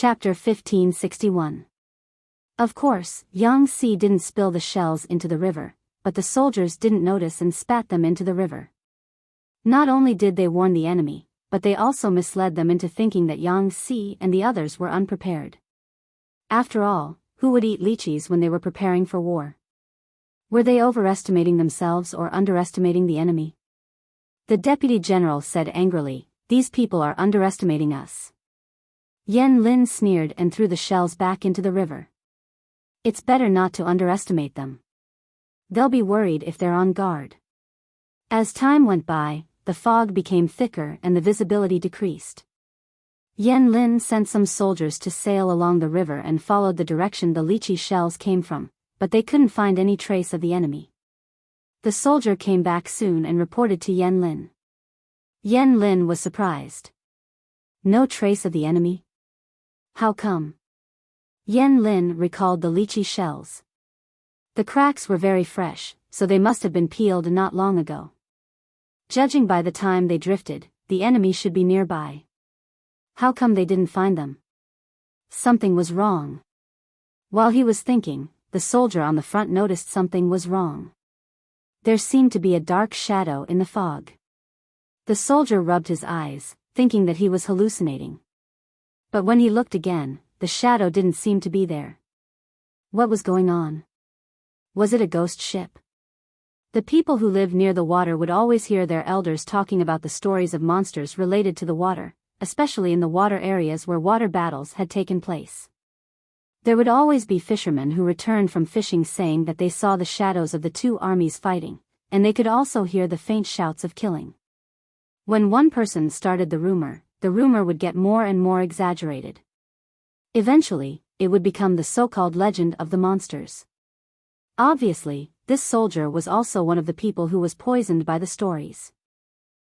Chapter 1561. Of course, Yang Si didn't spill the shells into the river, but the soldiers didn't notice and spat them into the river. Not only did they warn the enemy, but they also misled them into thinking that Yang Si and the others were unprepared. After all, who would eat lychees when they were preparing for war? Were they overestimating themselves or underestimating the enemy? The deputy general said angrily, "These people are underestimating us." Yan Lin sneered and threw the shells back into the river. It's better not to underestimate them. They'll be worried if they're on guard. As time went by, the fog became thicker and the visibility decreased. Yan Lin sent some soldiers to sail along the river and followed the direction the lychee shells came from, but they couldn't find any trace of the enemy. The soldier came back soon and reported to Yan Lin. Yan Lin was surprised. No trace of the enemy? How come? Yan Lin recalled the lychee shells. The cracks were very fresh, so they must have been peeled not long ago. Judging by the time they drifted, the enemy should be nearby. How come they didn't find them? Something was wrong. While he was thinking, the soldier on the front noticed something was wrong. There seemed to be a dark shadow in the fog. The soldier rubbed his eyes, thinking that he was hallucinating. But when he looked again, the shadow didn't seem to be there. What was going on? Was it a ghost ship? The people who lived near the water would always hear their elders talking about the stories of monsters related to the water, especially in the water areas where water battles had taken place. There would always be fishermen who returned from fishing saying that they saw the shadows of the two armies fighting, and they could also hear the faint shouts of killing. When one person started the rumor would get more and more exaggerated. Eventually, it would become the so-called legend of the monsters. Obviously, this soldier was also one of the people who was poisoned by the stories.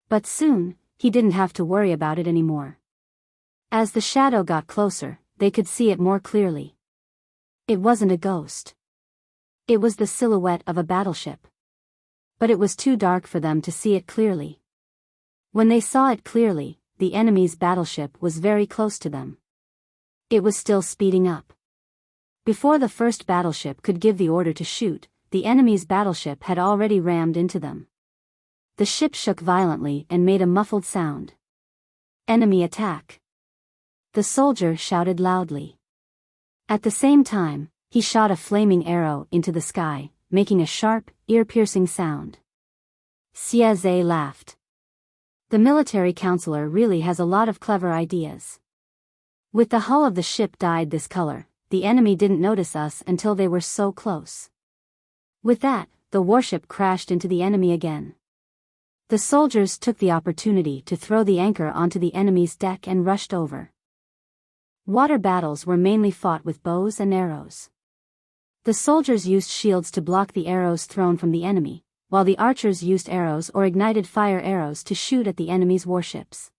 But soon, he didn't have to worry about it anymore. As the shadow got closer, they could see it more clearly. It wasn't a ghost. It was the silhouette of a battleship. But it was too dark for them to see it clearly. When they saw it clearly, the enemy's battleship was very close to them. It was still speeding up. Before the first battleship could give the order to shoot, the enemy's battleship had already rammed into them. The ship shook violently and made a muffled sound. Enemy attack! The soldier shouted loudly. At the same time, he shot a flaming arrow into the sky, making a sharp, ear-piercing sound. Xie laughed. The military counselor really has a lot of clever ideas. With the hull of the ship dyed this color, the enemy didn't notice us until they were so close. With that, the warship crashed into the enemy again. The soldiers took the opportunity to throw the anchor onto the enemy's deck and rushed over. Water battles were mainly fought with bows and arrows. The soldiers used shields to block the arrows thrown from the enemy, while the archers used arrows or ignited fire arrows to shoot at the enemy's warships.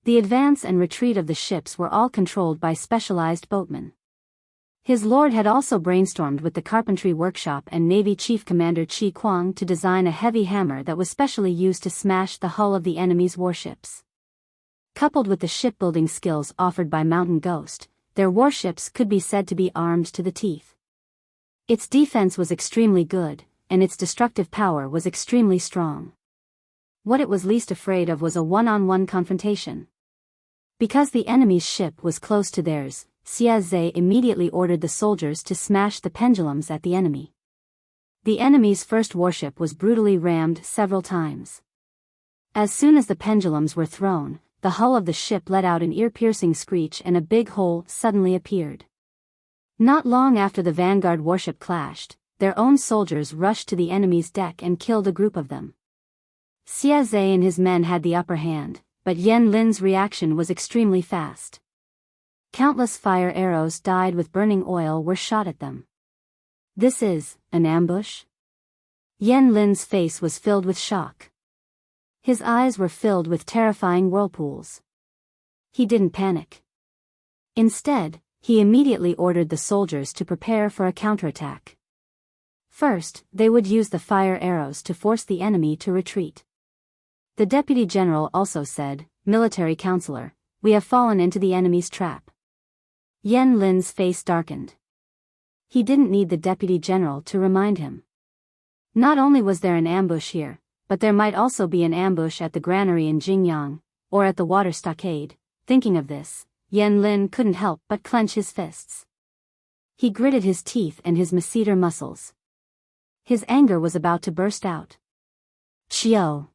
The advance and retreat of the ships were all controlled by specialized boatmen. His lord had also brainstormed with the carpentry workshop and Navy Chief Commander Chi Kuang to design a heavy hammer that was specially used to smash the hull of the enemy's warships. Coupled with the shipbuilding skills offered by Mountain Ghost, their warships could be said to be armed to the teeth. Its defense was extremely good, and its destructive power was extremely strong. What it was least afraid of was a one-on-one confrontation. Because the enemy's ship was close to theirs, Xie immediately ordered the soldiers to smash the pendulums at the enemy. The enemy's first warship was brutally rammed several times. As soon as the pendulums were thrown, the hull of the ship let out an ear-piercing screech and a big hole suddenly appeared. Not long after the vanguard warship clashed, their own soldiers rushed to the enemy's deck and killed a group of them. Xie and his men had the upper hand, but Yan Lin's reaction was extremely fast. Countless fire arrows dyed with burning oil were shot at them. This is an ambush? Yan Lin's face was filled with shock. His eyes were filled with terrifying whirlpools. He didn't panic. Instead, he immediately ordered the soldiers to prepare for a counterattack. First, they would use the fire arrows to force the enemy to retreat. The deputy general also said, "Military counselor, we have fallen into the enemy's trap. Yan Lin's face darkened. He didn't need the deputy general to remind him. Not only was there an ambush here, but there might also be an ambush at the granary in Jingyang, or at the water stockade. Thinking of this, Yan Lin couldn't help but clench his fists. He gritted his teeth and his masseter muscles. His anger was about to burst out. Xiao.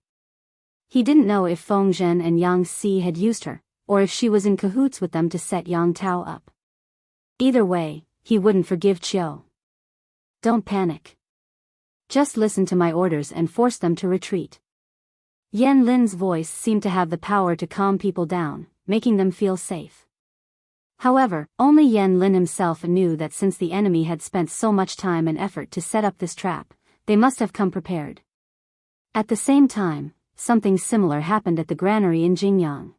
He didn't know if Feng Zhen and Yang Si had used her, or if she was in cahoots with them to set Yang Tao up. Either way, he wouldn't forgive Qiu. Don't panic. Just listen to my orders and force them to retreat. Yan Lin's voice seemed to have the power to calm people down, making them feel safe. However, only Yan Lin himself knew that since the enemy had spent so much time and effort to set up this trap, they must have come prepared. At the same time, something similar happened at the granary in Jingyang.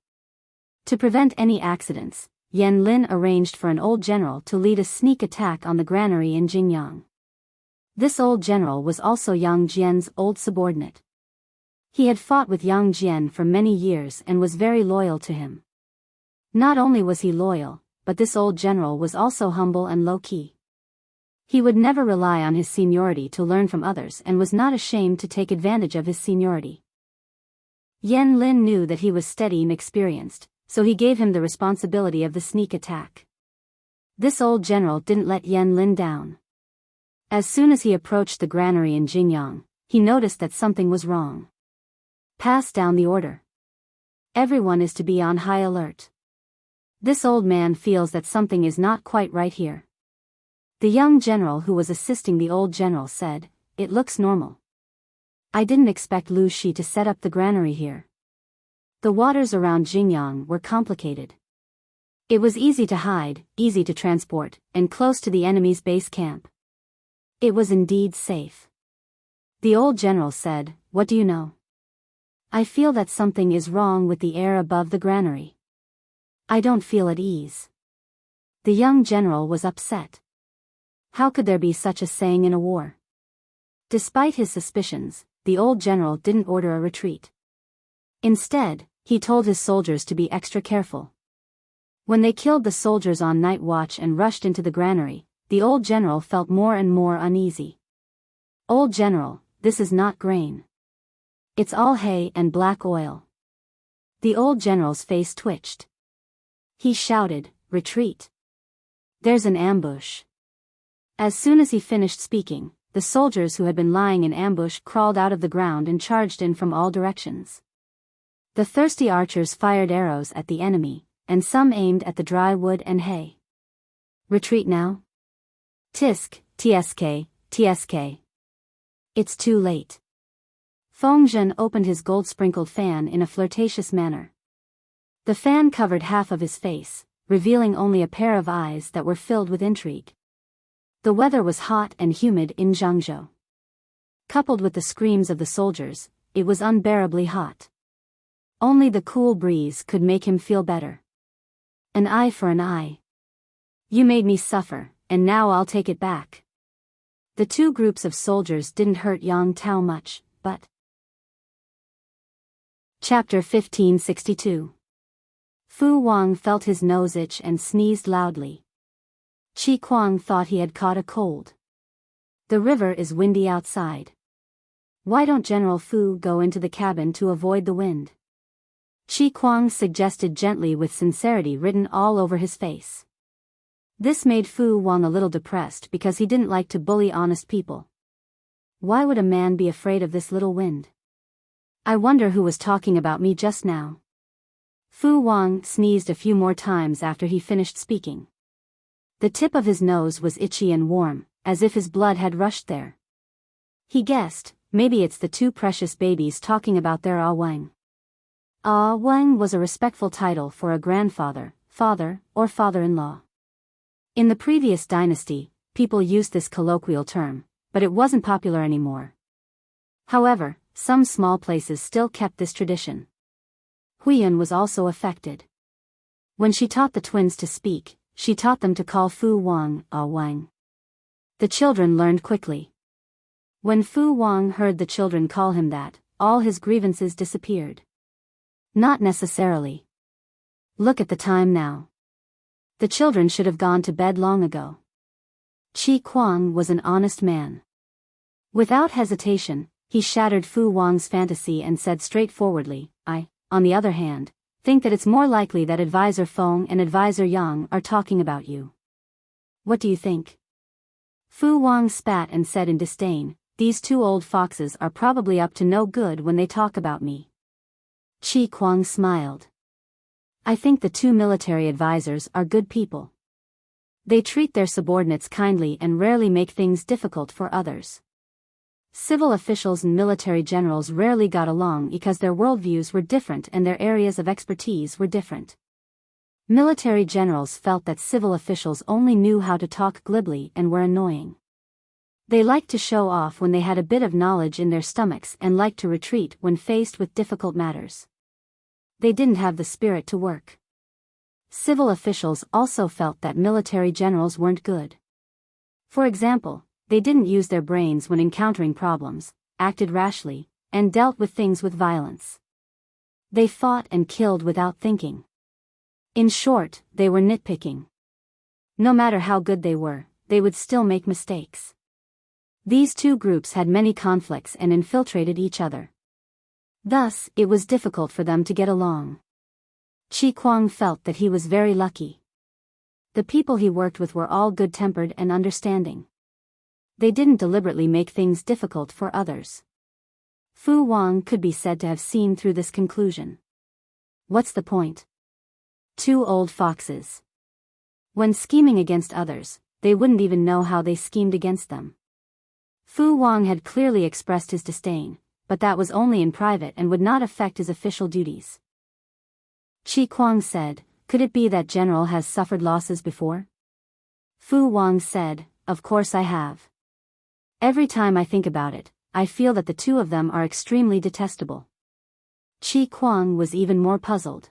To prevent any accidents, Yan Lin arranged for an old general to lead a sneak attack on the granary in Jingyang. This old general was also Yang Jian's old subordinate. He had fought with Yang Jian for many years and was very loyal to him. Not only was he loyal, but this old general was also humble and low-key. He would never rely on his seniority to learn from others and was not ashamed to take advantage of his seniority. Yan Lin knew that he was steady and experienced, so he gave him the responsibility of the sneak attack. This old general didn't let Yan Lin down. As soon as he approached the granary in Jingyang, he noticed that something was wrong. Pass down the order. Everyone is to be on high alert. This old man feels that something is not quite right here. The young general who was assisting the old general said, "It looks normal. I didn't expect Lu Shi to set up the granary here." The waters around Jingyang were complicated. It was easy to hide, easy to transport, and close to the enemy's base camp. It was indeed safe. The old general said, "What do you know? I feel that something is wrong with the air above the granary. I don't feel at ease." The young general was upset. How could there be such a saying in a war? Despite his suspicions, the old general didn't order a retreat. Instead, he told his soldiers to be extra careful. When they killed the soldiers on night watch and rushed into the granary, the old general felt more and more uneasy. "Old general, this is not grain. It's all hay and black oil." The old general's face twitched. He shouted, "Retreat! There's an ambush." As soon as he finished speaking, the soldiers who had been lying in ambush crawled out of the ground and charged in from all directions. The thirsty archers fired arrows at the enemy, and some aimed at the dry wood and hay. "Retreat now? Tisk, tsk, tsk. It's too late." Feng Zhen opened his gold-sprinkled fan in a flirtatious manner. The fan covered half of his face, revealing only a pair of eyes that were filled with intrigue. The weather was hot and humid in Zhangzhou. Coupled with the screams of the soldiers, it was unbearably hot. Only the cool breeze could make him feel better. "An eye for an eye. You made me suffer, and now I'll take it back." The two groups of soldiers didn't hurt Yang Tao much, but... Chapter 1562. Fu Wang felt his nose itch and sneezed loudly. Qi Kuang thought he had caught a cold. The river is windy outside. Why don't General Fu go into the cabin to avoid the wind? Qi Kuang suggested gently with sincerity written all over his face. This made Fu Wang a little depressed because he didn't like to bully honest people. Why would a man be afraid of this little wind? I wonder who was talking about me just now. Fu Wang sneezed a few more times after he finished speaking. The tip of his nose was itchy and warm, as if his blood had rushed there. He guessed, maybe it's the two precious babies talking about their Ah Wang. Ah Wang was a respectful title for a grandfather, father, or father-in-law. In the previous dynasty, people used this colloquial term, but it wasn't popular anymore. However, some small places still kept this tradition. Huiyun was also affected. When she taught the twins to speak, she taught them to call Fu Wang Ah Wang. The children learned quickly. When Fu Wang heard the children call him that, all his grievances disappeared. Not necessarily. Look at the time now. The children should have gone to bed long ago. Chi Kuang was an honest man. Without hesitation, he shattered Fu Wang's fantasy and said straightforwardly, I, on the other hand, think that it's more likely that Advisor Feng and Advisor Yang are talking about you. What do you think? Fu Wang spat and said in disdain, these two old foxes are probably up to no good when they talk about me. Chi Kuang smiled. I think the two military advisors are good people. They treat their subordinates kindly and rarely make things difficult for others. Civil officials and military generals rarely got along because their worldviews were different and their areas of expertise were different. Military generals felt that civil officials only knew how to talk glibly and were annoying. They liked to show off when they had a bit of knowledge in their stomachs and liked to retreat when faced with difficult matters. They didn't have the spirit to work. Civil officials also felt that military generals weren't good. For example, they didn't use their brains when encountering problems, acted rashly, and dealt with things with violence. They fought and killed without thinking. In short, they were nitpicking. No matter how good they were, they would still make mistakes. These two groups had many conflicts and infiltrated each other. Thus, it was difficult for them to get along. Chi Kuang felt that he was very lucky. The people he worked with were all good-tempered and understanding. They didn't deliberately make things difficult for others. Fu Wang could be said to have seen through this conclusion. What's the point? Two old foxes. When scheming against others, they wouldn't even know how they schemed against them. Fu Wang had clearly expressed his disdain, but that was only in private and would not affect his official duties. Chi Kuang said, could it be that General has suffered losses before? Fu Wang said, of course I have. Every time I think about it, I feel that the two of them are extremely detestable. Chi Kuang was even more puzzled.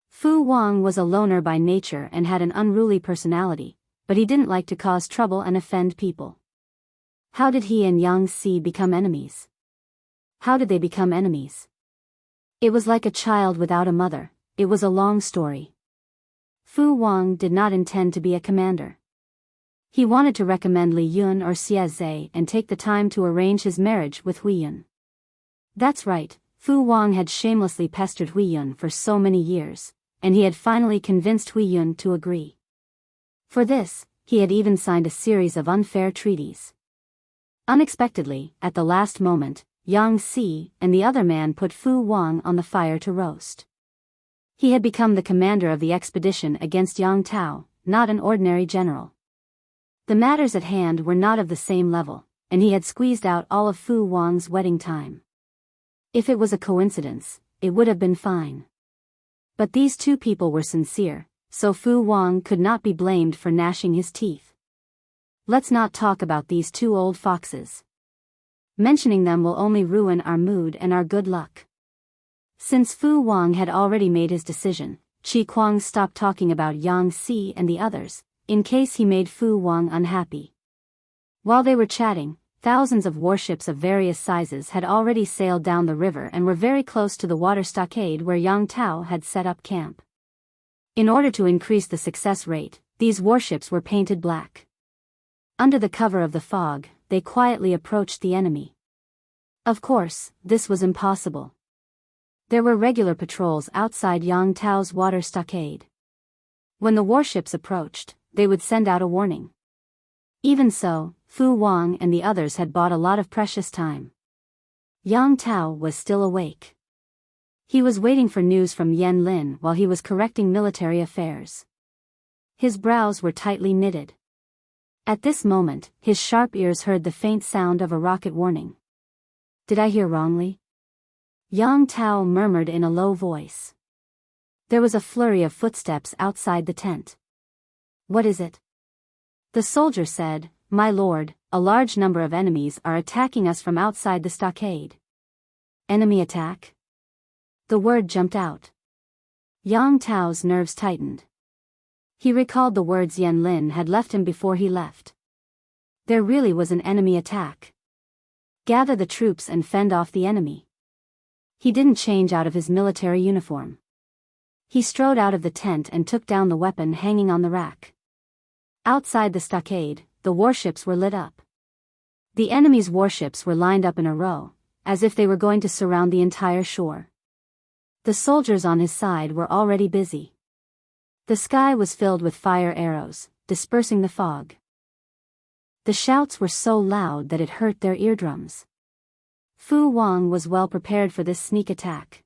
Fu Wang was a loner by nature and had an unruly personality, but he didn't like to cause trouble and offend people. How did he and Yang Si become enemies? How did they become enemies? It was like a child without a mother, it was a long story. Fu Wang did not intend to be a commander. He wanted to recommend Li Yun or Xie Zhe and take the time to arrange his marriage with Hui Yun. That's right, Fu Wang had shamelessly pestered Hui Yun for so many years, and he had finally convinced Hui Yun to agree. For this, he had even signed a series of unfair treaties. Unexpectedly, at the last moment, Yang Si and the other man put Fu Wang on the fire to roast. He had become the commander of the expedition against Yang Tao, not an ordinary general. The matters at hand were not of the same level, and he had squeezed out all of Fu Wang's wedding time. If it was a coincidence, it would have been fine. But these two people were sincere, so Fu Wang could not be blamed for gnashing his teeth. Let's not talk about these two old foxes. Mentioning them will only ruin our mood and our good luck. Since Fu Wang had already made his decision, Chi Kuang stopped talking about Yang Si and the others, in case he made Fu Wang unhappy. While they were chatting, thousands of warships of various sizes had already sailed down the river and were very close to the water stockade where Yang Tao had set up camp. In order to increase the success rate, these warships were painted black. Under the cover of the fog, they quietly approached the enemy. Of course, this was impossible. There were regular patrols outside Yang Tao's water stockade. When the warships approached, they would send out a warning. Even so, Fu Wang and the others had bought a lot of precious time. Yang Tao was still awake. He was waiting for news from Yan Lin while he was correcting military affairs. His brows were tightly knitted. At this moment, his sharp ears heard the faint sound of a rocket warning. Did I hear wrongly? Yang Tao murmured in a low voice. There was a flurry of footsteps outside the tent. What is it? The soldier said, My lord, a large number of enemies are attacking us from outside the stockade. Enemy attack? The word jumped out. Yang Tao's nerves tightened. He recalled the words Yan Lin had left him before he left. There really was an enemy attack. Gather the troops and fend off the enemy. He didn't change out of his military uniform. He strode out of the tent and took down the weapon hanging on the rack. Outside the stockade, the warships were lit up. The enemy's warships were lined up in a row, as if they were going to surround the entire shore. The soldiers on his side were already busy. The sky was filled with fire arrows, dispersing the fog. The shouts were so loud that it hurt their eardrums. Fu Wang was well prepared for this sneak attack.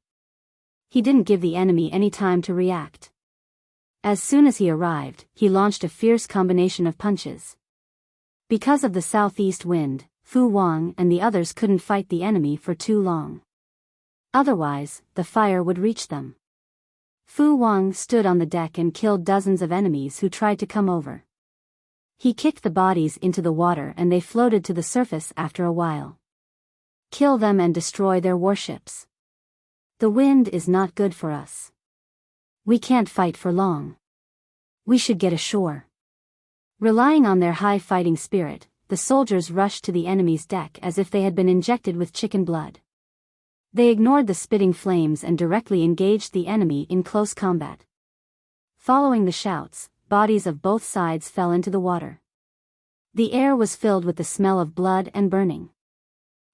He didn't give the enemy any time to react. As soon as he arrived, he launched a fierce combination of punches. Because of the southeast wind, Fu Wang and the others couldn't fight the enemy for too long. Otherwise, the fire would reach them. Fu Wang stood on the deck and killed dozens of enemies who tried to come over. He kicked the bodies into the water and they floated to the surface after a while. Kill them and destroy their warships. The wind is not good for us. We can't fight for long. We should get ashore. Relying on their high fighting spirit, the soldiers rushed to the enemy's deck as if they had been injected with chicken blood. They ignored the spitting flames and directly engaged the enemy in close combat. Following the shouts, bodies of both sides fell into the water. The air was filled with the smell of blood and burning.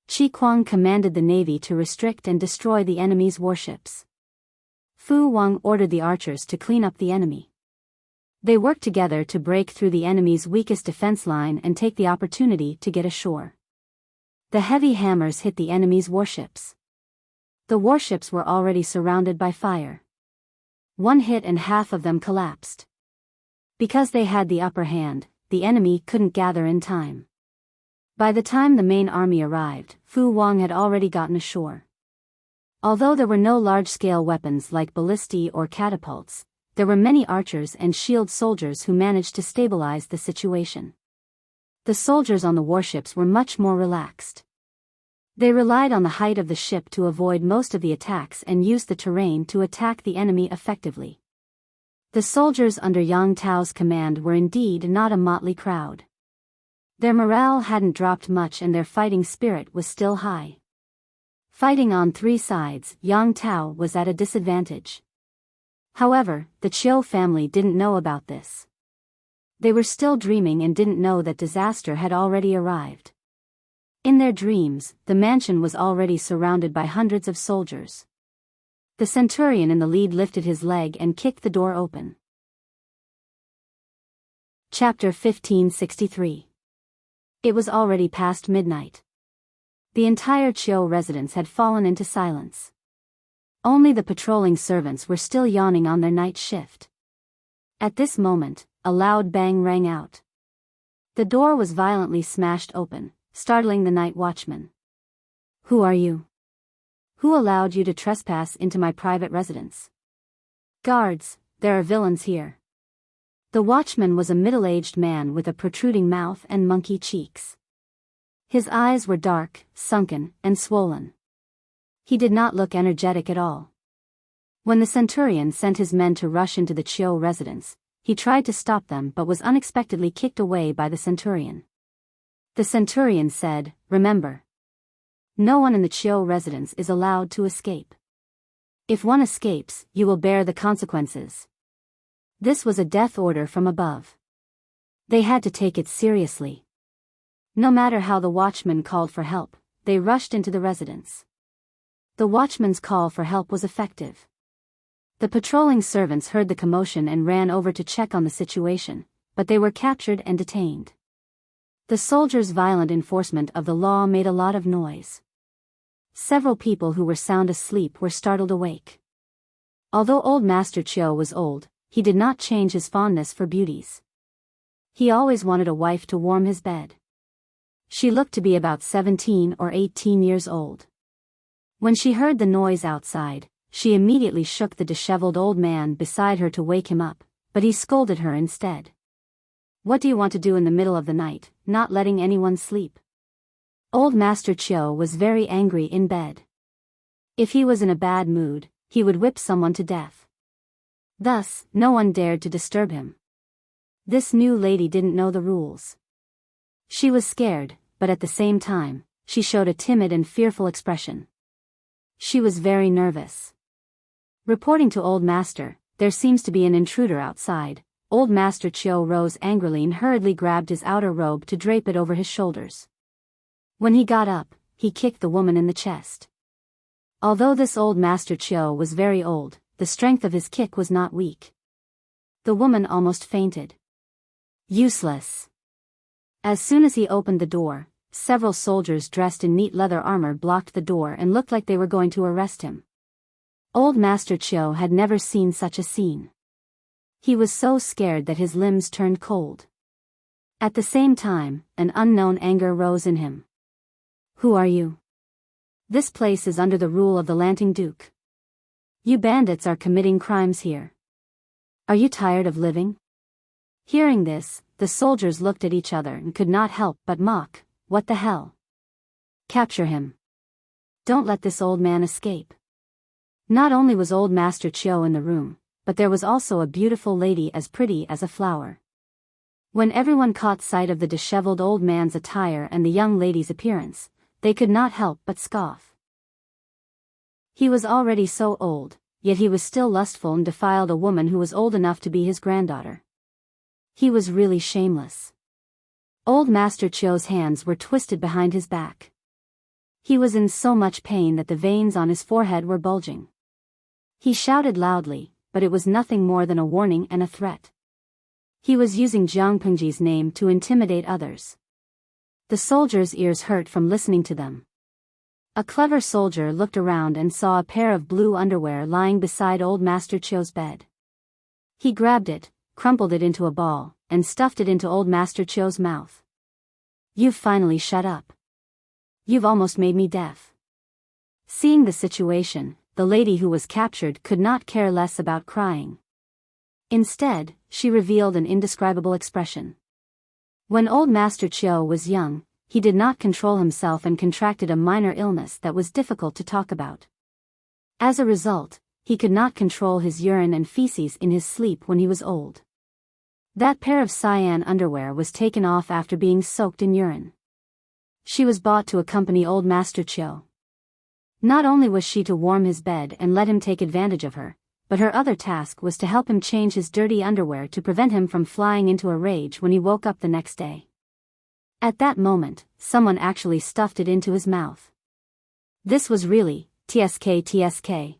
Qi Kuang commanded the navy to restrict and destroy the enemy's warships. Fu Wang ordered the archers to clean up the enemy. They worked together to break through the enemy's weakest defense line and take the opportunity to get ashore. The heavy hammers hit the enemy's warships. The warships were already surrounded by fire. One hit and half of them collapsed. Because they had the upper hand, the enemy couldn't gather in time. By the time the main army arrived, Fu Wang had already gotten ashore. Although there were no large-scale weapons like ballistae or catapults, there were many archers and shield soldiers who managed to stabilize the situation. The soldiers on the warships were much more relaxed. They relied on the height of the ship to avoid most of the attacks and used the terrain to attack the enemy effectively. The soldiers under Yang Tao's command were indeed not a motley crowd. Their morale hadn't dropped much and their fighting spirit was still high. Fighting on three sides, Yang Tao was at a disadvantage. However, the Chiu family didn't know about this. They were still dreaming and didn't know that disaster had already arrived. In their dreams, the mansion was already surrounded by hundreds of soldiers. The centurion in the lead lifted his leg and kicked the door open. Chapter 1563. It was already past midnight. The entire Chiu residence had fallen into silence. Only the patrolling servants were still yawning on their night shift. At this moment, a loud bang rang out. The door was violently smashed open, startling the night watchman. "Who are you? Who allowed you to trespass into my private residence?" "Guards, there are villains here." The watchman was a middle-aged man with a protruding mouth and monkey cheeks. His eyes were dark, sunken, and swollen. He did not look energetic at all. When the centurion sent his men to rush into the Chiu residence, he tried to stop them but was unexpectedly kicked away by the centurion. The centurion said, "Remember, no one in the Chiu residence is allowed to escape. If one escapes, you will bear the consequences." This was a death order from above. They had to take it seriously. No matter how the watchman called for help, they rushed into the residence. The watchman's call for help was effective. The patrolling servants heard the commotion and ran over to check on the situation, but they were captured and detained. The soldiers' violent enforcement of the law made a lot of noise. Several people who were sound asleep were startled awake. Although old Master Chiu was old, he did not change his fondness for beauties. He always wanted a wife to warm his bed. She looked to be about 17 or 18 years old. When she heard the noise outside, she immediately shook the disheveled old man beside her to wake him up, but he scolded her instead. "What do you want to do in the middle of the night, not letting anyone sleep?" Old Master Chiu was very angry in bed. If he was in a bad mood, he would whip someone to death. Thus, no one dared to disturb him. This new lady didn't know the rules. She was scared, but at the same time, she showed a timid and fearful expression. She was very nervous. Reporting to Old Master, "There seems to be an intruder outside." Old Master Chiu rose angrily and hurriedly grabbed his outer robe to drape it over his shoulders. When he got up, he kicked the woman in the chest. Although this Old Master Chiu was very old, the strength of his kick was not weak. The woman almost fainted. Useless. As soon as he opened the door, several soldiers dressed in neat leather armor blocked the door and looked like they were going to arrest him. Old Master Chiu had never seen such a scene. He was so scared that his limbs turned cold. At the same time, an unknown anger rose in him. "Who are you? This place is under the rule of the Lanting Duke. You bandits are committing crimes here. Are you tired of living?" Hearing this, the soldiers looked at each other and could not help but mock. "What the hell? Capture him. Don't let this old man escape." Not only was Old Master Chiu in the room, but there was also a beautiful lady as pretty as a flower. When everyone caught sight of the disheveled old man's attire and the young lady's appearance, they could not help but scoff. He was already so old, yet he was still lustful and defiled a woman who was old enough to be his granddaughter. He was really shameless. Old Master Chiu's hands were twisted behind his back. He was in so much pain that the veins on his forehead were bulging. He shouted loudly, but it was nothing more than a warning and a threat. He was using Jiang Pengji's name to intimidate others. The soldiers' ears hurt from listening to them. A clever soldier looked around and saw a pair of blue underwear lying beside Old Master Chiu's bed. He grabbed it, crumpled it into a ball, and stuffed it into Old Master Chiu's mouth. "You've finally shut up. You've almost made me deaf." Seeing the situation, the lady who was captured could not care less about crying. Instead, she revealed an indescribable expression. When Old Master Chiu was young, he did not control himself and contracted a minor illness that was difficult to talk about. As a result, he could not control his urine and feces in his sleep when he was old. That pair of cyan underwear was taken off after being soaked in urine. She was bought to accompany Old Master Chiu. Not only was she to warm his bed and let him take advantage of her, but her other task was to help him change his dirty underwear to prevent him from flying into a rage when he woke up the next day. At that moment, someone actually stuffed it into his mouth. This was really TSK.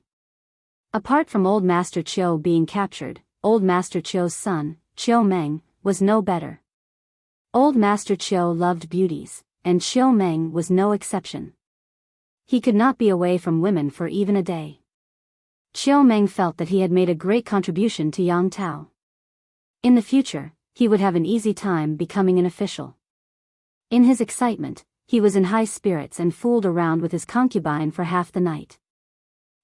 Apart from Old Master Chiu being captured, Old Master Chiu's son, Chiu Meng, was no better. Old Master Chiu loved beauties, and Chiu Meng was no exception. He could not be away from women for even a day. Chiu Meng felt that he had made a great contribution to Yang Tao. In the future, he would have an easy time becoming an official. In his excitement, he was in high spirits and fooled around with his concubine for half the night.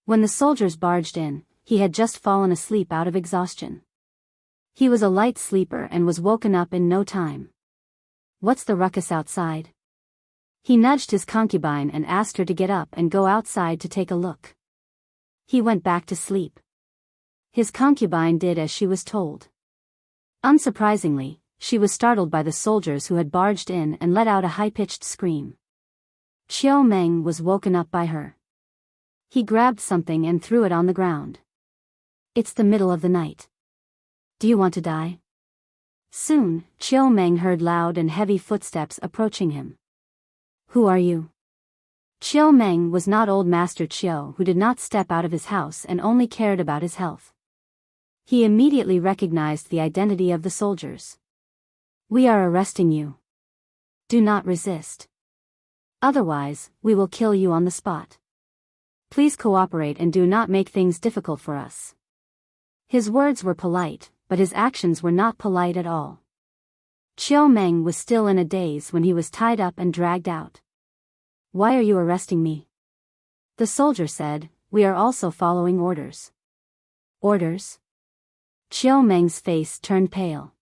When the soldiers barged in, he had just fallen asleep out of exhaustion. He was a light sleeper and was woken up in no time. "What's the ruckus outside?" He nudged his concubine and asked her to get up and go outside to take a look. He went back to sleep. His concubine did as she was told. Unsurprisingly, she was startled by the soldiers who had barged in and let out a high-pitched scream. Chiu Meng was woken up by her. He grabbed something and threw it on the ground. "It's the middle of the night. Do you want to die?" Soon, Chiu Meng heard loud and heavy footsteps approaching him. "Who are you?" Chiu Meng was not Old Master Chiu, who did not step out of his house and only cared about his health. He immediately recognized the identity of the soldiers. "We are arresting you. Do not resist. Otherwise, we will kill you on the spot. Please cooperate and do not make things difficult for us." His words were polite, but his actions were not polite at all. Chiu Meng was still in a daze when he was tied up and dragged out. "Why are you arresting me?" The soldier said, "We are also following orders." "Orders?" Chiu Meng's face turned pale.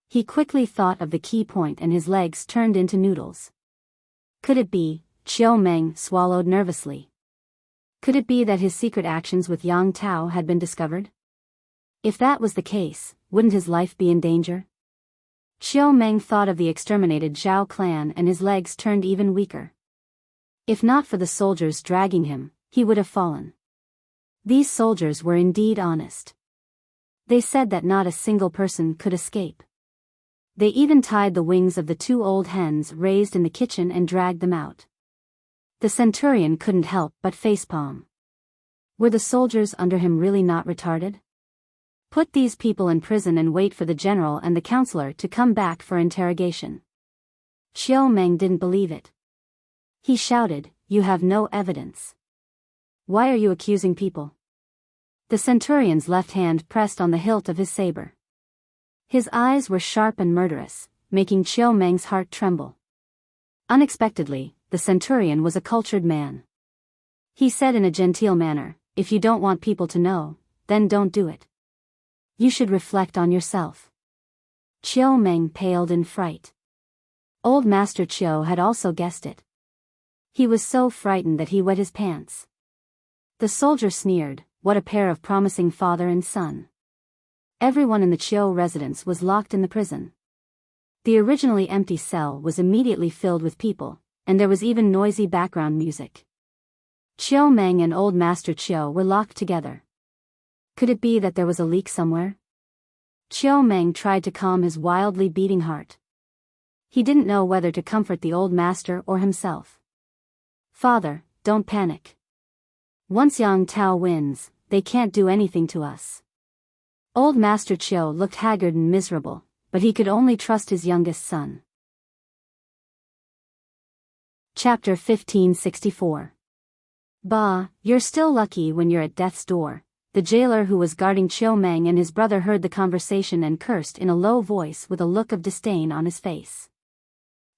He quickly thought of the key point and his legs turned into noodles. Could it be? Chiu Meng swallowed nervously. Could it be that his secret actions with Yang Tao had been discovered? If that was the case, wouldn't his life be in danger? Chiu Meng thought of the exterminated Zhao clan and his legs turned even weaker. If not for the soldiers dragging him, he would have fallen. These soldiers were indeed honest. They said that not a single person could escape. They even tied the wings of the 2 old hens raised in the kitchen and dragged them out. The centurion couldn't help but facepalm. Were the soldiers under him really not retarded? Put these people in prison and wait for the general and the counselor to come back for interrogation. Xiao Meng didn't believe it. He shouted, "You have no evidence. Why are you accusing people?" The centurion's left hand pressed on the hilt of his saber. His eyes were sharp and murderous, making Xiao Meng's heart tremble. Unexpectedly, the centurion was a cultured man. He said in a genteel manner, "If you don't want people to know, then don't do it. You should reflect on yourself." Xiao Meng paled in fright. Old Master Qiu had also guessed it. He was so frightened that he wet his pants. The soldier sneered, "What a pair of promising father and son." Everyone in the Qiu residence was locked in the prison. The originally empty cell was immediately filled with people, and there was even noisy background music. Xiao Meng and Old Master Qiu were locked together. Could it be that there was a leak somewhere? Xiao Meng tried to calm his wildly beating heart. He didn't know whether to comfort the old master or himself. "Father, don't panic. Once Yang Tao wins, they can't do anything to us." Old Master Qiu looked haggard and miserable, but he could only trust his youngest son. Chapter 1564. "Bah, you're still lucky when you're at death's door." The jailer who was guarding Xiao Meng and his brother heard the conversation and cursed in a low voice with a look of disdain on his face.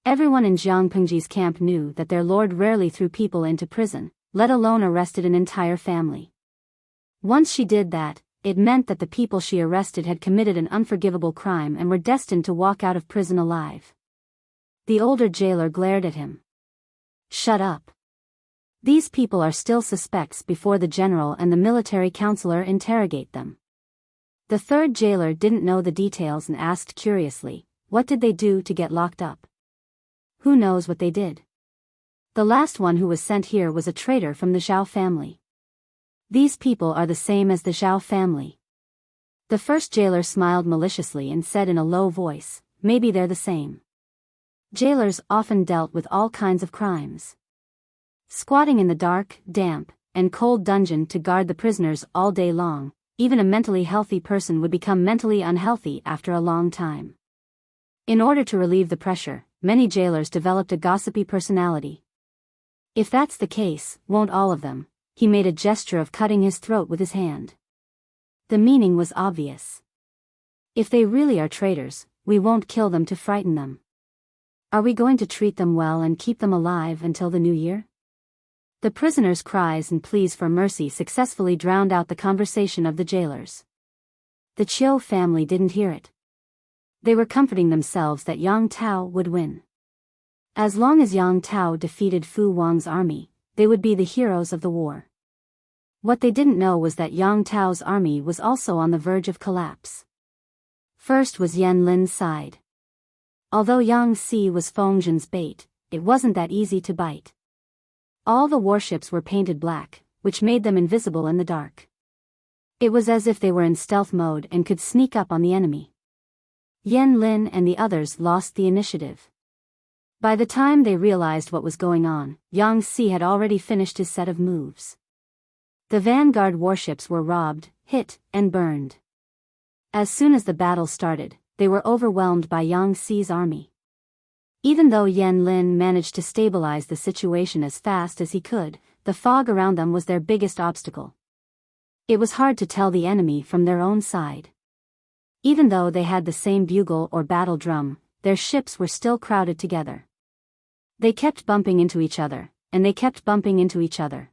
Everyone in Jiang Pengji's camp knew that their lord rarely threw people into prison, let alone arrested an entire family. Once she did that, it meant that the people she arrested had committed an unforgivable crime and were destined to walk out of prison alive. The older jailer glared at him. "Shut up. These people are still suspects before the general and the military counselor interrogate them." The third jailer didn't know the details and asked curiously, "What did they do to get locked up?" "Who knows what they did? The last one who was sent here was a traitor from the Zhao family. These people are the same as the Zhao family." The first jailer smiled maliciously and said in a low voice, "Maybe they're the same." Jailers often dealt with all kinds of crimes. Squatting in the dark, damp, and cold dungeon to guard the prisoners all day long, even a mentally healthy person would become mentally unhealthy after a long time. In order to relieve the pressure, many jailers developed a gossipy personality. "If that's the case, won't all of them?" He made a gesture of cutting his throat with his hand. The meaning was obvious. "If they really are traitors, we won't kill them to frighten them. Are we going to treat them well and keep them alive until the new year?" The prisoners' cries and pleas for mercy successfully drowned out the conversation of the jailers. The Qiu family didn't hear it. They were comforting themselves that Yang Tao would win. As long as Yang Tao defeated Fu Wang's army, they would be the heroes of the war. What they didn't know was that Yang Tao's army was also on the verge of collapse. First was Yan Lin's side. Although Yang Si was Feng Zhen's bait, it wasn't that easy to bite. All the warships were painted black, which made them invisible in the dark. It was as if they were in stealth mode and could sneak up on the enemy. Yan Lin and the others lost the initiative. By the time they realized what was going on, Yang Si had already finished his set of moves. The vanguard warships were robbed, hit, and burned. As soon as the battle started, they were overwhelmed by Yang Si's army. Even though Yan Lin managed to stabilize the situation as fast as he could, the fog around them was their biggest obstacle. It was hard to tell the enemy from their own side. Even though they had the same bugle or battle drum, their ships were still crowded together. They kept bumping into each other, and they kept bumping into each other.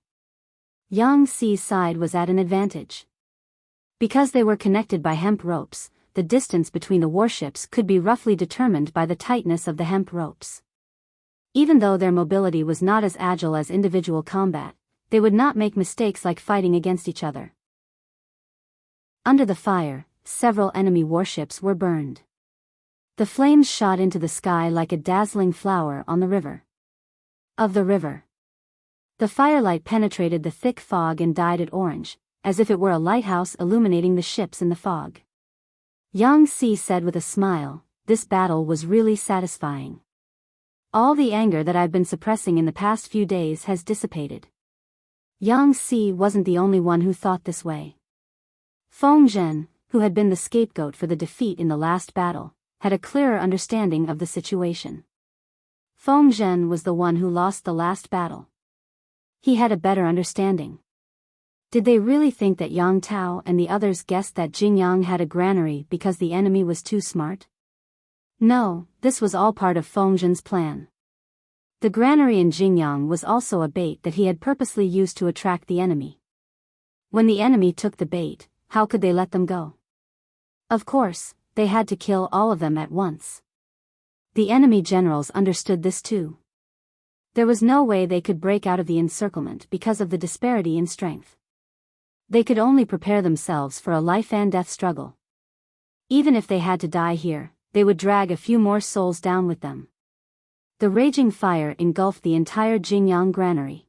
Yang Si's side was at an advantage. Because they were connected by hemp ropes, the distance between the warships could be roughly determined by the tightness of the hemp ropes. Even though their mobility was not as agile as individual combat, they would not make mistakes like fighting against each other. Under the fire, several enemy warships were burned. The flames shot into the sky like a dazzling flower on the river. Of the river. The firelight penetrated the thick fog and dyed it orange, as if it were a lighthouse illuminating the ships in the fog. Yang Si said with a smile, "This battle was really satisfying. All the anger that I've been suppressing in the past few days has dissipated." Yang Si wasn't the only one who thought this way. Feng Zhen, who had been the scapegoat for the defeat in the last battle, had a clearer understanding of the situation. Feng Zhen was the one who lost the last battle. He had a better understanding. Did they really think that Yang Tao and the others guessed that Jingyang had a granary because the enemy was too smart? No, this was all part of Feng Zhen's plan. The granary in Jingyang was also a bait that he had purposely used to attract the enemy. When the enemy took the bait, how could they let them go? Of course, they had to kill all of them at once. The enemy generals understood this too. There was no way they could break out of the encirclement because of the disparity in strength. They could only prepare themselves for a life-and-death struggle. Even if they had to die here, they would drag a few more souls down with them. The raging fire engulfed the entire Jingyang granary.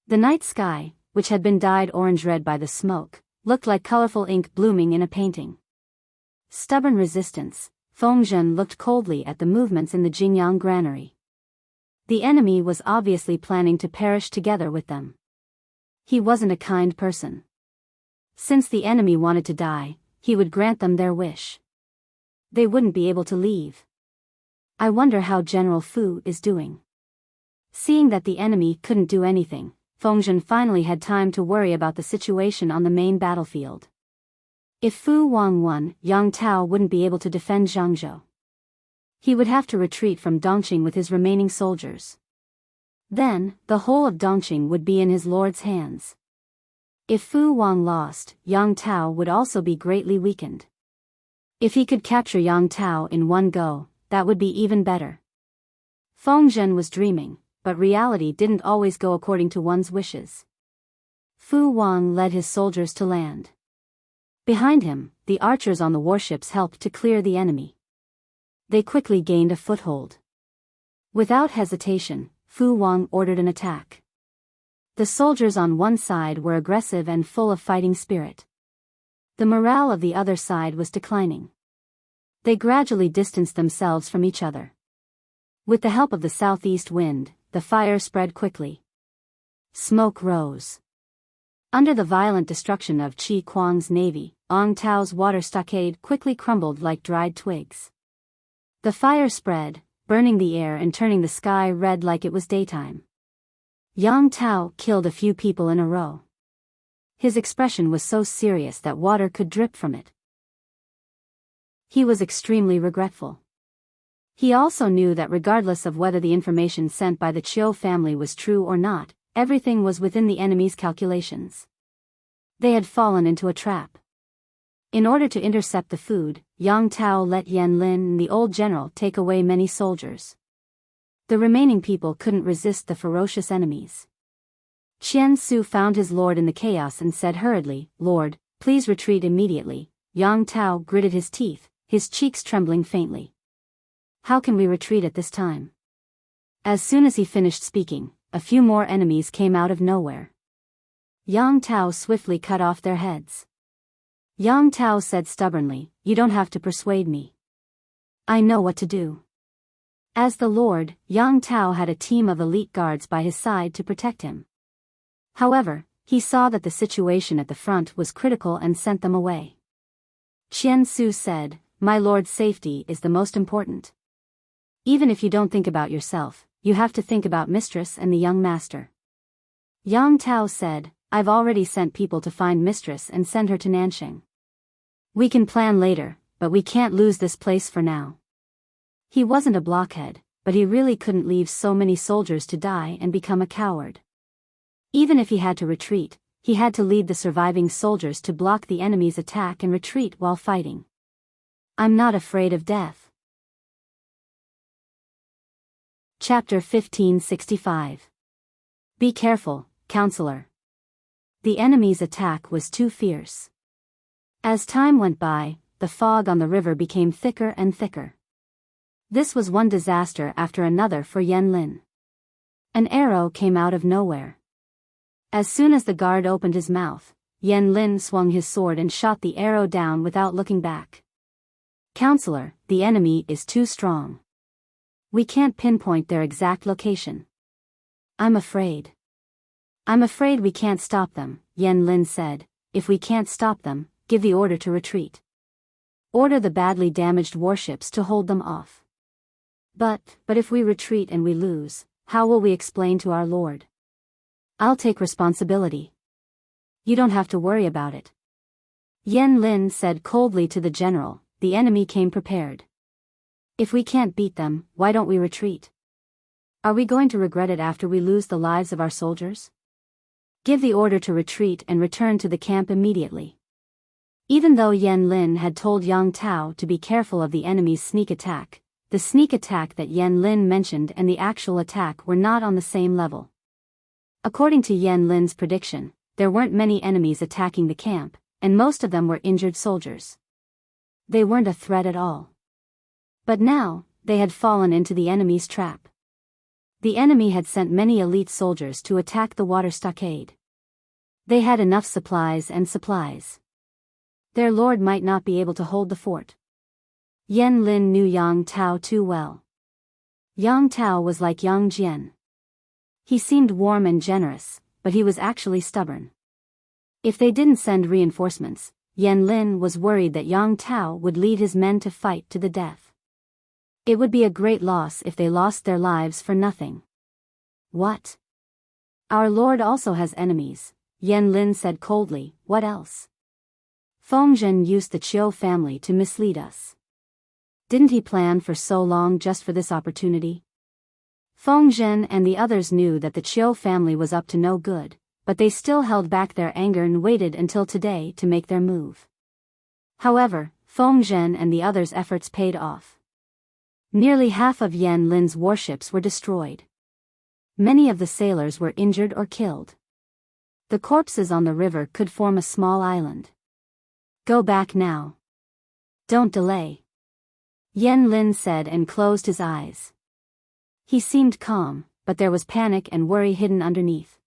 The night sky, which had been dyed orange-red by the smoke, looked like colorful ink blooming in a painting. Stubborn resistance, Feng Zhen looked coldly at the movements in the Jingyang granary. The enemy was obviously planning to perish together with them. He wasn't a kind person. Since the enemy wanted to die, he would grant them their wish. They wouldn't be able to leave. I wonder how General Fu is doing. Seeing that the enemy couldn't do anything, Feng Zhen finally had time to worry about the situation on the main battlefield. If Fu Wang won, Yang Tao wouldn't be able to defend Zhangzhou. He would have to retreat from Dongqing with his remaining soldiers. Then, the whole of Dongqing would be in his lord's hands. If Fu Wang lost, Yang Tao would also be greatly weakened. If he could capture Yang Tao in one go, that would be even better. Feng Zhen was dreaming, but reality didn't always go according to one's wishes. Fu Wang led his soldiers to land. Behind him, the archers on the warships helped to clear the enemy. They quickly gained a foothold. Without hesitation, Fu Wang ordered an attack. The soldiers on one side were aggressive and full of fighting spirit. The morale of the other side was declining. They gradually distanced themselves from each other. With the help of the southeast wind, the fire spread quickly. Smoke rose. Under the violent destruction of Qi Kuang's navy, Ong Tao's water stockade quickly crumbled like dried twigs. The fire spread, burning the air and turning the sky red like it was daytime. Yang Tao killed a few people in a row. His expression was so serious that water could drip from it. He was extremely regretful. He also knew that regardless of whether the information sent by the Chiu family was true or not, everything was within the enemy's calculations. They had fallen into a trap. In order to intercept the food, Yang Tao let Yan Lin and the old general take away many soldiers. The remaining people couldn't resist the ferocious enemies. Qian Su found his lord in the chaos and said hurriedly, "Lord, please retreat immediately." Yang Tao gritted his teeth, his cheeks trembling faintly. "How can we retreat at this time?" As soon as he finished speaking, a few more enemies came out of nowhere. Yang Tao swiftly cut off their heads. Yang Tao said stubbornly, "You don't have to persuade me. I know what to do." As the Lord, Yang Tao had a team of elite guards by his side to protect him. However, he saw that the situation at the front was critical and sent them away. Qian Su said, "My lord's safety is the most important. Even if you don't think about yourself, you have to think about Mistress and the young master." Yang Tao said, "I've already sent people to find Mistress and send her to Nanxing. We can plan later, but we can't lose this place for now." He wasn't a blockhead, but he really couldn't leave so many soldiers to die and become a coward. Even if he had to retreat, he had to lead the surviving soldiers to block the enemy's attack and retreat while fighting. "I'm not afraid of death." Chapter 1565. Be careful, counselor. The enemy's attack was too fierce. As time went by, the fog on the river became thicker and thicker. This was one disaster after another for Yan Lin. An arrow came out of nowhere. As soon as the guard opened his mouth, Yan Lin swung his sword and shot the arrow down without looking back. Counselor, the enemy is too strong. We can't pinpoint their exact location. I'm afraid we can't stop them, Yan Lin said. If we can't stop them, give the order to retreat. Order the badly damaged warships to hold them off. But if we retreat and we lose, how will we explain to our lord? I'll take responsibility. You don't have to worry about it. Yan Lin said coldly to the general. The enemy came prepared. If we can't beat them, why don't we retreat? Are we going to regret it after we lose the lives of our soldiers? Give the order to retreat and return to the camp immediately. Even though Yan Lin had told Yang Tao to be careful of the enemy's sneak attack, the sneak attack that Yan Lin mentioned and the actual attack were not on the same level. According to Yan Lin's prediction, there weren't many enemies attacking the camp, and most of them were injured soldiers. They weren't a threat at all. But now, they had fallen into the enemy's trap. The enemy had sent many elite soldiers to attack the water stockade. They had enough supplies and supplies. Their lord might not be able to hold the fort. Yan Lin knew Yang Tao too well. Yang Tao was like Yang Jian. He seemed warm and generous, but he was actually stubborn. If they didn't send reinforcements, Yan Lin was worried that Yang Tao would lead his men to fight to the death. It would be a great loss if they lost their lives for nothing. What? Our lord also has enemies, Yan Lin said coldly. What else? Feng Zhen used the Qiu family to mislead us. Didn't he plan for so long just for this opportunity? Feng Zhen and the others knew that the Qiu family was up to no good, but they still held back their anger and waited until today to make their move. However, Feng Zhen and the others' efforts paid off. Nearly half of Yan Lin's warships were destroyed. Many of the sailors were injured or killed. The corpses on the river could form a small island. Go back now. Don't delay. Yan Lin said and closed his eyes. He seemed calm, but there was panic and worry hidden underneath.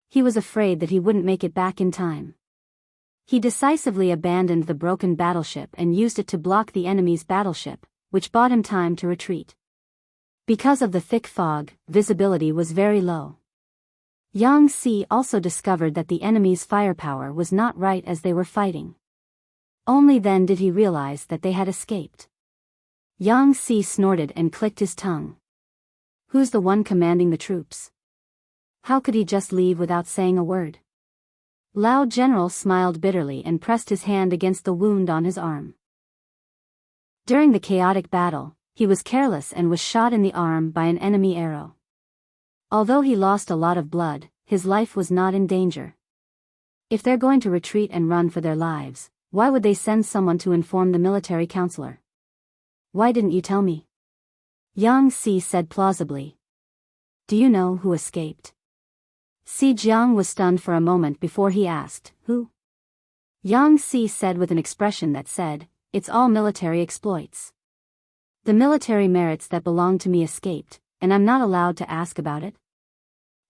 He was afraid that he wouldn't make it back in time. He decisively abandoned the broken battleship and used it to block the enemy's battleship, which bought him time to retreat. Because of the thick fog, visibility was very low. Yang Si also discovered that the enemy's firepower was not right as they were fighting. Only then did he realize that they had escaped. Yang Si snorted and clicked his tongue. Who's the one commanding the troops? How could he just leave without saying a word? Lao General smiled bitterly and pressed his hand against the wound on his arm. During the chaotic battle, he was careless and was shot in the arm by an enemy arrow. Although he lost a lot of blood, his life was not in danger. If they're going to retreat and run for their lives, why would they send someone to inform the military counselor? Why didn't you tell me? Yang Si said plausibly. Do you know who escaped? Si Jiang was stunned for a moment before he asked, who? Yang Si said with an expression that said, it's all military exploits. The military merits that belong to me escaped, and I'm not allowed to ask about it.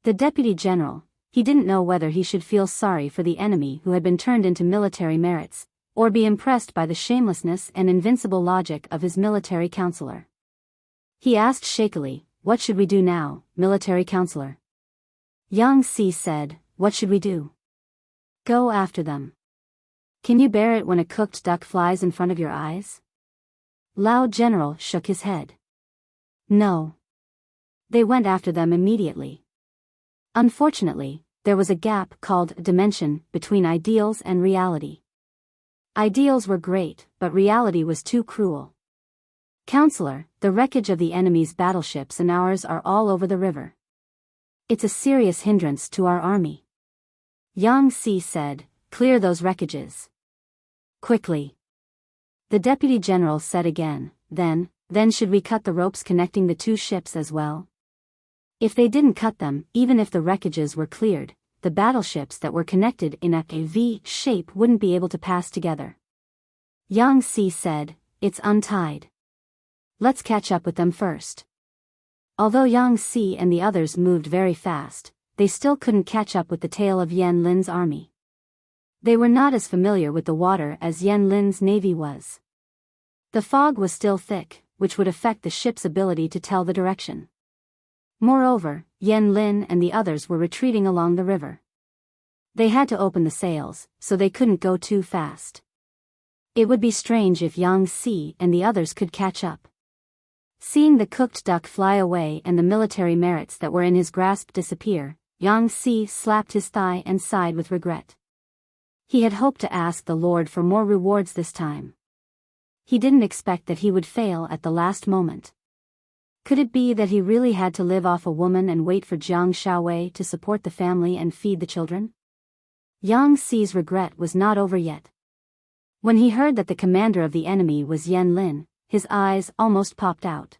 The deputy general, he didn't know whether he should feel sorry for the enemy who had been turned into military merits, or be impressed by the shamelessness and invincible logic of his military counselor. He asked shakily, what should we do now, military counselor? Yang Si said, what should we do? Go after them. Can you bear it when a cooked duck flies in front of your eyes? Lao General shook his head. No. They went after them immediately. Unfortunately, there was a gap called dimension between ideals and reality. Ideals were great, but reality was too cruel. Counselor, the wreckage of the enemy's battleships and ours are all over the river. It's a serious hindrance to our army. Yang Si said, clear those wreckages. Quickly. The deputy general said again, then should we cut the ropes connecting the two ships as well? If they didn't cut them, even if the wreckages were cleared, the battleships that were connected in a V shape wouldn't be able to pass together. Yang Si said, it's untied. Let's catch up with them first. Although Yang Si and the others moved very fast, they still couldn't catch up with the tail of Yan Lin's army. They were not as familiar with the water as Yan Lin's navy was. The fog was still thick, which would affect the ship's ability to tell the direction. Moreover, Yan Lin and the others were retreating along the river. They had to open the sails, so they couldn't go too fast. It would be strange if Yang Si and the others could catch up. Seeing the cooked duck fly away and the military merits that were in his grasp disappear, Yang Si slapped his thigh and sighed with regret. He had hoped to ask the Lord for more rewards this time. He didn't expect that he would fail at the last moment. Could it be that he really had to live off a woman and wait for Jiang Shaowei to support the family and feed the children? Yang Si's regret was not over yet. When he heard that the commander of the enemy was Yan Lin, his eyes almost popped out.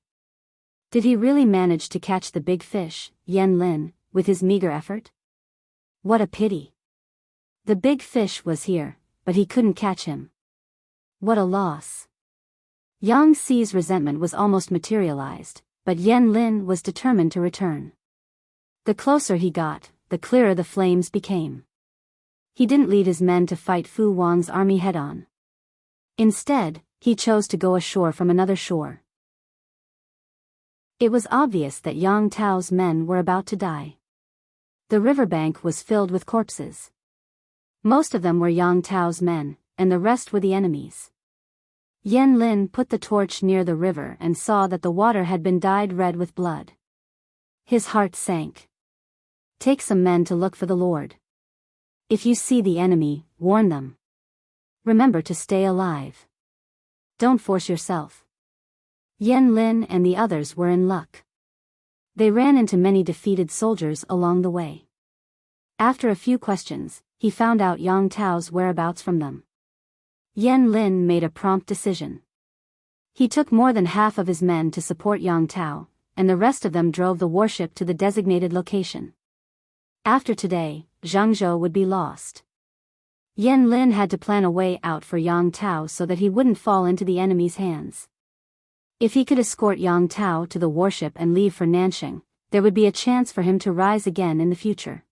Did he really manage to catch the big fish, Yan Lin, with his meager effort? What a pity. The big fish was here, but he couldn't catch him. What a loss. Yang Si's resentment was almost materialized, but Yan Lin was determined to return. The closer he got, the clearer the flames became. He didn't lead his men to fight Fu Wan's army head-on. Instead, he chose to go ashore from another shore. It was obvious that Yang Tao's men were about to die. The riverbank was filled with corpses. Most of them were Yang Tao's men, and the rest were the enemies. Yan Lin put the torch near the river and saw that the water had been dyed red with blood. His heart sank. Take some men to look for the Lord. If you see the enemy, warn them. Remember to stay alive. Don't force yourself. Yan Lin and the others were in luck. They ran into many defeated soldiers along the way. After a few questions, he found out Yang Tao's whereabouts from them. Yan Lin made a prompt decision. He took more than half of his men to support Yang Tao, and the rest of them drove the warship to the designated location. After today, Zhangzhou would be lost. Yan Lin had to plan a way out for Yang Tao so that he wouldn't fall into the enemy's hands. If he could escort Yang Tao to the warship and leave for Nanxing, there would be a chance for him to rise again in the future.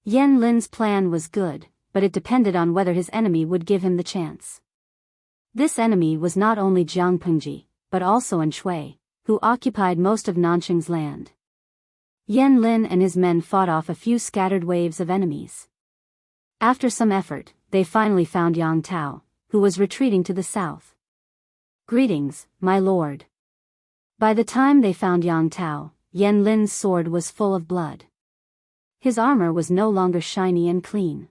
Yan Lin's plan was good, but it depended on whether his enemy would give him the chance. This enemy was not only Jiang Pengji, but also Anshui, who occupied most of Nanxing's land. Yan Lin and his men fought off a few scattered waves of enemies. After some effort, they finally found Yang Tao, who was retreating to the south. Greetings, my lord. By the time they found Yang Tao, Yan Lin's sword was full of blood. His armor was no longer shiny and clean.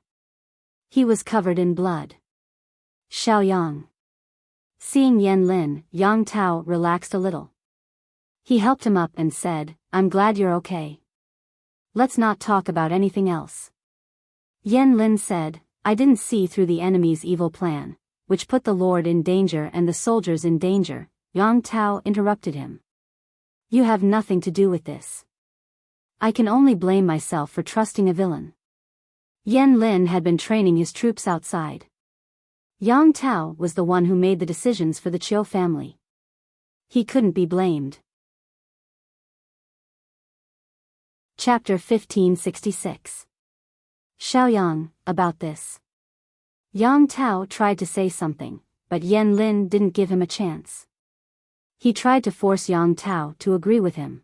He was covered in blood. Xiaoyang. Seeing Yan Lin, Yang Tao relaxed a little. He helped him up and said, I'm glad you're okay. Let's not talk about anything else. Yan Lin said, I didn't see through the enemy's evil plan, which put the Lord in danger and the soldiers in danger. Yang Tao interrupted him. You have nothing to do with this. I can only blame myself for trusting a villain. Yan Lin had been training his troops outside. Yang Tao was the one who made the decisions for the Chiu family. He couldn't be blamed. Chapter 1566. Xiaoyang, about this. Yang Tao tried to say something, but Yan Lin didn't give him a chance. He tried to force Yang Tao to agree with him.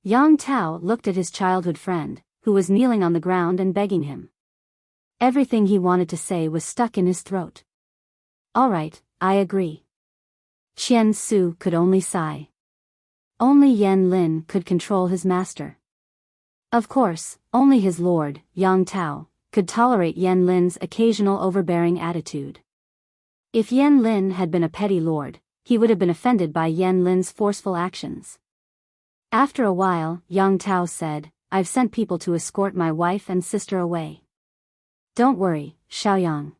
Yang Tao looked at his childhood friend, who was kneeling on the ground and begging him. Everything he wanted to say was stuck in his throat. All right, I agree. Qian Su could only sigh. Only Yan Lin could control his master. Of course, only his lord, Yang Tao, could tolerate Yan Lin's occasional overbearing attitude. If Yan Lin had been a petty lord, he would have been offended by Yan Lin's forceful actions. After a while, Yang Tao said, I've sent people to escort my wife and sister away. Don't worry, Xiaoyang.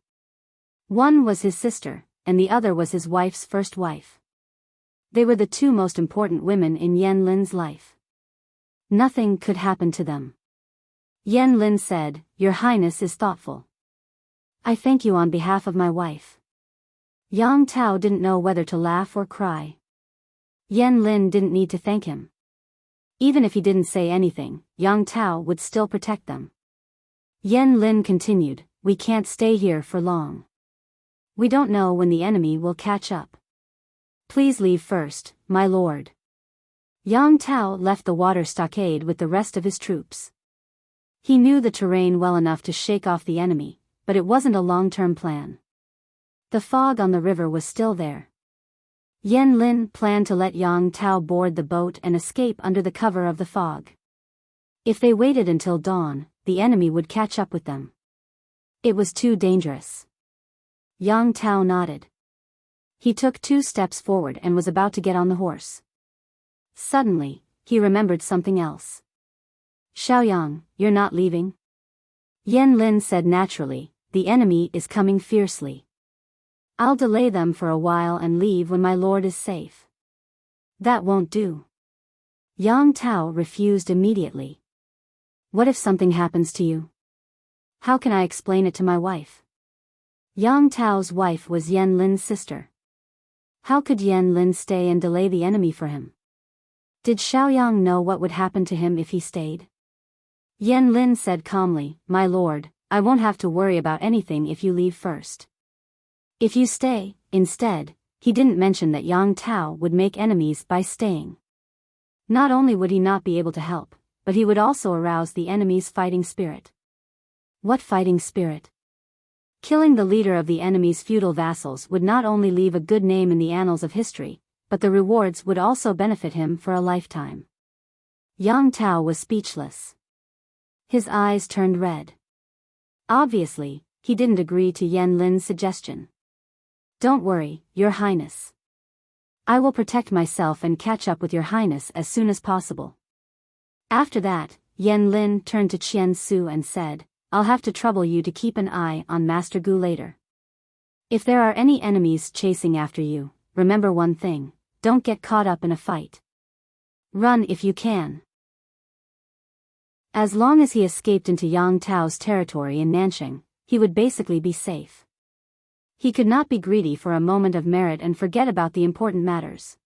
One was his sister, and the other was his wife's first wife. They were the two most important women in Yan Lin's life. Nothing could happen to them. Yan Lin said, Your Highness is thoughtful. I thank you on behalf of my wife. Yang Tao didn't know whether to laugh or cry. Yan Lin didn't need to thank him. Even if he didn't say anything, Yang Tao would still protect them. Yan Lin continued, we can't stay here for long. We don't know when the enemy will catch up. Please leave first, my lord. Yang Tao left the water stockade with the rest of his troops. He knew the terrain well enough to shake off the enemy, but it wasn't a long-term plan. The fog on the river was still there. Yan Lin planned to let Yang Tao board the boat and escape under the cover of the fog. If they waited until dawn, the enemy would catch up with them. It was too dangerous. Yang Tao nodded. He took 2 steps forward and was about to get on the horse. Suddenly, he remembered something else. Xiaoyang, you're not leaving? Yan Lin said naturally, the enemy is coming fiercely. I'll delay them for a while and leave when my lord is safe. That won't do. Yang Tao refused immediately. What if something happens to you? How can I explain it to my wife? Yang Tao's wife was Yan Lin's sister. How could Yan Lin stay and delay the enemy for him? Did Xiaoyang know what would happen to him if he stayed? Yan Lin said calmly, my lord, I won't have to worry about anything if you leave first. If you stay, instead, he didn't mention that Yang Tao would make enemies by staying. Not only would he not be able to help, but he would also arouse the enemy's fighting spirit. What fighting spirit? Killing the leader of the enemy's feudal vassals would not only leave a good name in the annals of history, but the rewards would also benefit him for a lifetime. Yang Tao was speechless. His eyes turned red. Obviously, he didn't agree to Yan Lin's suggestion. Don't worry, Your Highness. I will protect myself and catch up with Your Highness as soon as possible. After that, Yan Lin turned to Qian Su and said, I'll have to trouble you to keep an eye on Master Gu later. If there are any enemies chasing after you, remember one thing, don't get caught up in a fight. Run if you can. As long as he escaped into Yang Tao's territory in Nanxing, he would basically be safe. He could not be greedy for a moment of merit and forget about the important matters.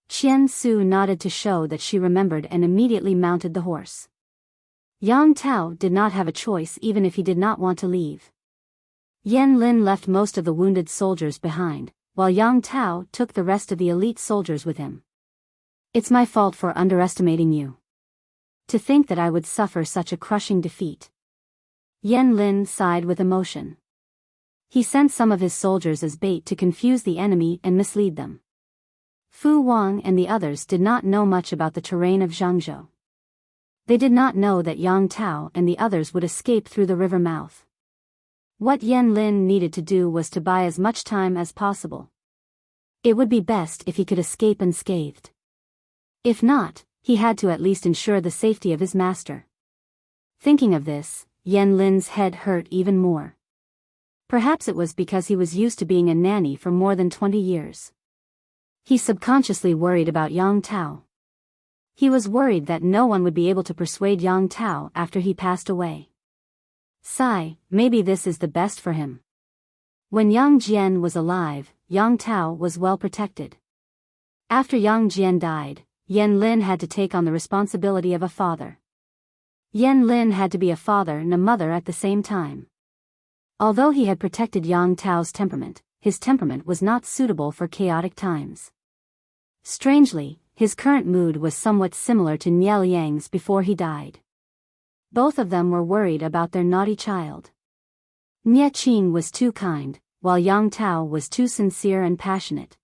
Qian Su nodded to show that she remembered and immediately mounted the horse. Yang Tao did not have a choice even if he did not want to leave. Yan Lin left most of the wounded soldiers behind, while Yang Tao took the rest of the elite soldiers with him. It's my fault for underestimating you. To think that I would suffer such a crushing defeat. Yan Lin sighed with emotion. He sent some of his soldiers as bait to confuse the enemy and mislead them. Fu Wang and the others did not know much about the terrain of Zhangzhou. They did not know that Yang Tao and the others would escape through the river mouth. What Yan Lin needed to do was to buy as much time as possible. It would be best if he could escape unscathed. If not, he had to at least ensure the safety of his master. Thinking of this, Yan Lin's head hurt even more. Perhaps it was because he was used to being a nanny for more than 20 years. He subconsciously worried about Yang Tao. He was worried that no one would be able to persuade Yang Tao after he passed away. Sigh, maybe this is the best for him. When Yang Jian was alive, Yang Tao was well protected. After Yang Jian died, Yan Lin had to take on the responsibility of a father. Yan Lin had to be a father and a mother at the same time. Although he had protected Yang Tao's temperament, his temperament was not suitable for chaotic times. Strangely, his current mood was somewhat similar to Nie Liang's before he died. Both of them were worried about their naughty child. Nie Qing was too kind, while Yang Tao was too sincere and passionate.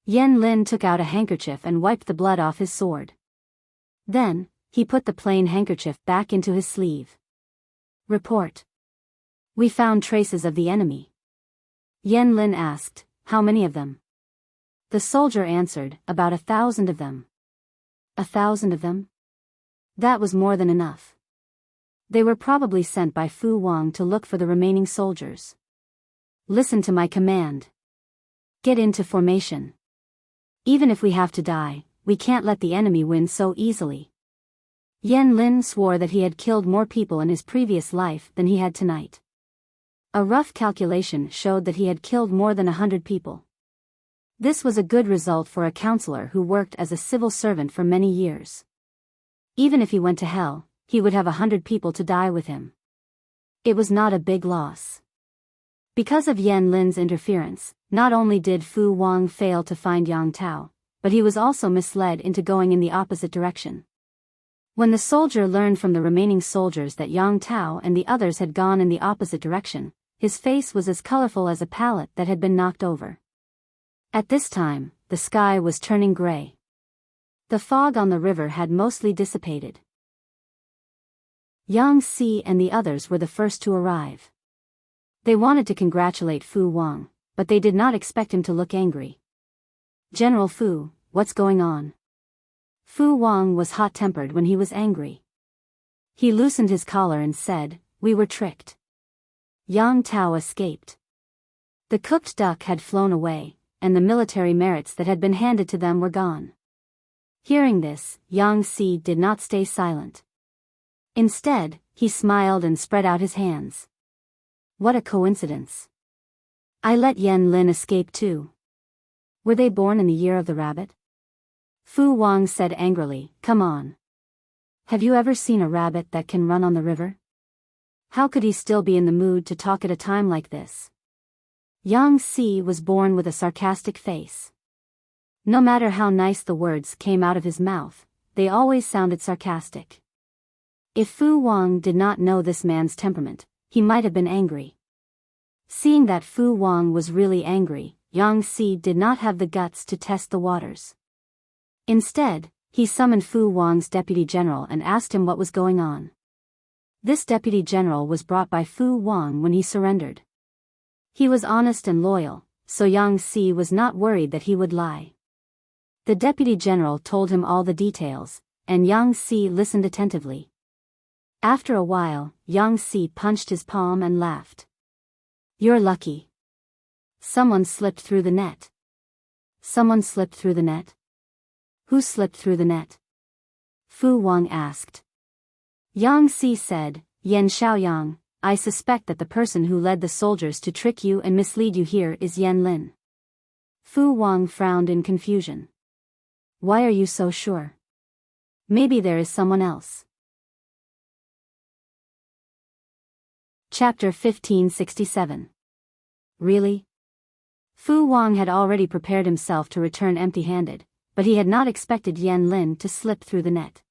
Yan Lin took out a handkerchief and wiped the blood off his sword. Then, he put the plain handkerchief back into his sleeve. Report. We found traces of the enemy. Yan Lin asked, how many of them? The soldier answered, about 1,000 of them. 1,000 of them? That was more than enough. They were probably sent by Fu Wang to look for the remaining soldiers. Listen to my command. Get into formation. Even if we have to die, we can't let the enemy win so easily. Yan Lin swore that he had killed more people in his previous life than he had tonight. A rough calculation showed that he had killed more than 100 people. This was a good result for a counselor who worked as a civil servant for many years. Even if he went to hell, he would have 100 people to die with him. It was not a big loss. Because of Yan Lin's interference, not only did Fu Wang fail to find Yang Tao, but he was also misled into going in the opposite direction. When the soldier learned from the remaining soldiers that Yang Tao and the others had gone in the opposite direction, his face was as colorful as a palette that had been knocked over. At this time, the sky was turning gray. The fog on the river had mostly dissipated. Yang Si and the others were the first to arrive. They wanted to congratulate Fu Wang, but they did not expect him to look angry. "General Fu, what's going on?" Fu Wang was hot-tempered when he was angry. He loosened his collar and said, "We were tricked." Yang Tao escaped. The cooked duck had flown away, and the military merits that had been handed to them were gone. Hearing this, Yang Si did not stay silent. Instead, he smiled and spread out his hands. What a coincidence. I let Yan Lin escape too. Were they born in the year of the rabbit? Fu Wang said angrily, "Come on. Have you ever seen a rabbit that can run on the river?" How could he still be in the mood to talk at a time like this? Yang Si was born with a sarcastic face. No matter how nice the words came out of his mouth, they always sounded sarcastic. If Fu Wang did not know this man's temperament, he might have been angry. Seeing that Fu Wang was really angry, Yang Si did not have the guts to test the waters. Instead, he summoned Fu Wang's deputy general and asked him what was going on. This deputy general was brought by Fu Wang when he surrendered. He was honest and loyal, so Yang Si was not worried that he would lie. The deputy general told him all the details, and Yang Si listened attentively. After a while, Yang Si punched his palm and laughed. "You're lucky. Someone slipped through the net." "Someone slipped through the net? Who slipped through the net?" Fu Wang asked. Yang Si said, "Yan Xiaoyang, I suspect that the person who led the soldiers to trick you and mislead you here is Yan Lin." Fu Wang frowned in confusion. "Why are you so sure? Maybe there is someone else." Chapter 1567. Really? Fu Wang had already prepared himself to return empty-handed, but he had not expected Yan Lin to slip through the net.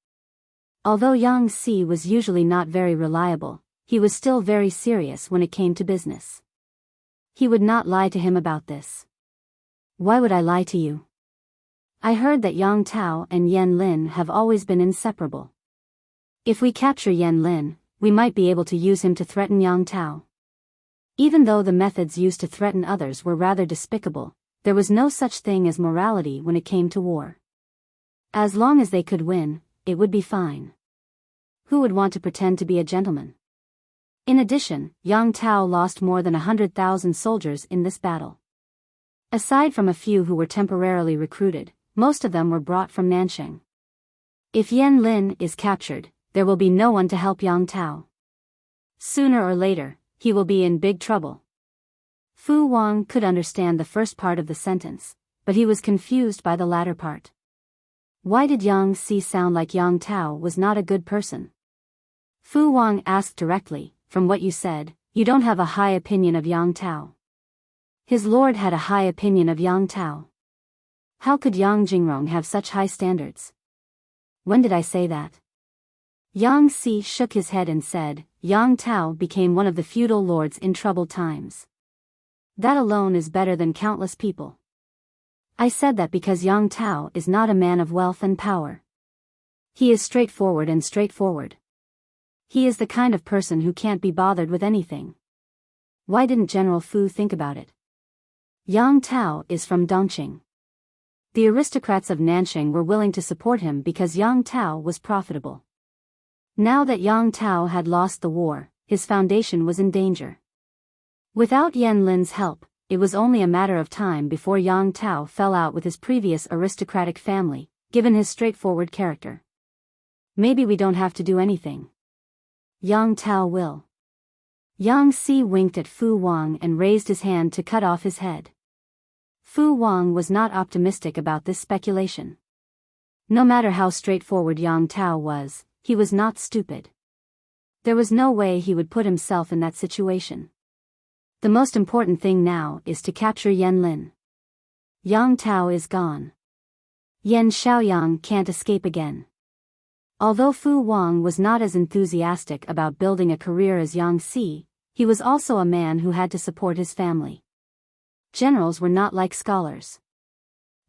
Although Yang Si was usually not very reliable, he was still very serious when it came to business. He would not lie to him about this. "Why would I lie to you? I heard that Yang Tao and Yan Lin have always been inseparable. If we capture Yan Lin, we might be able to use him to threaten Yang Tao." Even though the methods used to threaten others were rather despicable, there was no such thing as morality when it came to war. As long as they could win, it would be fine. Who would want to pretend to be a gentleman? In addition, Yang Tao lost more than 100,000 soldiers in this battle. Aside from a few who were temporarily recruited, most of them were brought from Nansheng. If Yan Lin is captured, there will be no one to help Yang Tao. Sooner or later, he will be in big trouble. Fu Wang could understand the first part of the sentence, but he was confused by the latter part. Why did Yang Si sound like Yang Tao was not a good person? Fu Wang asked directly, "From what you said, you don't have a high opinion of Yang Tao." His lord had a high opinion of Yang Tao. How could Yang Jingrong have such high standards? When did I say that? Yang Si shook his head and said, "Yang Tao became one of the feudal lords in troubled times. That alone is better than countless people. I said that because Yang Tao is not a man of wealth and power. He is straightforward and straightforward. He is the kind of person who can't be bothered with anything. Why didn't General Fu think about it? Yang Tao is from Dongqing. The aristocrats of Nansheng were willing to support him because Yang Tao was profitable. Now that Yang Tao had lost the war, his foundation was in danger. Without Yan Lin's help, it was only a matter of time before Yang Tao fell out with his previous aristocratic family, given his straightforward character. Maybe we don't have to do anything. Yang Tao will. Yang Si winked at Fu Wang and raised his hand to cut off his head. Fu Wang was not optimistic about this speculation. No matter how straightforward Yang Tao was, he was not stupid. There was no way he would put himself in that situation. The most important thing now is to capture Yanlin. Yang Tao is gone. Yan Xiaoyang can't escape again. Although Fu Wang was not as enthusiastic about building a career as Yang Si, he was also a man who had to support his family. Generals were not like scholars.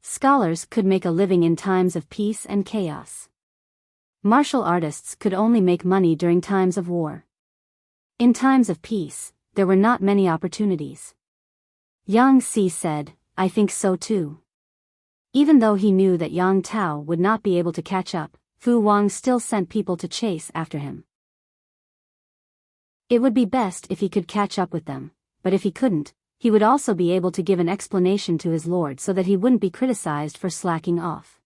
Scholars could make a living in times of peace and chaos. Martial artists could only make money during times of war. In times of peace, there were not many opportunities. Yang Si said, "I think so too." Even though he knew that Yang Tao would not be able to catch up, Fu Wang still sent people to chase after him. It would be best if he could catch up with them, but if he couldn't, he would also be able to give an explanation to his lord so that he wouldn't be criticized for slacking off.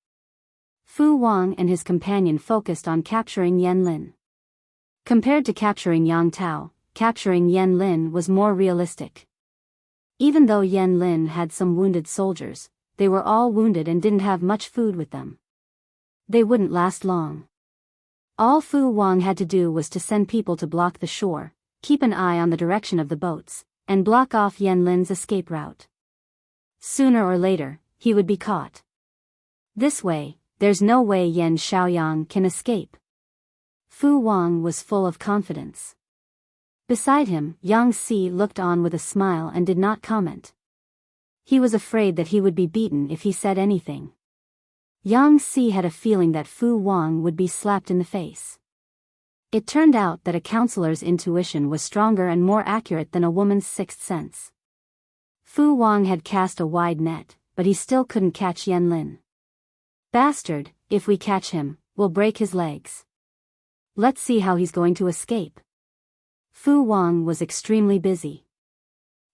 Fu Wang and his companion focused on capturing Yanlin. Compared to capturing Yang Tao, capturing Yanlin was more realistic. Even though Yanlin had some wounded soldiers, they were all wounded and didn't have much food with them. They wouldn't last long. All Fu Wang had to do was to send people to block the shore, keep an eye on the direction of the boats, and block off Yanlin's escape route. Sooner or later, he would be caught. This way, there's no way Yan Xiaoyang can escape. Fu Wang was full of confidence. Beside him, Yang Si looked on with a smile and did not comment. He was afraid that he would be beaten if he said anything. Yang Si had a feeling that Fu Wang would be slapped in the face. It turned out that a counselor's intuition was stronger and more accurate than a woman's sixth sense. Fu Wang had cast a wide net, but he still couldn't catch Yanlin. "Bastard, if we catch him, we'll break his legs. Let's see how he's going to escape." Fu Wang was extremely busy.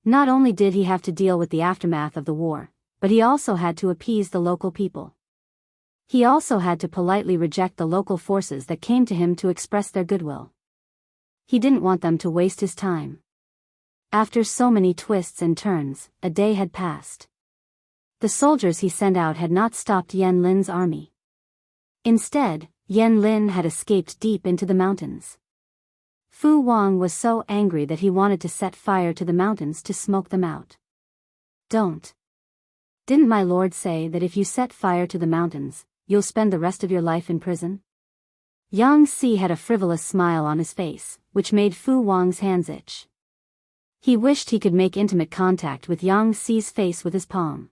Not only did he have to deal with the aftermath of the war, but he also had to appease the local people. He also had to politely reject the local forces that came to him to express their goodwill. He didn't want them to waste his time. After so many twists and turns, a day had passed. The soldiers he sent out had not stopped Yanlin's army. Instead, Yanlin had escaped deep into the mountains. Fu Wang was so angry that he wanted to set fire to the mountains to smoke them out. "Don't. Didn't my lord say that if you set fire to the mountains, you'll spend the rest of your life in prison?" Yang Si had a frivolous smile on his face, which made Fu Wang's hands itch. He wished he could make intimate contact with Yang Si's face with his palm.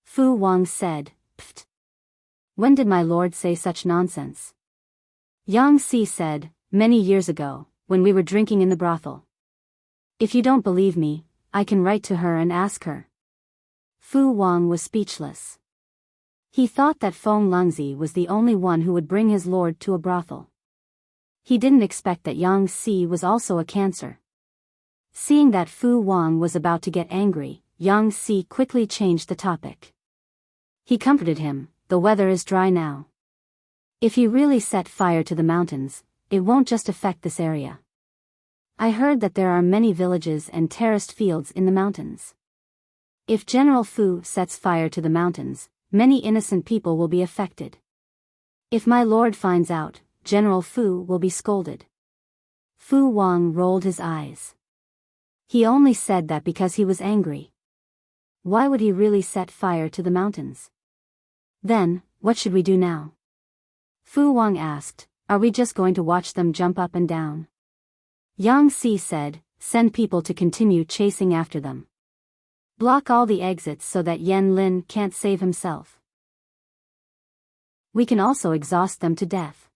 Fu Wang said, "Pfft. When did my lord say such nonsense?" Yang Si said, "Many years ago, when we were drinking in the brothel. If you don't believe me, I can write to her and ask her." Fu Wang was speechless. He thought that Feng Lungzi was the only one who would bring his lord to a brothel. He didn't expect that Yang Si was also a Cancer. Seeing that Fu Wang was about to get angry, Yang Si quickly changed the topic. He comforted him, "The weather is dry now. If you really set fire to the mountains, it won't just affect this area. I heard that there are many villages and terraced fields in the mountains. If General Fu sets fire to the mountains, many innocent people will be affected. If my lord finds out, General Fu will be scolded." Fu Wang rolled his eyes. He only said that because he was angry. Why would he really set fire to the mountains? "Then, what should we do now?" Fu Wang asked. "Are we just going to watch them jump up and down?" Yang Si said, "Send people to continue chasing after them. Block all the exits so that Yanlin can't save himself. We can also exhaust them to death."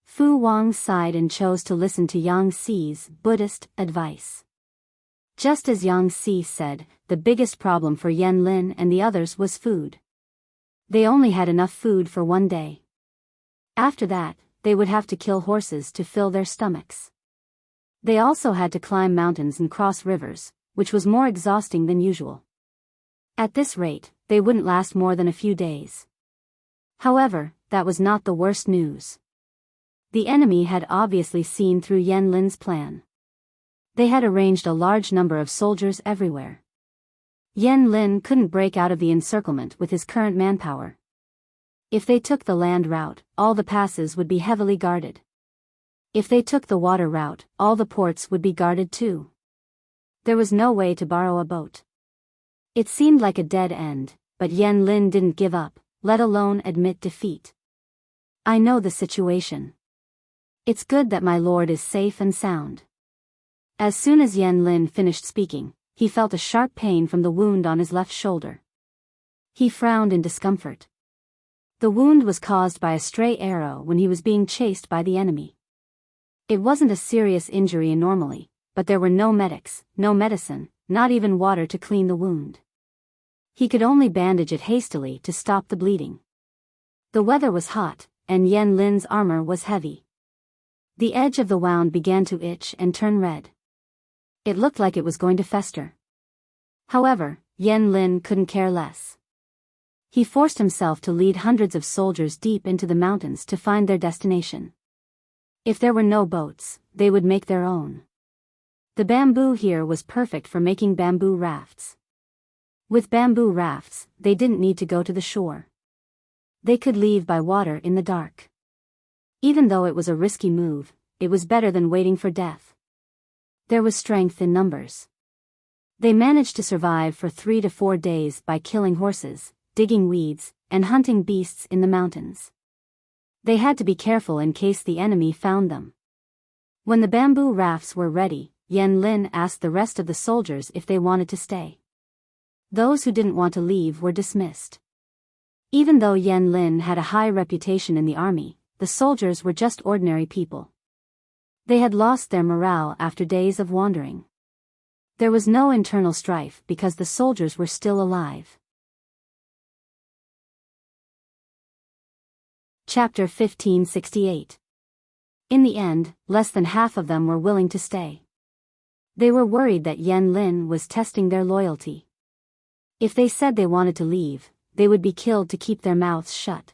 Fu Wang sighed and chose to listen to Yang Si's Buddhist advice. Just as Yang Si said, the biggest problem for Yanlin and the others was food. They only had enough food for one day. After that, they would have to kill horses to fill their stomachs. They also had to climb mountains and cross rivers, which was more exhausting than usual. At this rate, they wouldn't last more than a few days. However, that was not the worst news. The enemy had obviously seen through Yanlin's plan. They had arranged a large number of soldiers everywhere. Yanlin couldn't break out of the encirclement with his current manpower. If they took the land route, all the passes would be heavily guarded. If they took the water route, all the ports would be guarded too. There was no way to borrow a boat. It seemed like a dead end, but Yen Lin didn't give up, let alone admit defeat. I know the situation. It's good that my lord is safe and sound. As soon as Yen Lin finished speaking, he felt a sharp pain from the wound on his left shoulder. He frowned in discomfort. The wound was caused by a stray arrow when he was being chased by the enemy. It wasn't a serious injury normally, but there were no medics, no medicine, not even water to clean the wound. He could only bandage it hastily to stop the bleeding. The weather was hot, and Yen Lin's armor was heavy. The edge of the wound began to itch and turn red. It looked like it was going to fester. However, Yen Lin couldn't care less. He forced himself to lead hundreds of soldiers deep into the mountains to find their destination. If there were no boats, they would make their own. The bamboo here was perfect for making bamboo rafts. With bamboo rafts, they didn't need to go to the shore. They could leave by water in the dark. Even though it was a risky move, it was better than waiting for death. There was strength in numbers. They managed to survive for 3 to 4 days by killing horses, digging weeds, and hunting beasts in the mountains. They had to be careful in case the enemy found them. When the bamboo rafts were ready, Yen Lin asked the rest of the soldiers if they wanted to stay. Those who didn't want to leave were dismissed. Even though Yen Lin had a high reputation in the army, the soldiers were just ordinary people. They had lost their morale after days of wandering. There was no internal strife because the soldiers were still alive. Chapter 1568. In the end, less than half of them were willing to stay. They were worried that Yen Lin was testing their loyalty. If they said they wanted to leave, they would be killed to keep their mouths shut.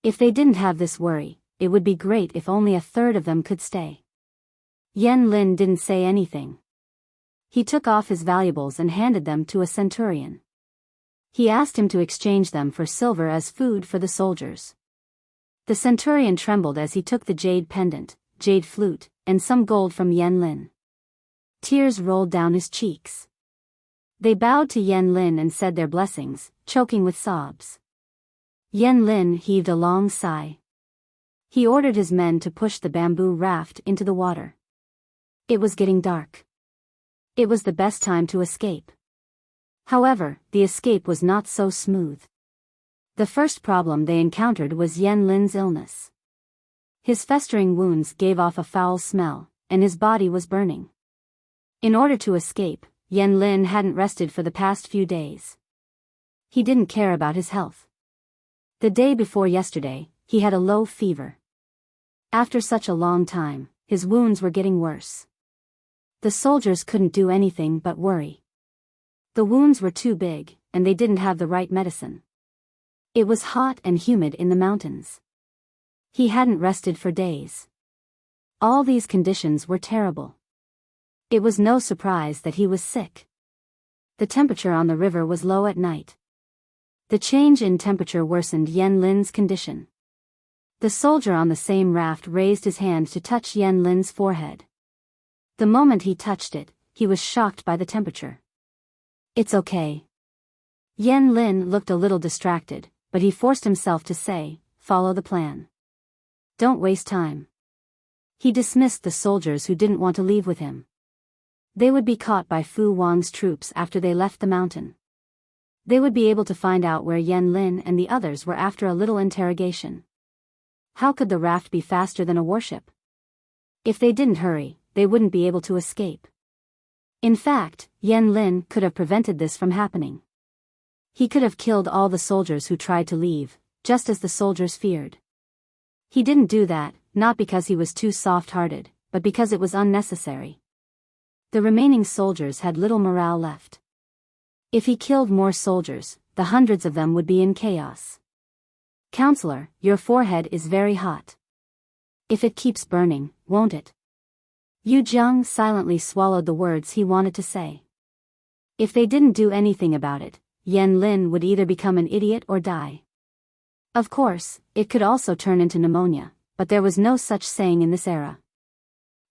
If they didn't have this worry, it would be great if only a third of them could stay. Yen Lin didn't say anything. He took off his valuables and handed them to a centurion. He asked him to exchange them for silver as food for the soldiers. The centurion trembled as he took the jade pendant, jade flute, and some gold from Yen Lin. Tears rolled down his cheeks. They bowed to Yen Lin and said their blessings, choking with sobs. Yen Lin heaved a long sigh. He ordered his men to push the bamboo raft into the water. It was getting dark. It was the best time to escape. However, the escape was not so smooth. The first problem they encountered was Yen Lin's illness. His festering wounds gave off a foul smell, and his body was burning. In order to escape, Yen Lin hadn't rested for the past few days. He didn't care about his health. The day before yesterday, he had a low fever. After such a long time, his wounds were getting worse. The soldiers couldn't do anything but worry. The wounds were too big, and they didn't have the right medicine. It was hot and humid in the mountains. He hadn't rested for days. All these conditions were terrible. It was no surprise that he was sick. The temperature on the river was low at night. The change in temperature worsened Yen Lin's condition. The soldier on the same raft raised his hand to touch Yen Lin's forehead. The moment he touched it, he was shocked by the temperature. "It's okay." Yen Lin looked a little distracted, but he forced himself to say, "Follow the plan. Don't waste time." He dismissed the soldiers who didn't want to leave with him. They would be caught by Fu Wang's troops after they left the mountain. They would be able to find out where Yen Lin and the others were after a little interrogation. How could the raft be faster than a warship? If they didn't hurry, they wouldn't be able to escape. In fact, Yen Lin could have prevented this from happening. He could have killed all the soldiers who tried to leave, just as the soldiers feared. He didn't do that, not because he was too soft-hearted, but because it was unnecessary. The remaining soldiers had little morale left. If he killed more soldiers, the hundreds of them would be in chaos. "Counselor, your forehead is very hot. If it keeps burning, won't it?" Yu Jiang silently swallowed the words he wanted to say. If they didn't do anything about it, Yen Lin would either become an idiot or die. Of course, it could also turn into pneumonia, but there was no such saying in this era.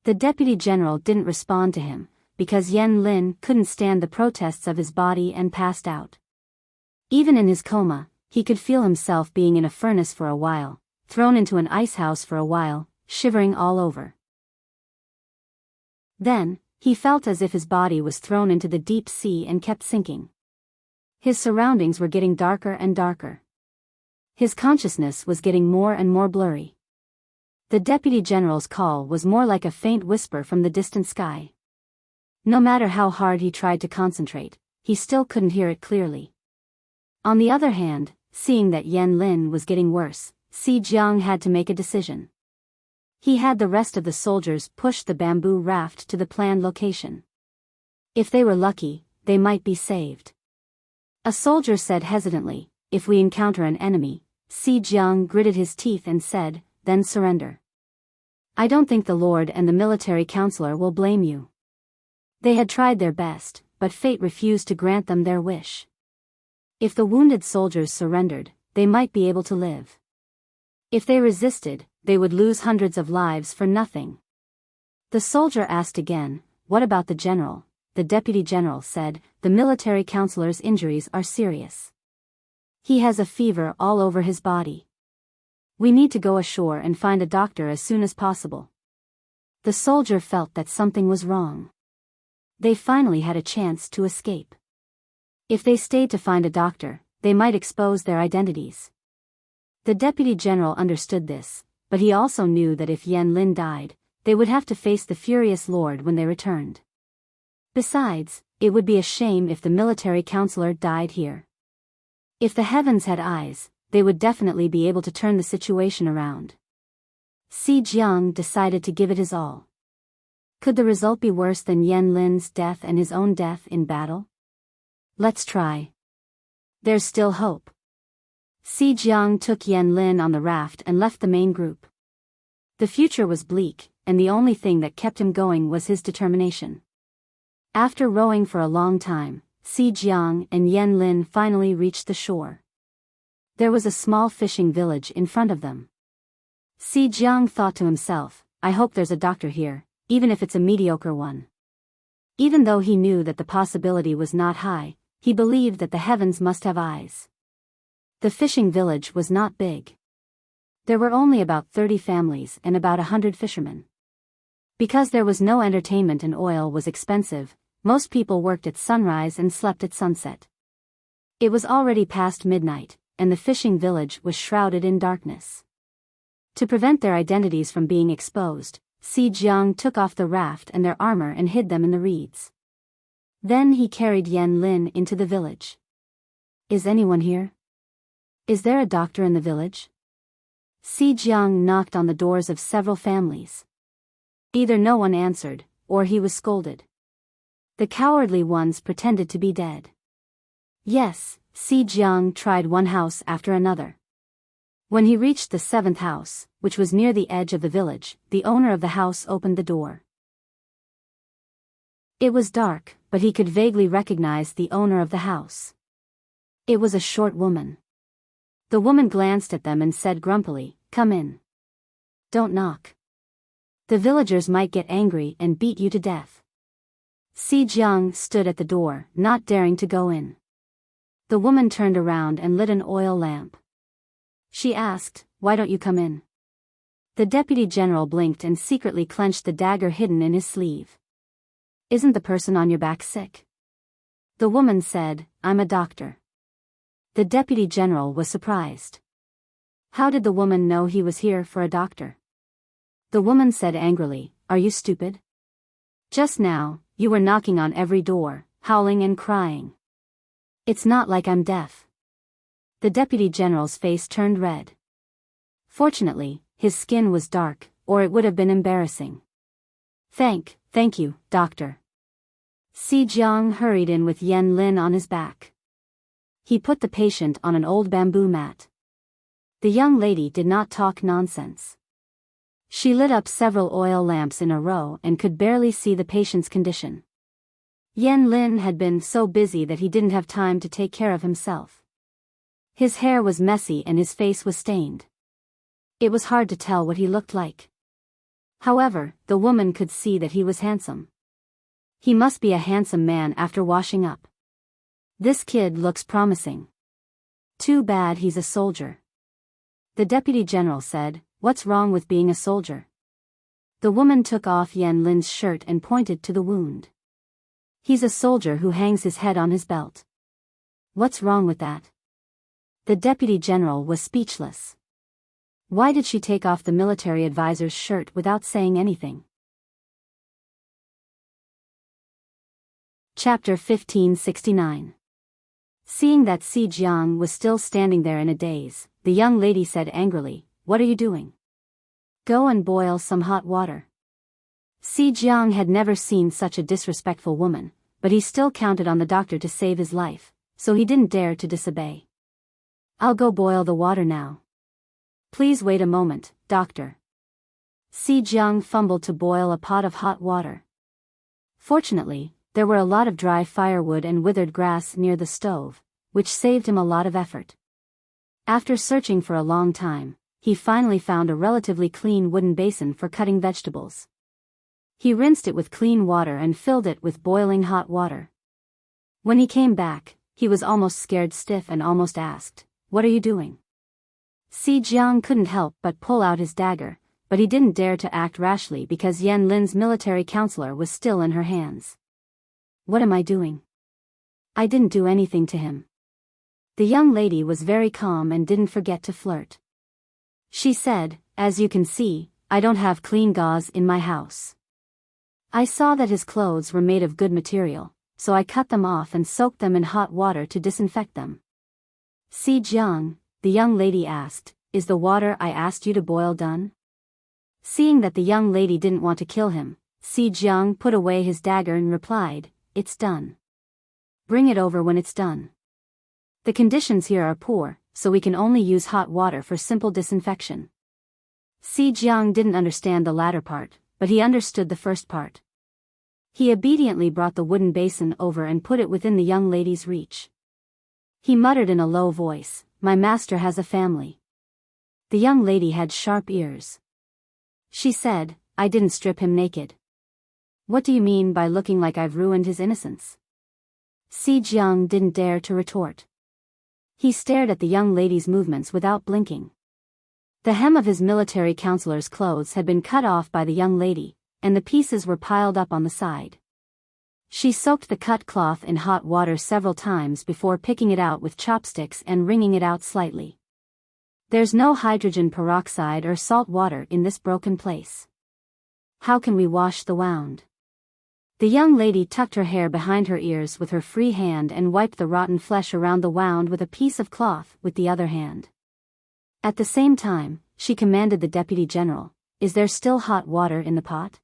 The deputy general didn't respond to him, because Yan Lin couldn't stand the protests of his body and passed out. Even in his coma, he could feel himself being in a furnace for a while, thrown into an ice house for a while, shivering all over. Then, he felt as if his body was thrown into the deep sea and kept sinking. His surroundings were getting darker and darker. His consciousness was getting more and more blurry. The deputy general's call was more like a faint whisper from the distant sky. No matter how hard he tried to concentrate, he still couldn't hear it clearly. On the other hand, seeing that Yan Lin was getting worse, Si Jiang had to make a decision. He had the rest of the soldiers push the bamboo raft to the planned location. If they were lucky, they might be saved. A soldier said hesitantly, "If we encounter an enemy," Si Jiang gritted his teeth and said, "Then surrender. I don't think the Lord and the military counselor will blame you." They had tried their best, but fate refused to grant them their wish. If the wounded soldiers surrendered, they might be able to live. If they resisted, they would lose hundreds of lives for nothing. The soldier asked again, "What about the general?" The deputy general said, "The military counselor's injuries are serious. He has a fever all over his body. We need to go ashore and find a doctor as soon as possible." The soldier felt that something was wrong. They finally had a chance to escape. If they stayed to find a doctor, they might expose their identities. The deputy general understood this, but he also knew that if Yan Lin died, they would have to face the furious lord when they returned. Besides, it would be a shame if the military counselor died here. If the heavens had eyes, they would definitely be able to turn the situation around. Si Jiang decided to give it his all. Could the result be worse than Yan Lin's death and his own death in battle? Let's try. There's still hope. Si Jiang took Yan Lin on the raft and left the main group. The future was bleak, and the only thing that kept him going was his determination. After rowing for a long time, Si Jiang and Yan Lin finally reached the shore. There was a small fishing village in front of them. Si Jiang thought to himself, "I hope there's a doctor here, even if it's a mediocre one." Even though he knew that the possibility was not high, he believed that the heavens must have eyes. The fishing village was not big. There were only about 30 families and about 100 fishermen. Because there was no entertainment and oil was expensive, most people worked at sunrise and slept at sunset. It was already past midnight, and the fishing village was shrouded in darkness. To prevent their identities from being exposed, Si Jiang took off the raft and their armor and hid them in the reeds. Then he carried Yan Lin into the village. "Is anyone here? Is there a doctor in the village?" Si Jiang knocked on the doors of several families. Either no one answered, or he was scolded. The cowardly ones pretended to be dead. Yes, Si Jiang tried one house after another. When he reached the 7th house, which was near the edge of the village, the owner of the house opened the door. It was dark, but he could vaguely recognize the owner of the house. It was a short woman. The woman glanced at them and said grumpily, "Come in. Don't knock. The villagers might get angry and beat you to death." Si Jiang stood at the door, not daring to go in. The woman turned around and lit an oil lamp. She asked, "Why don't you come in?" The deputy general blinked and secretly clenched the dagger hidden in his sleeve. "Isn't the person on your back sick?" The woman said, "I'm a doctor." The deputy general was surprised. How did the woman know he was here for a doctor? The woman said angrily, "Are you stupid? Just now, you were knocking on every door, howling and crying. It's not like I'm deaf." The deputy general's face turned red. Fortunately, his skin was dark, or it would have been embarrassing. Thank you, doctor." Si Jiang hurried in with Yan Lin on his back. He put the patient on an old bamboo mat. The young lady did not talk nonsense. She lit up several oil lamps in a row and could barely see the patient's condition. Yan Lin had been so busy that he didn't have time to take care of himself. His hair was messy and his face was stained. It was hard to tell what he looked like. However, the woman could see that he was handsome. He must be a handsome man after washing up. This kid looks promising. Too bad he's a soldier. The deputy general said, "What's wrong with being a soldier?" The woman took off Yan Lin's shirt and pointed to the wound. "He's a soldier who hangs his head on his belt." "What's wrong with that?" The deputy general was speechless. Why did she take off the military advisor's shirt without saying anything? Chapter 1569. Seeing that Si Jiang was still standing there in a daze, the young lady said angrily, "What are you doing? Go and boil some hot water." Si Jiang had never seen such a disrespectful woman, but he still counted on the doctor to save his life, so he didn't dare to disobey. "I'll go boil the water now." "Please wait a moment, doctor." Si Jiang fumbled to boil a pot of hot water. Fortunately, there were a lot of dry firewood and withered grass near the stove, which saved him a lot of effort. After searching for a long time, he finally found a relatively clean wooden basin for cutting vegetables. He rinsed it with clean water and filled it with boiling hot water. When he came back, he was almost scared stiff and almost asked, "What are you doing?" Si Jiang couldn't help but pull out his dagger, but he didn't dare to act rashly because Yan Lin's military counselor was still in her hands. "What am I doing? I didn't do anything to him." The young lady was very calm and didn't forget to flirt. She said, "As you can see, I don't have clean gauze in my house. I saw that his clothes were made of good material, so I cut them off and soaked them in hot water to disinfect them." "Si Jiang," the young lady asked, "is the water I asked you to boil done?" Seeing that the young lady didn't want to kill him, Si Jiang put away his dagger and replied, "It's done. Bring it over when it's done. The conditions here are poor, so we can only use hot water for simple disinfection." Si Jiang didn't understand the latter part, but he understood the first part. He obediently brought the wooden basin over and put it within the young lady's reach. He muttered in a low voice, "My master has a family." The young lady had sharp ears. She said, "I didn't strip him naked." "What do you mean by looking like I've ruined his innocence?" Si Jiang didn't dare to retort. He stared at the young lady's movements without blinking. The hem of his military counselor's clothes had been cut off by the young lady, and the pieces were piled up on the side. She soaked the cut cloth in hot water several times before picking it out with chopsticks and wringing it out slightly. "There's no hydrogen peroxide or salt water in this broken place. How can we wash the wound?" The young lady tucked her hair behind her ears with her free hand and wiped the rotten flesh around the wound with a piece of cloth with the other hand. At the same time, she commanded the deputy general, "Is there still hot water in the pot?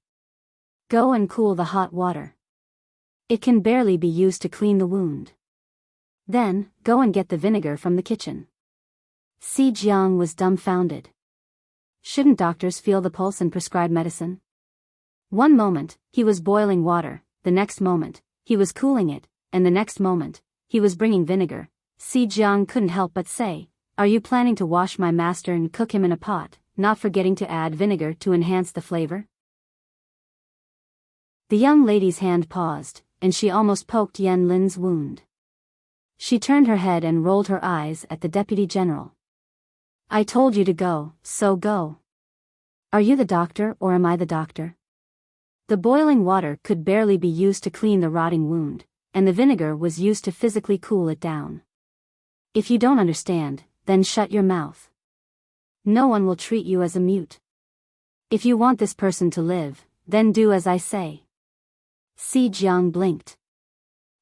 Go and cool the hot water. It can barely be used to clean the wound. Then, go and get the vinegar from the kitchen." Si Jiang was dumbfounded. Shouldn't doctors feel the pulse and prescribe medicine? One moment, he was boiling water, the next moment, he was cooling it, and the next moment, he was bringing vinegar. Si Jiang couldn't help but say, "Are you planning to wash my master and cook him in a pot, not forgetting to add vinegar to enhance the flavor?" The young lady's hand paused, and she almost poked Yan Lin's wound. She turned her head and rolled her eyes at the deputy general. "I told you to go, so go. Are you the doctor or am I the doctor?" The boiling water could barely be used to clean the rotting wound, and the vinegar was used to physically cool it down. If you don't understand, then shut your mouth. No one will treat you as a mute. If you want this person to live, then do as I say. Si Jiang blinked.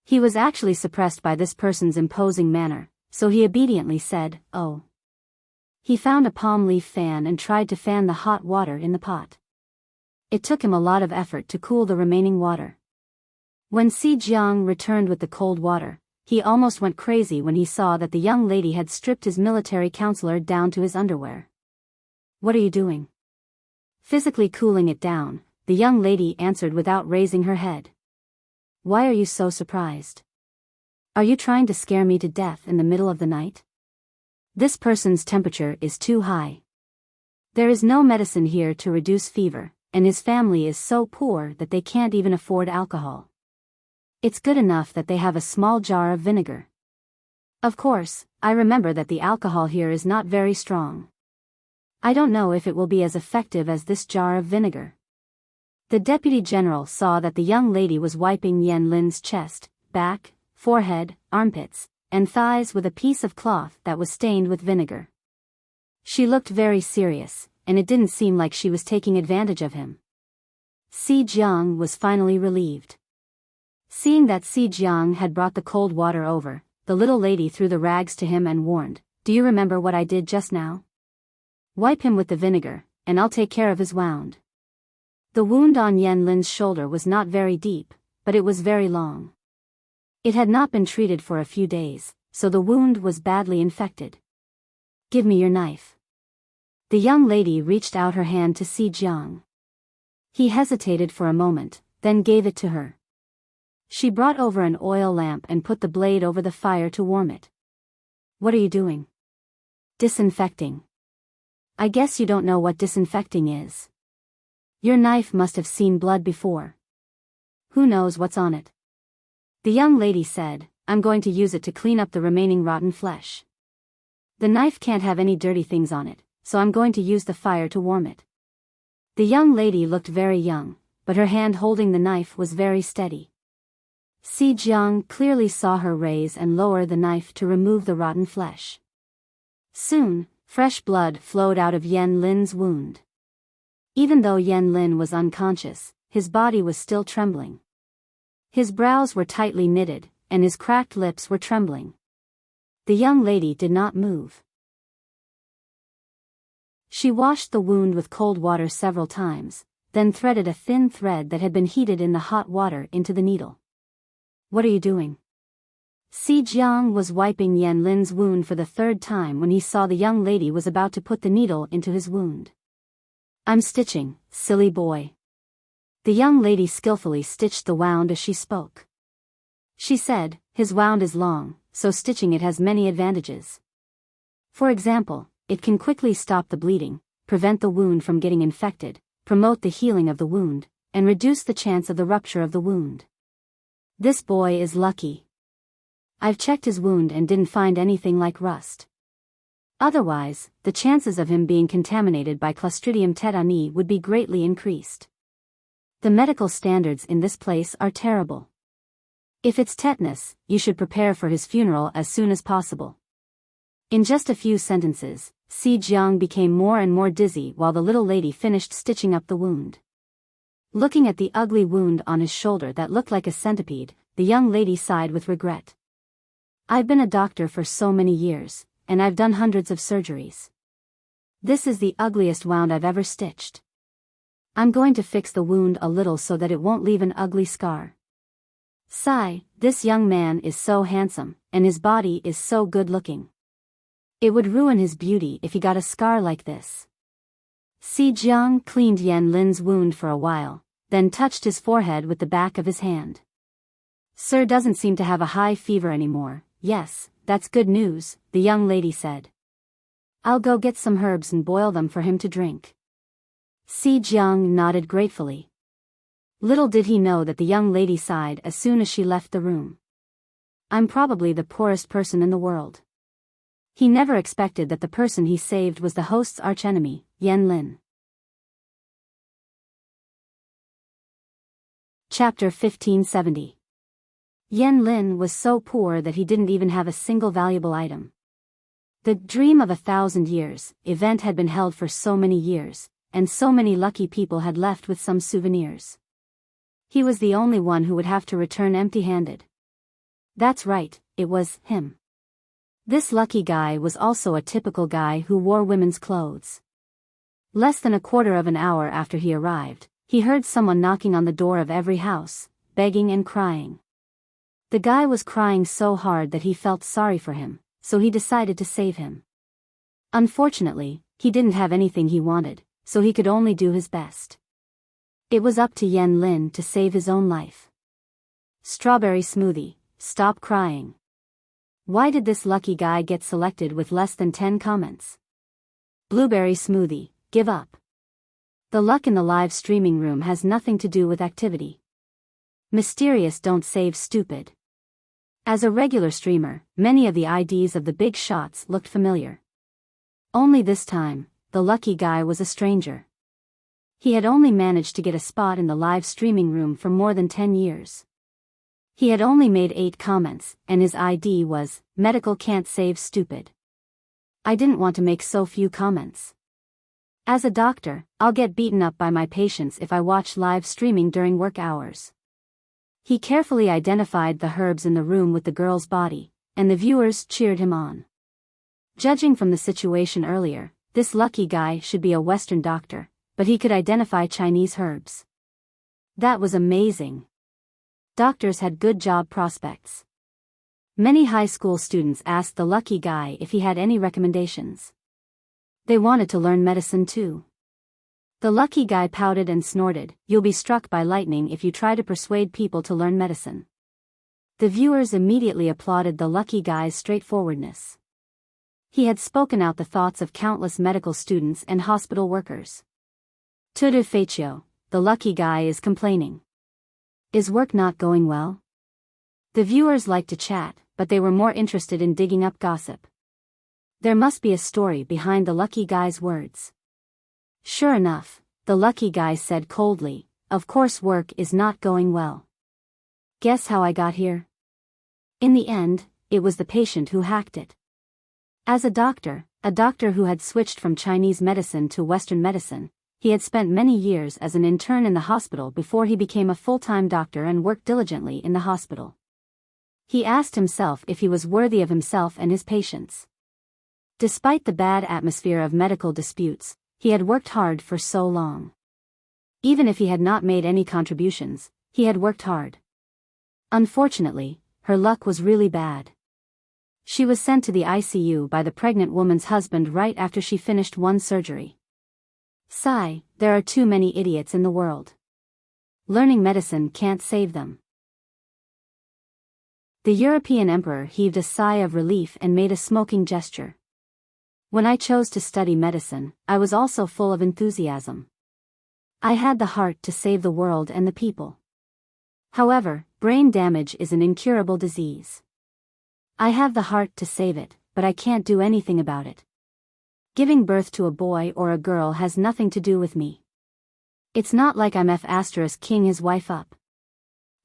He was actually suppressed by this person's imposing manner, so he obediently said, "Oh." He found a palm leaf fan and tried to fan the hot water in the pot. It took him a lot of effort to cool the remaining water. When Si Jiang returned with the cold water, he almost went crazy when he saw that the young lady had stripped his military counselor down to his underwear. "What are you doing?" Physically cooling it down, the young lady answered without raising her head. "Why are you so surprised? Are you trying to scare me to death in the middle of the night? This person's temperature is too high. There is no medicine here to reduce fever, and his family is so poor that they can't even afford alcohol. It's good enough that they have a small jar of vinegar. Of course, I remember that the alcohol here is not very strong. I don't know if it will be as effective as this jar of vinegar. The deputy general saw that the young lady was wiping Yan Lin's chest, back, forehead, armpits, and thighs with a piece of cloth that was stained with vinegar. She looked very serious, and it didn't seem like she was taking advantage of him. Si Jiang was finally relieved. Seeing that Si Jiang had brought the cold water over, the little lady threw the rags to him and warned, "Do you remember what I did just now? Wipe him with the vinegar, and I'll take care of his wound." The wound on Yan Lin's shoulder was not very deep, but it was very long. It had not been treated for a few days, so the wound was badly infected. "Give me your knife." The young lady reached out her hand to Si Jiang. He hesitated for a moment, then gave it to her. She brought over an oil lamp and put the blade over the fire to warm it. "What are you doing?" "Disinfecting." "I guess you don't know what disinfecting is. Your knife must have seen blood before. Who knows what's on it?" The young lady said, "I'm going to use it to clean up the remaining rotten flesh. The knife can't have any dirty things on it, so I'm going to use the fire to warm it." The young lady looked very young, but her hand holding the knife was very steady. Si Jiang clearly saw her raise and lower the knife to remove the rotten flesh. Soon, fresh blood flowed out of Yan Lin's wound. Even though Yan Lin was unconscious, his body was still trembling. His brows were tightly knitted, and his cracked lips were trembling. The young lady did not move. She washed the wound with cold water several times, then threaded a thin thread that had been heated in the hot water into the needle. "What are you doing?" Si Jiang was wiping Yan Lin's wound for the third time when he saw the young lady was about to put the needle into his wound. "I'm stitching, silly boy." The young lady skillfully stitched the wound as she spoke. She said, "His wound is long, so stitching it has many advantages. For example, it can quickly stop the bleeding, prevent the wound from getting infected, promote the healing of the wound, and reduce the chance of the rupture of the wound. This boy is lucky. I've checked his wound and didn't find anything like rust. Otherwise, the chances of him being contaminated by Clostridium tetani would be greatly increased. The medical standards in this place are terrible. If it's tetanus, you should prepare for his funeral as soon as possible." In just a few sentences, Si Jiang became more and more dizzy while the little lady finished stitching up the wound. Looking at the ugly wound on his shoulder that looked like a centipede, the young lady sighed with regret. "I've been a doctor for so many years, and I've done hundreds of surgeries. This is the ugliest wound I've ever stitched. I'm going to fix the wound a little so that it won't leave an ugly scar. Sigh, this young man is so handsome, and his body is so good-looking. It would ruin his beauty if he got a scar like this." Si Jiang cleaned Yan Lin's wound for a while, then touched his forehead with the back of his hand. "Sir doesn't seem to have a high fever anymore." "Yes, that's good news," the young lady said. "I'll go get some herbs and boil them for him to drink." Si Jiang nodded gratefully. Little did he know that the young lady sighed as soon as she left the room. "I'm probably the poorest person in the world." He never expected that the person he saved was the host's archenemy, Yan Lin. Chapter 1570. Yan Lin was so poor that he didn't even have a single valuable item. The dream of 1,000 years event had been held for so many years, and so many lucky people had left with some souvenirs. He was the only one who would have to return empty-handed. That's right, it was him. This lucky guy was also a typical guy who wore women's clothes. Less than a quarter of an hour after he arrived, he heard someone knocking on the door of every house, begging and crying. The guy was crying so hard that he felt sorry for him, so he decided to save him. Unfortunately, he didn't have anything he wanted, so he could only do his best. It was up to Yan Lin to save his own life. "Strawberry smoothie, stop crying." Why did this lucky guy get selected with less than 10 comments? "Blueberry smoothie, give up. The luck in the live streaming room has nothing to do with activity. Mysterious don't save stupid. As a regular streamer, many of the IDs of the big shots looked familiar. Only this time, the lucky guy was a stranger. He had only managed to get a spot in the live streaming room for more than 10 years. He had only made 8 comments, and his ID was, "Medical can't save stupid." I didn't want to make so few comments. As a doctor, I'll get beaten up by my patients if I watch live streaming during work hours. He carefully identified the herbs in the room with the girl's body, and the viewers cheered him on. Judging from the situation earlier, this lucky guy should be a Western doctor, but he could identify Chinese herbs. That was amazing. Doctors had good job prospects. Many high school students asked the lucky guy if he had any recommendations. They wanted to learn medicine too. The lucky guy pouted and snorted, "You'll be struck by lightning if you try to persuade people to learn medicine." The viewers immediately applauded the lucky guy's straightforwardness. He had spoken out the thoughts of countless medical students and hospital workers. Tudu Faccio, the lucky guy is complaining. Is work not going well? The viewers liked to chat, but they were more interested in digging up gossip. There must be a story behind the lucky guy's words. Sure enough, the lucky guy said coldly, "Of course work is not going well. Guess how I got here?" In the end, it was the patient who hacked it. As a doctor who had switched from Chinese medicine to Western medicine, he had spent many years as an intern in the hospital before he became a full-time doctor and worked diligently in the hospital. He asked himself if he was worthy of himself and his patients. Despite the bad atmosphere of medical disputes, he had worked hard for so long. Even if he had not made any contributions, he had worked hard. Unfortunately, her luck was really bad. She was sent to the ICU by the pregnant woman's husband right after she finished one surgery. Sigh, there are too many idiots in the world. Learning medicine can't save them. The European emperor heaved a sigh of relief and made a smoking gesture. When I chose to study medicine, I was also full of enthusiasm. I had the heart to save the world and the people. However, brain damage is an incurable disease. I have the heart to save it, but I can't do anything about it. Giving birth to a boy or a girl has nothing to do with me. It's not like I'm king his wife up.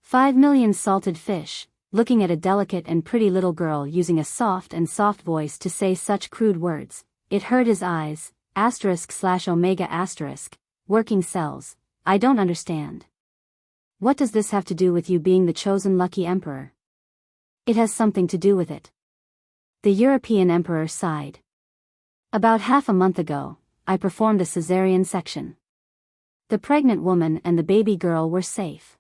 5 million salted fish, looking at a delicate and pretty little girl using a soft voice to say such crude words, it hurt his eyes, */omega*, working cells, I don't understand. What does this have to do with you being the chosen lucky emperor? It has something to do with it. The European emperor sighed. About half a month ago, I performed a cesarean section. The pregnant woman and the baby girl were safe.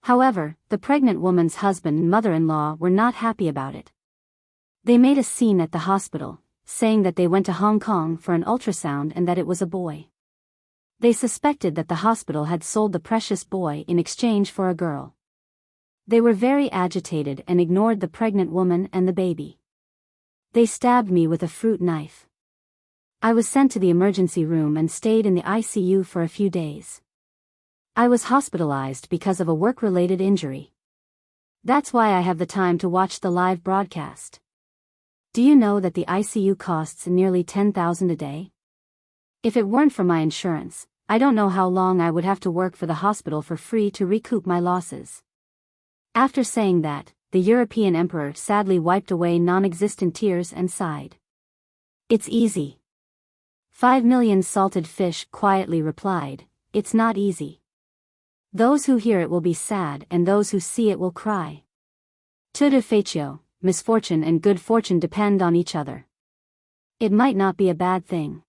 However, the pregnant woman's husband and mother-in-law were not happy about it. They made a scene at the hospital, saying that they went to Hong Kong for an ultrasound and that it was a boy. They suspected that the hospital had sold the precious boy in exchange for a girl. They were very agitated and ignored the pregnant woman and the baby. They stabbed me with a fruit knife. I was sent to the emergency room and stayed in the ICU for a few days. I was hospitalized because of a work-related injury. That's why I have the time to watch the live broadcast. Do you know that the ICU costs nearly $10,000 a day? If it weren't for my insurance, I don't know how long I would have to work for the hospital for free to recoup my losses. After saying that, the European emperor sadly wiped away non-existent tears and sighed. It's easy. 5 million salted fish quietly replied, it's not easy. Those who hear it will be sad and those who see it will cry. Tudu Faccio, misfortune and good fortune depend on each other. It might not be a bad thing.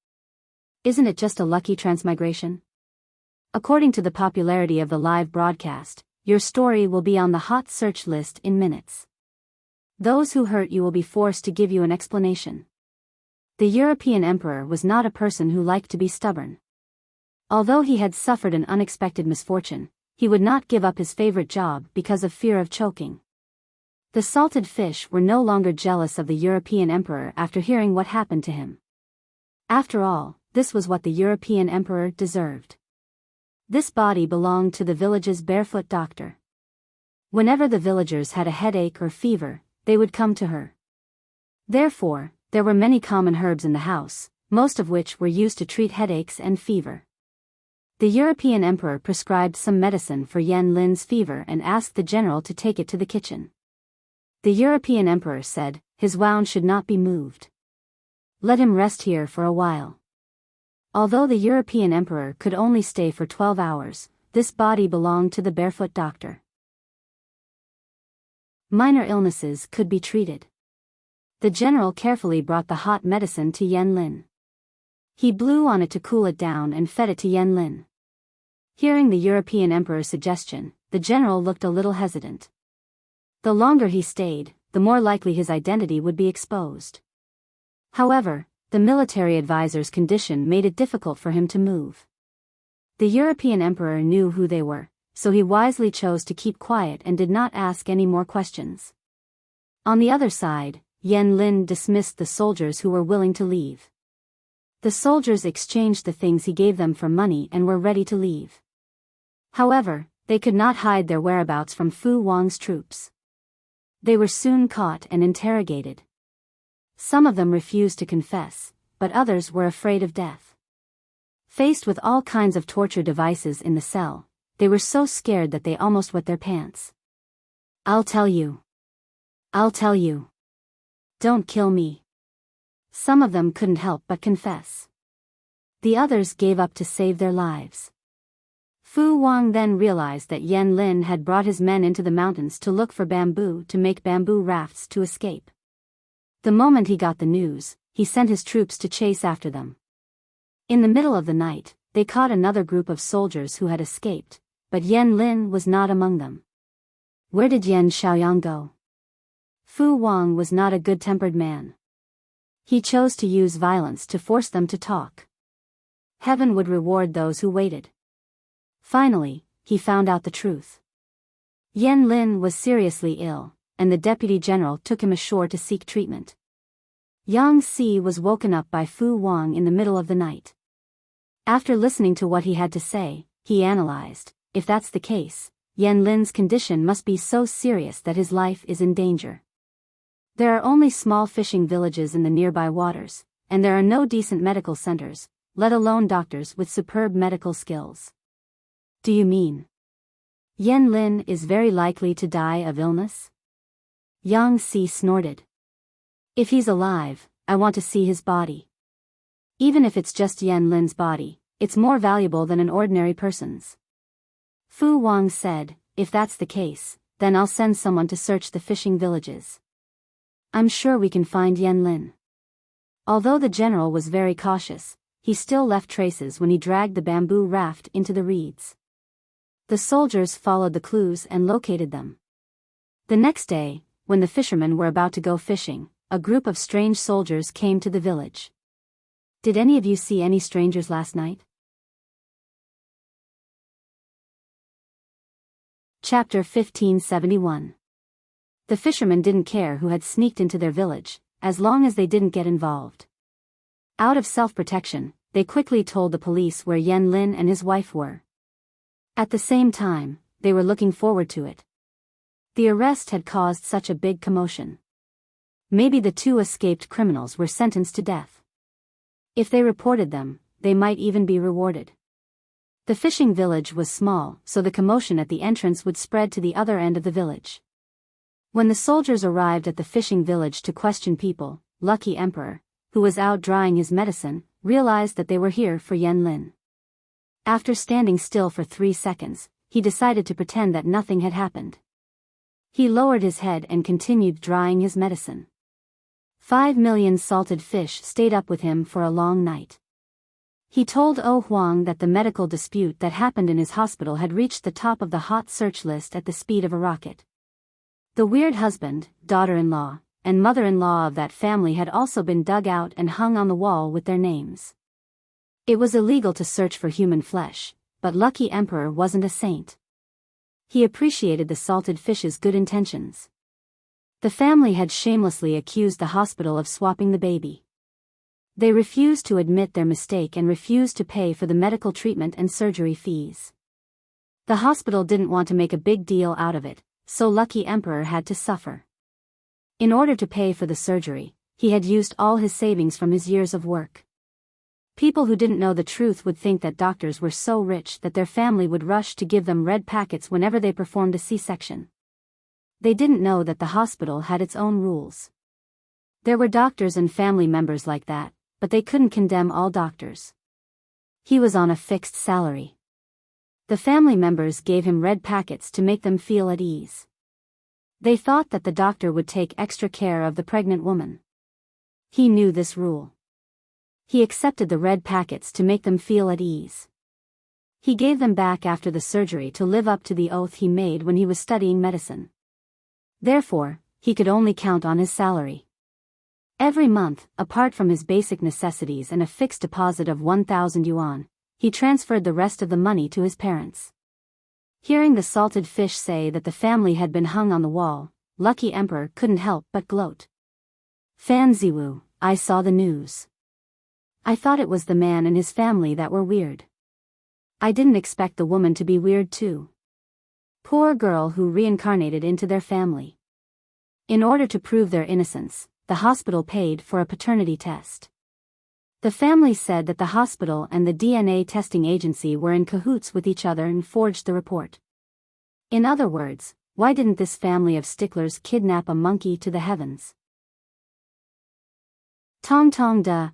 Isn't it just a lucky transmigration? According to the popularity of the live broadcast, your story will be on the hot search list in minutes. Those who hurt you will be forced to give you an explanation. The European emperor was not a person who liked to be stubborn. Although he had suffered an unexpected misfortune, he would not give up his favorite job because of fear of choking. The salted fish were no longer jealous of the European emperor after hearing what happened to him. After all, this was what the European emperor deserved. This body belonged to the village's barefoot doctor. Whenever the villagers had a headache or fever, they would come to her. Therefore, there were many common herbs in the house, most of which were used to treat headaches and fever. The European emperor prescribed some medicine for Yan Lin's fever and asked the general to take it to the kitchen. The European emperor said, his wound should not be moved. Let him rest here for a while. Although the European emperor could only stay for 12 hours, this body belonged to the barefoot doctor. Minor illnesses could be treated. The general carefully brought the hot medicine to Yan Lin. He blew on it to cool it down and fed it to Yan Lin. Hearing the European emperor's suggestion, the general looked a little hesitant. The longer he stayed, the more likely his identity would be exposed. However, the military advisor's condition made it difficult for him to move. The European emperor knew who they were, so he wisely chose to keep quiet and did not ask any more questions. On the other side, Yan Lin dismissed the soldiers who were willing to leave. The soldiers exchanged the things he gave them for money and were ready to leave. However, they could not hide their whereabouts from Fu Wang's troops. They were soon caught and interrogated. Some of them refused to confess, but others were afraid of death. Faced with all kinds of torture devices in the cell, they were so scared that they almost wet their pants. "I'll tell you. I'll tell you. Don't kill me." Some of them couldn't help but confess. The others gave up to save their lives. Fu Wang then realized that Yan Lin had brought his men into the mountains to look for bamboo to make bamboo rafts to escape. The moment he got the news, he sent his troops to chase after them. In the middle of the night, they caught another group of soldiers who had escaped, but Yan Lin was not among them. Where did Yan Xiaoyang go? Fu Wang was not a good-tempered man. He chose to use violence to force them to talk. Heaven would reward those who waited. Finally, he found out the truth. Yan Lin was seriously ill, and the deputy general took him ashore to seek treatment. Yang Si was woken up by Fu Wang in the middle of the night. After listening to what he had to say, he analyzed, if that's the case, Yan Lin's condition must be so serious that his life is in danger. There are only small fishing villages in the nearby waters, and there are no decent medical centers, let alone doctors with superb medical skills. Do you mean Yan Lin is very likely to die of illness? Yang Si snorted. If he's alive, I want to see his body. Even if it's just Yan Lin's body, it's more valuable than an ordinary person's. Fu Wang said, if that's the case, then I'll send someone to search the fishing villages. I'm sure we can find Yan Lin. Although the general was very cautious, he still left traces when he dragged the bamboo raft into the reeds. The soldiers followed the clues and located them. The next day, when the fishermen were about to go fishing, a group of strange soldiers came to the village. Did any of you see any strangers last night? Chapter 1571. The fishermen didn't care who had sneaked into their village, as long as they didn't get involved. Out of self-protection, they quickly told the police where Yan Lin and his wife were. At the same time, they were looking forward to it. The arrest had caused such a big commotion. Maybe the two escaped criminals were sentenced to death. If they reported them, they might even be rewarded. The fishing village was small, so the commotion at the entrance would spread to the other end of the village. When the soldiers arrived at the fishing village to question people, Lucky Emperor, who was out drying his medicine, realized that they were here for Yan Lin. After standing still for 3 seconds, he decided to pretend that nothing had happened. He lowered his head and continued drying his medicine. 5 million salted fish stayed up with him for a long night. He told Oh Huang that the medical dispute that happened in his hospital had reached the top of the hot search list at the speed of a rocket. The weird husband, daughter-in-law, and mother-in-law of that family had also been dug out and hung on the wall with their names. It was illegal to search for human flesh, but Lucky Emperor wasn't a saint. He appreciated the salted fish's good intentions. The family had shamelessly accused the hospital of swapping the baby. They refused to admit their mistake and refused to pay for the medical treatment and surgery fees. The hospital didn't want to make a big deal out of it, so Lucky Emperor had to suffer. In order to pay for the surgery, he had used all his savings from his years of work. People who didn't know the truth would think that doctors were so rich that their family would rush to give them red packets whenever they performed a C-section. They didn't know that the hospital had its own rules. There were doctors and family members like that, but they couldn't condemn all doctors. He was on a fixed salary. The family members gave him red packets to make them feel at ease. They thought that the doctor would take extra care of the pregnant woman. He knew this rule. He accepted the red packets to make them feel at ease. He gave them back after the surgery to live up to the oath he made when he was studying medicine. Therefore, he could only count on his salary. Every month, apart from his basic necessities and a fixed deposit of 1,000 yuan, he transferred the rest of the money to his parents. Hearing the salted fish say that the family had been hung on the wall, Lucky Emperor couldn't help but gloat. Fan Ziwu, I saw the news. I thought it was the man and his family that were weird. I didn't expect the woman to be weird too. Poor girl who reincarnated into their family. In order to prove their innocence, the hospital paid for a paternity test. The family said that the hospital and the DNA testing agency were in cahoots with each other and forged the report. In other words, why didn't this family of sticklers kidnap a monkey to the heavens? Tong tong da,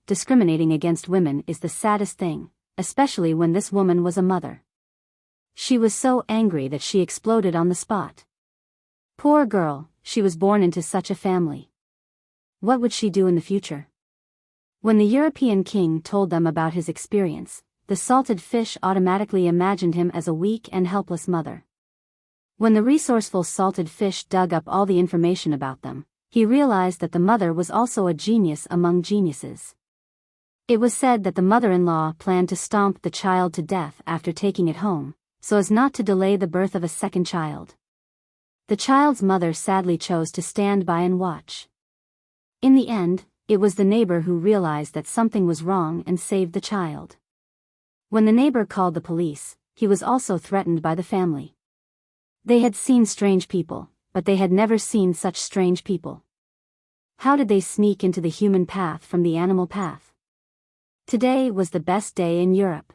discriminating against women is the saddest thing, especially when this woman was a mother. She was so angry that she exploded on the spot. Poor girl, she was born into such a family. What would she do in the future? When the European king told them about his experience, the salted fish automatically imagined him as a weak and helpless mother. When the resourceful salted fish dug up all the information about them, he realized that the mother was also a genius among geniuses. It was said that the mother-in-law planned to stomp the child to death after taking it home, so as not to delay the birth of a second child. The child's mother sadly chose to stand by and watch. In the end, it was the neighbor who realized that something was wrong and saved the child. When the neighbor called the police, he was also threatened by the family. They had seen strange people, but they had never seen such strange people. How did they sneak into the human path from the animal path? Today was the best day in Europe.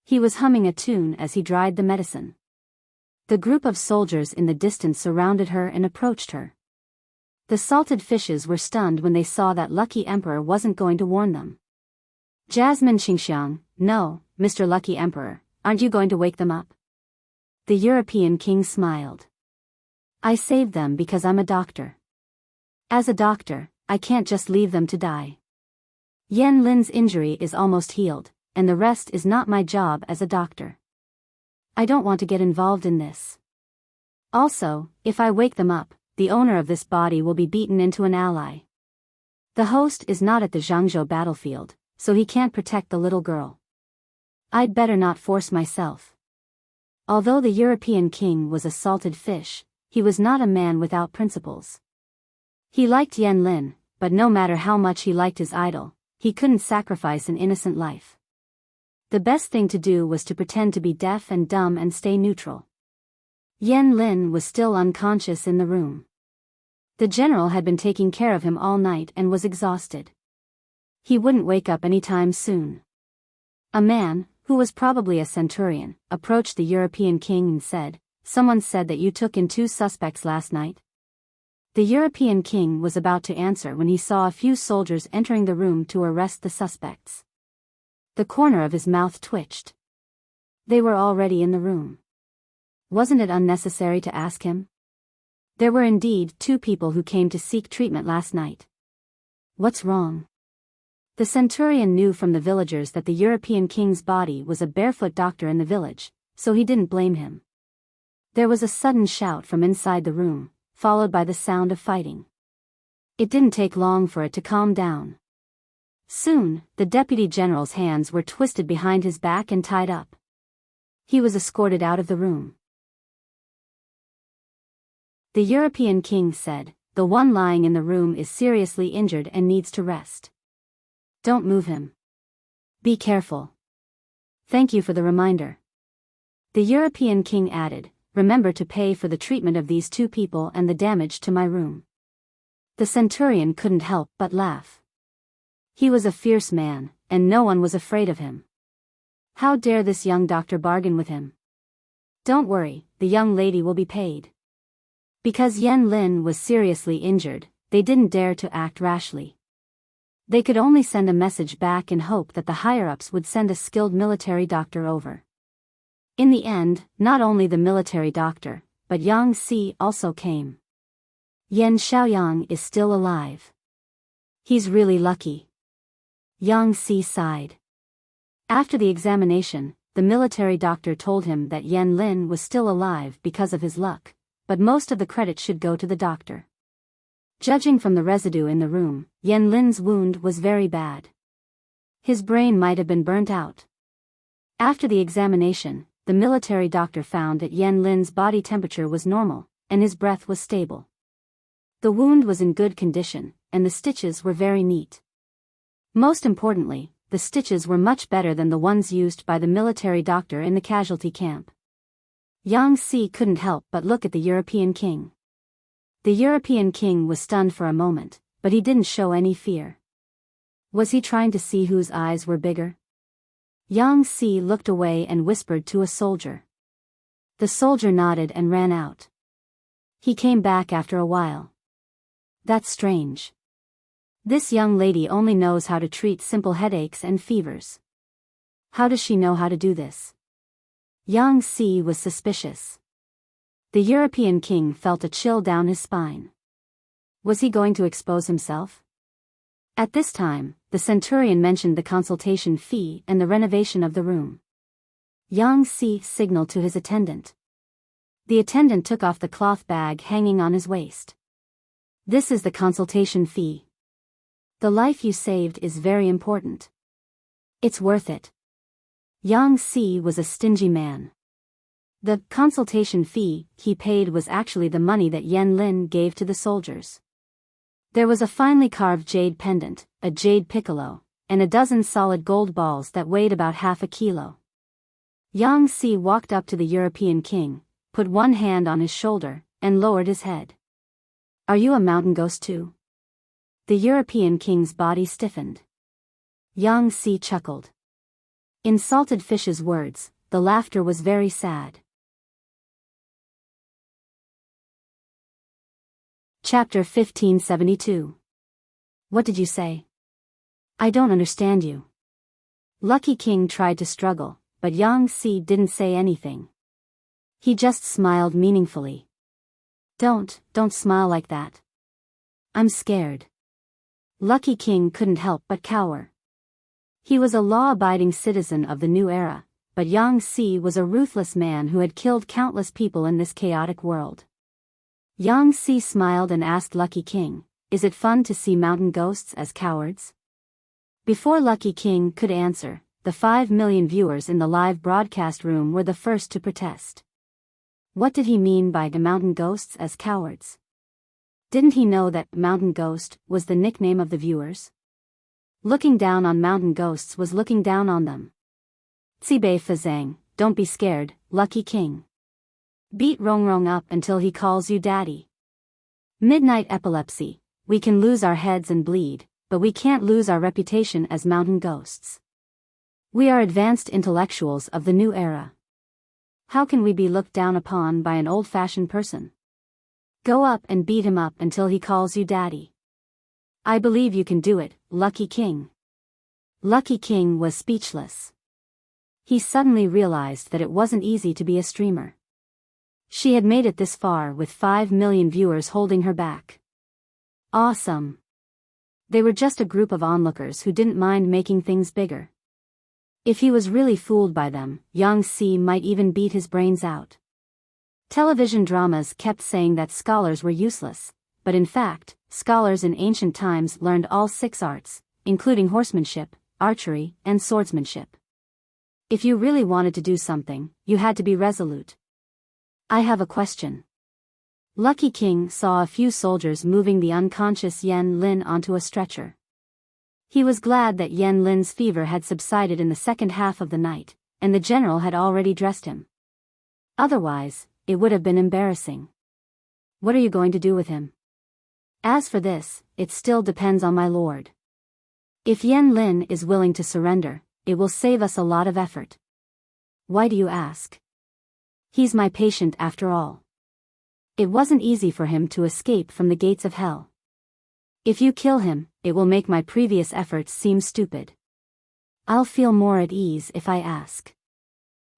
He was humming a tune as he dried the medicine. The group of soldiers in the distance surrounded her and approached her. The salted fishes were stunned when they saw that Lucky Emperor wasn't going to warn them. Jasmine Xingxiang, no, Mr. Lucky Emperor, aren't you going to wake them up? The European king smiled. I saved them because I'm a doctor. As a doctor, I can't just leave them to die. Yan Lin's injury is almost healed, and the rest is not my job as a doctor. I don't want to get involved in this. Also, if I wake them up, the owner of this body will be beaten into an ally. The host is not at the Zhangzhou battlefield, so he can't protect the little girl. I'd better not force myself. Although the European king was a salted fish, he was not a man without principles. He liked Yan Lin, but no matter how much he liked his idol, he couldn't sacrifice an innocent life. The best thing to do was to pretend to be deaf and dumb and stay neutral. Yan Lin was still unconscious in the room. The general had been taking care of him all night and was exhausted. He wouldn't wake up anytime soon. A man, who was probably a centurion, approached the European king and said, "Someone said that you took in 2 suspects last night." The European king was about to answer when he saw a few soldiers entering the room to arrest the suspects. The corner of his mouth twitched. They were already in the room. Wasn't it unnecessary to ask him? There were indeed 2 people who came to seek treatment last night. What's wrong? The centurion knew from the villagers that the European king's body was a barefoot doctor in the village, so he didn't blame him. There was a sudden shout from inside the room, followed by the sound of fighting. It didn't take long for it to calm down. Soon, the deputy general's hands were twisted behind his back and tied up. He was escorted out of the room. The European king said, the one lying in the room is seriously injured and needs to rest. Don't move him. Be careful. Thank you for the reminder. The European king added, remember to pay for the treatment of these two people and the damage to my room. The centurion couldn't help but laugh. He was a fierce man, and no one was afraid of him. How dare this young doctor bargain with him? Don't worry, the young lady will be paid. Because Yen Lin was seriously injured, they didn't dare to act rashly. They could only send a message back in hope that the higher-ups would send a skilled military doctor over. In the end, not only the military doctor, but Yang Si also came. Yen Xiaoyang is still alive. He's really lucky. Yang Si sighed. After the examination, the military doctor told him that Yen Lin was still alive because of his luck, but most of the credit should go to the doctor. Judging from the residue in the room, Yen Lin's wound was very bad. His brain might have been burnt out. After the examination, the military doctor found that Yen Lin's body temperature was normal, and his breath was stable. The wound was in good condition, and the stitches were very neat. Most importantly, the stitches were much better than the ones used by the military doctor in the casualty camp. Yang Si couldn't help but look at the European king. The European king was stunned for a moment, but he didn't show any fear. Was he trying to see whose eyes were bigger? Yang Si looked away and whispered to a soldier. The soldier nodded and ran out. He came back after a while. That's strange. This young lady only knows how to treat simple headaches and fevers. How does she know how to do this? Yang Si was suspicious. The European king felt a chill down his spine. Was he going to expose himself? At this time, the centurion mentioned the consultation fee and the renovation of the room. Yang Si signaled to his attendant. The attendant took off the cloth bag hanging on his waist. This is the consultation fee. The life you saved is very important. It's worth it. Yang Si was a stingy man. The consultation fee he paid was actually the money that Yen Lin gave to the soldiers. There was a finely carved jade pendant, a jade piccolo, and a dozen solid gold balls that weighed about half a kilo. Yang Si walked up to the European king, put one hand on his shoulder, and lowered his head. Are you a mountain ghost too? The European king's body stiffened. Yang Si chuckled. In Salted Fish's words, the laughter was very sad. Chapter 1572. What did you say? I don't understand you. Lucky King tried to struggle, but Yang Si didn't say anything. He just smiled meaningfully. Don't smile like that. I'm scared. Lucky King couldn't help but cower. He was a law-abiding citizen of the new era, but Yang Si was a ruthless man who had killed countless people in this chaotic world. Yang Si smiled and asked Lucky King, is it fun to see mountain ghosts as cowards? Before Lucky King could answer, the 5 million viewers in the live broadcast room were the first to protest. What did he mean by the mountain ghosts as cowards? Didn't he know that mountain ghost was the nickname of the viewers? Looking down on mountain ghosts was looking down on them. Cibei Fazang, don't be scared, Lucky King. Beat Rongrong up until he calls you daddy. Midnight epilepsy, we can lose our heads and bleed, but we can't lose our reputation as mountain ghosts. We are advanced intellectuals of the new era. How can we be looked down upon by an old-fashioned person? Go up and beat him up until he calls you daddy. I believe you can do it, Lucky King. Lucky King was speechless. He suddenly realized that it wasn't easy to be a streamer. She had made it this far with 5 million viewers holding her back. Awesome. They were just a group of onlookers who didn't mind making things bigger. If he was really fooled by them, Yang Si might even beat his brains out. Television dramas kept saying that scholars were useless, but in fact, scholars in ancient times learned all 6 arts, including horsemanship, archery, and swordsmanship. If you really wanted to do something, you had to be resolute. I have a question. Lucky King saw a few soldiers moving the unconscious Yan Lin onto a stretcher. He was glad that Yan Lin's fever had subsided in the second half of the night, and the general had already dressed him. Otherwise, it would have been embarrassing. What are you going to do with him? As for this, it still depends on my lord. If Yan Lin is willing to surrender, it will save us a lot of effort. Why do you ask? He's my patient after all. It wasn't easy for him to escape from the gates of hell. If you kill him, it will make my previous efforts seem stupid. I'll feel more at ease if I ask.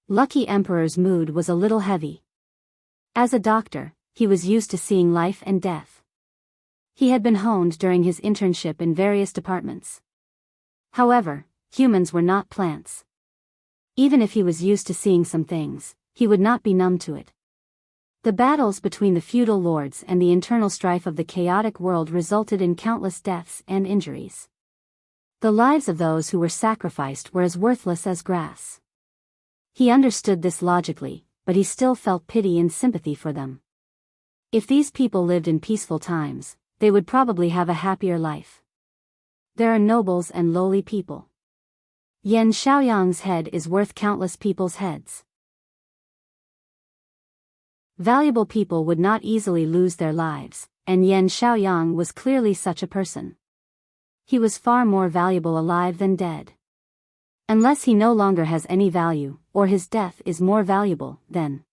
Lucky Emperor's mood was a little heavy. As a doctor, he was used to seeing life and death. He had been honed during his internship in various departments. However, humans were not plants. Even if he was used to seeing some things, he would not be numb to it. The battles between the feudal lords and the internal strife of the chaotic world resulted in countless deaths and injuries. The lives of those who were sacrificed were as worthless as grass. He understood this logically, but he still felt pity and sympathy for them. If these people lived in peaceful times, they would probably have a happier life. There are nobles and lowly people. Yan Xiaoyang's head is worth countless people's heads. Valuable people would not easily lose their lives, and Yan Xiaoyang was clearly such a person. He was far more valuable alive than dead. Unless he no longer has any value, or his death is more valuable, then.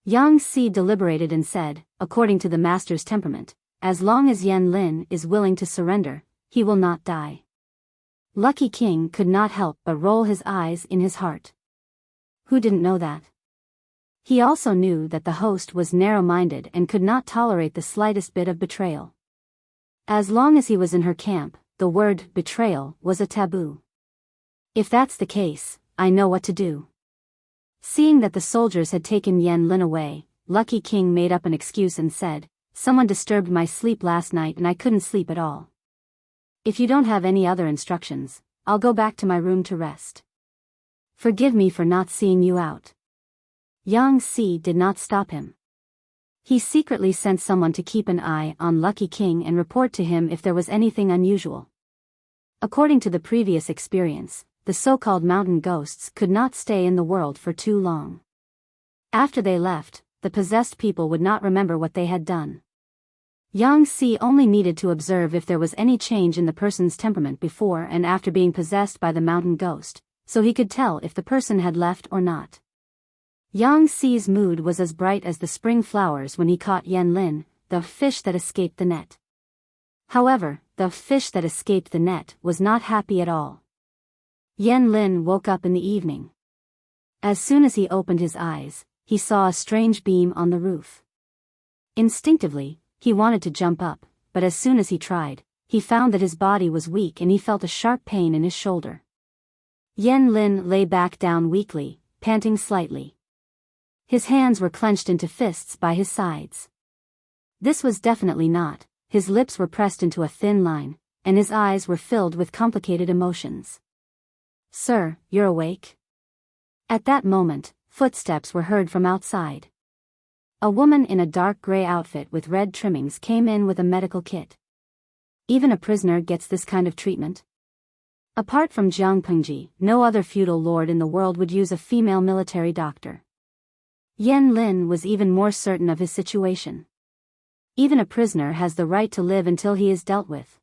Yang Si deliberated and said, according to the master's temperament, as long as Yan Lin is willing to surrender, he will not die. Lucky King could not help but roll his eyes in his heart. Who didn't know that? He also knew that the host was narrow-minded and could not tolerate the slightest bit of betrayal. As long as he was in her camp, the word betrayal was a taboo. If that's the case, I know what to do. Seeing that the soldiers had taken Yan Lin away, Lucky King made up an excuse and said, "Someone disturbed my sleep last night and I couldn't sleep at all. If you don't have any other instructions, I'll go back to my room to rest. Forgive me for not seeing you out." Yang Si did not stop him. He secretly sent someone to keep an eye on Lucky King and report to him if there was anything unusual. According to the previous experience, the so-called mountain ghosts could not stay in the world for too long. After they left, the possessed people would not remember what they had done. Yang Si only needed to observe if there was any change in the person's temperament before and after being possessed by the mountain ghost, so he could tell if the person had left or not. Yang Si's mood was as bright as the spring flowers when he caught Yan Lin, the fish that escaped the net. However, the fish that escaped the net was not happy at all. Yan Lin woke up in the evening. As soon as he opened his eyes, he saw a strange beam on the roof. Instinctively, he wanted to jump up, but as soon as he tried, he found that his body was weak and he felt a sharp pain in his shoulder. Yan Lin lay back down weakly, panting slightly. His hands were clenched into fists by his sides. This was definitely not, his lips were pressed into a thin line, and his eyes were filled with complicated emotions. "Sir, you're awake?" At that moment, footsteps were heard from outside. A woman in a dark gray outfit with red trimmings came in with a medical kit. Even a prisoner gets this kind of treatment? Apart from Jiang Pengji, no other feudal lord in the world would use a female military doctor. Yan Lin was even more certain of his situation. Even a prisoner has the right to live until he is dealt with.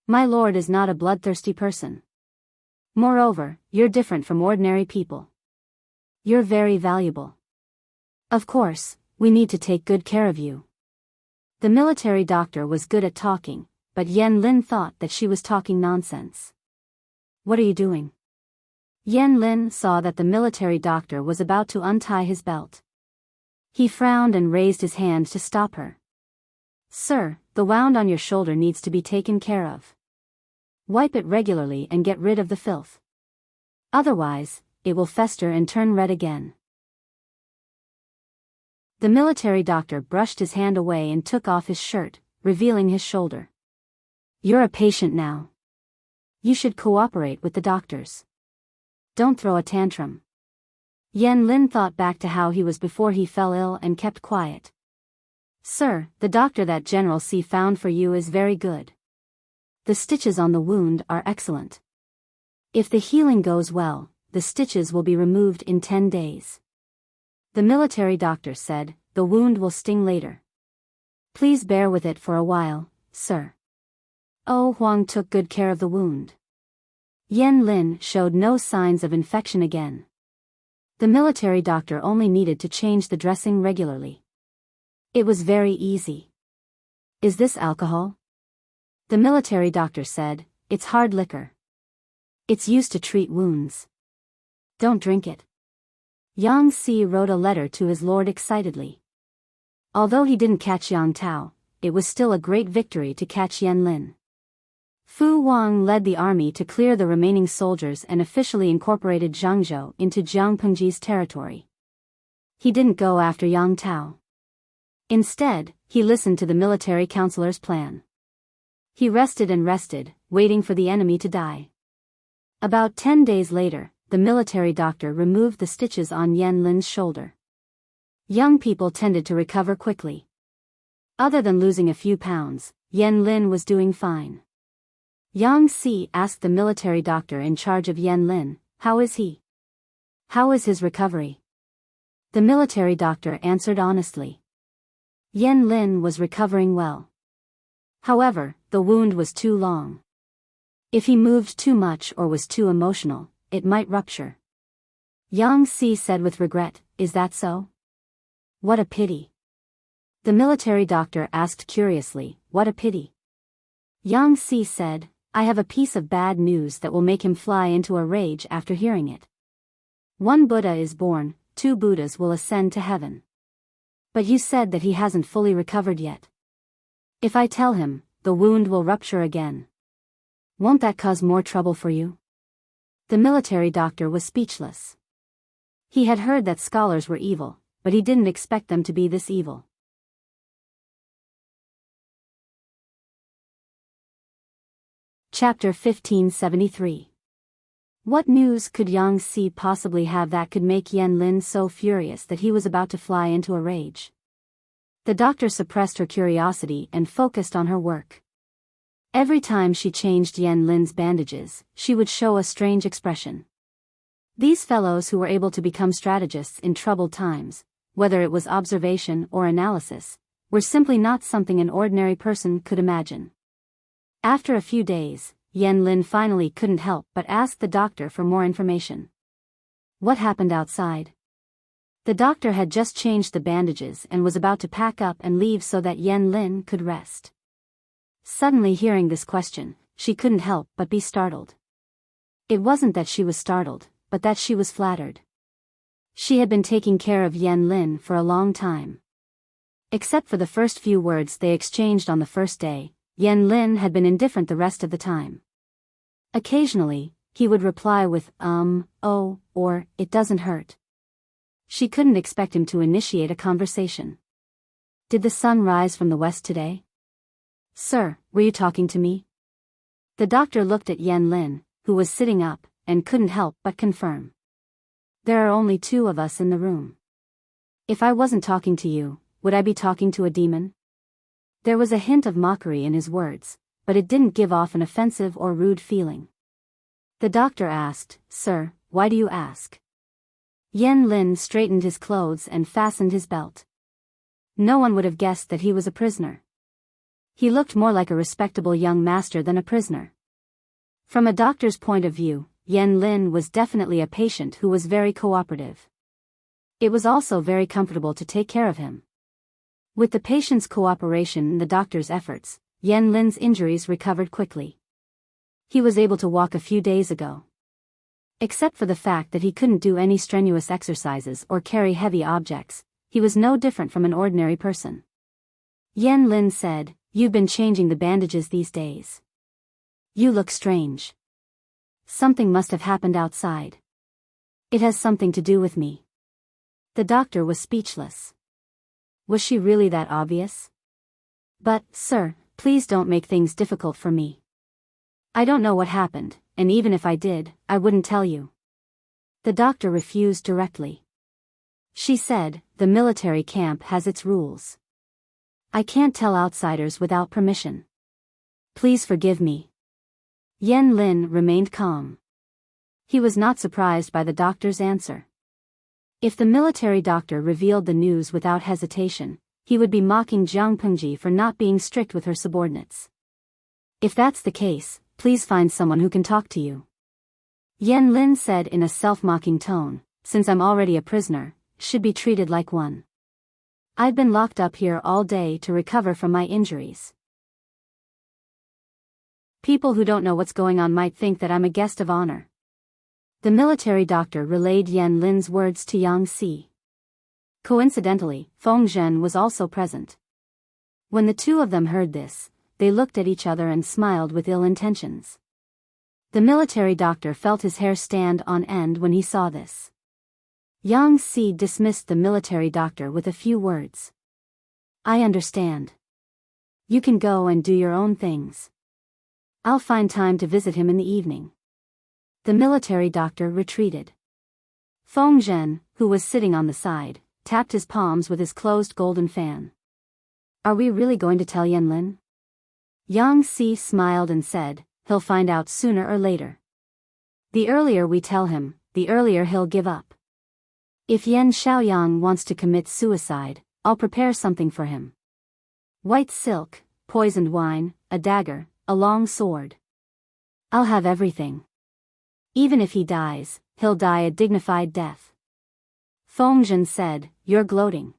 My lord is not a bloodthirsty person. Moreover, you're different from ordinary people. You're very valuable. Of course, we need to take good care of you. The military doctor was good at talking, but Yan Lin thought that she was talking nonsense. What are you doing? Yan Lin saw that the military doctor was about to untie his belt. He frowned and raised his hand to stop her. "Sir, the wound on your shoulder needs to be taken care of. Wipe it regularly and get rid of the filth. Otherwise, it will fester and turn red again." The military doctor brushed his hand away and took off his shirt, revealing his shoulder. "You're a patient now. You should cooperate with the doctors. Don't throw a tantrum." Yan Lin thought back to how he was before he fell ill and kept quiet. Sir, the doctor that General C found for you is very good. The stitches on the wound are excellent. If the healing goes well, the stitches will be removed in 10 days. The military doctor said, the wound will sting later. Please bear with it for a while, sir. Oh, Huang took good care of the wound. Yan Lin showed no signs of infection again. The military doctor only needed to change the dressing regularly. It was very easy. Is this alcohol? The military doctor said, it's hard liquor. It's used to treat wounds. Don't drink it. Yang Si wrote a letter to his lord excitedly. Although he didn't catch Yang Tao, it was still a great victory to catch Yan Lin. Fu Wang led the army to clear the remaining soldiers and officially incorporated Zhangzhou into Jiang Pengji's territory. He didn't go after Yang Tao. Instead, he listened to the military counselor's plan. He rested and rested, waiting for the enemy to die. About 10 days later, the military doctor removed the stitches on Yan Lin's shoulder. Young people tended to recover quickly. Other than losing a few pounds, Yan Lin was doing fine. Yang Si asked the military doctor in charge of Yan Lin, how is he? How is his recovery? The military doctor answered honestly. Yan Lin was recovering well. However, the wound was too long. If he moved too much or was too emotional, it might rupture. Yang Si said with regret, is that so? What a pity. The military doctor asked curiously, what a pity? Yang Si said, I have a piece of bad news that will make him fly into a rage after hearing it. One Buddha is born, 2 Buddhas will ascend to heaven. But you said that he hasn't fully recovered yet. If I tell him, the wound will rupture again. Won't that cause more trouble for you? The military doctor was speechless. He had heard that scholars were evil, but he didn't expect them to be this evil. Chapter 1573. What news could Yang Si possibly have that could make Yan Lin so furious that he was about to fly into a rage? The doctor suppressed her curiosity and focused on her work. Every time she changed Yan Lin's bandages, she would show a strange expression. These fellows who were able to become strategists in troubled times, whether it was observation or analysis, were simply not something an ordinary person could imagine. After a few days, Yan Lin finally couldn't help but ask the doctor for more information. What happened outside? The doctor had just changed the bandages and was about to pack up and leave so that Yan Lin could rest. Suddenly hearing this question, she couldn't help but be startled. It wasn't that she was startled, but that she was flattered. She had been taking care of Yan Lin for a long time. Except for the first few words they exchanged on the first day, Yan Lin had been indifferent the rest of the time. Occasionally, he would reply with, oh, or, it doesn't hurt. She couldn't expect him to initiate a conversation. Did the sun rise from the west today? Sir, were you talking to me? The doctor looked at Yan Lin, who was sitting up, and couldn't help but confirm. There are only 2 of us in the room. If I wasn't talking to you, would I be talking to a demon? There was a hint of mockery in his words, but it didn't give off an offensive or rude feeling. The doctor asked, Sir, why do you ask? Yan Lin straightened his clothes and fastened his belt. No one would have guessed that he was a prisoner. He looked more like a respectable young master than a prisoner. From a doctor's point of view, Yan Lin was definitely a patient who was very cooperative. It was also very comfortable to take care of him. With the patient's cooperation and the doctor's efforts, Yan Lin's injuries recovered quickly. He was able to walk a few days ago. Except for the fact that he couldn't do any strenuous exercises or carry heavy objects, he was no different from an ordinary person. Yan Lin said, You've been changing the bandages these days. You look strange. Something must have happened outside. It has something to do with me. The doctor was speechless. Was she really that obvious? But, sir, please don't make things difficult for me. I don't know what happened, and even if I did, I wouldn't tell you. The doctor refused directly. She said, the military camp has its rules. I can't tell outsiders without permission. Please forgive me. Yan Lin remained calm. He was not surprised by the doctor's answer. If the military doctor revealed the news without hesitation, he would be mocking Jiang Pengji for not being strict with her subordinates. If that's the case, please find someone who can talk to you. Yan Lin said in a self-mocking tone, since I'm already a prisoner, should be treated like one. I've been locked up here all day to recover from my injuries. People who don't know what's going on might think that I'm a guest of honor. The military doctor relayed Yan Lin's words to Yang Si. Coincidentally, Feng Zhen was also present. When the two of them heard this, they looked at each other and smiled with ill intentions. The military doctor felt his hair stand on end when he saw this. Yang Si dismissed the military doctor with a few words. I understand. You can go and do your own things. I'll find time to visit him in the evening. The military doctor retreated. Feng Zhen, who was sitting on the side, tapped his palms with his closed golden fan. Are we really going to tell Yan Lin? Yang Si smiled and said, he'll find out sooner or later. The earlier we tell him, the earlier he'll give up. If Yan Xiaoyang wants to commit suicide, I'll prepare something for him. White silk, poisoned wine, a dagger, a long sword. I'll have everything. Even if he dies, he'll die a dignified death. Feng Zhen said, you're gloating.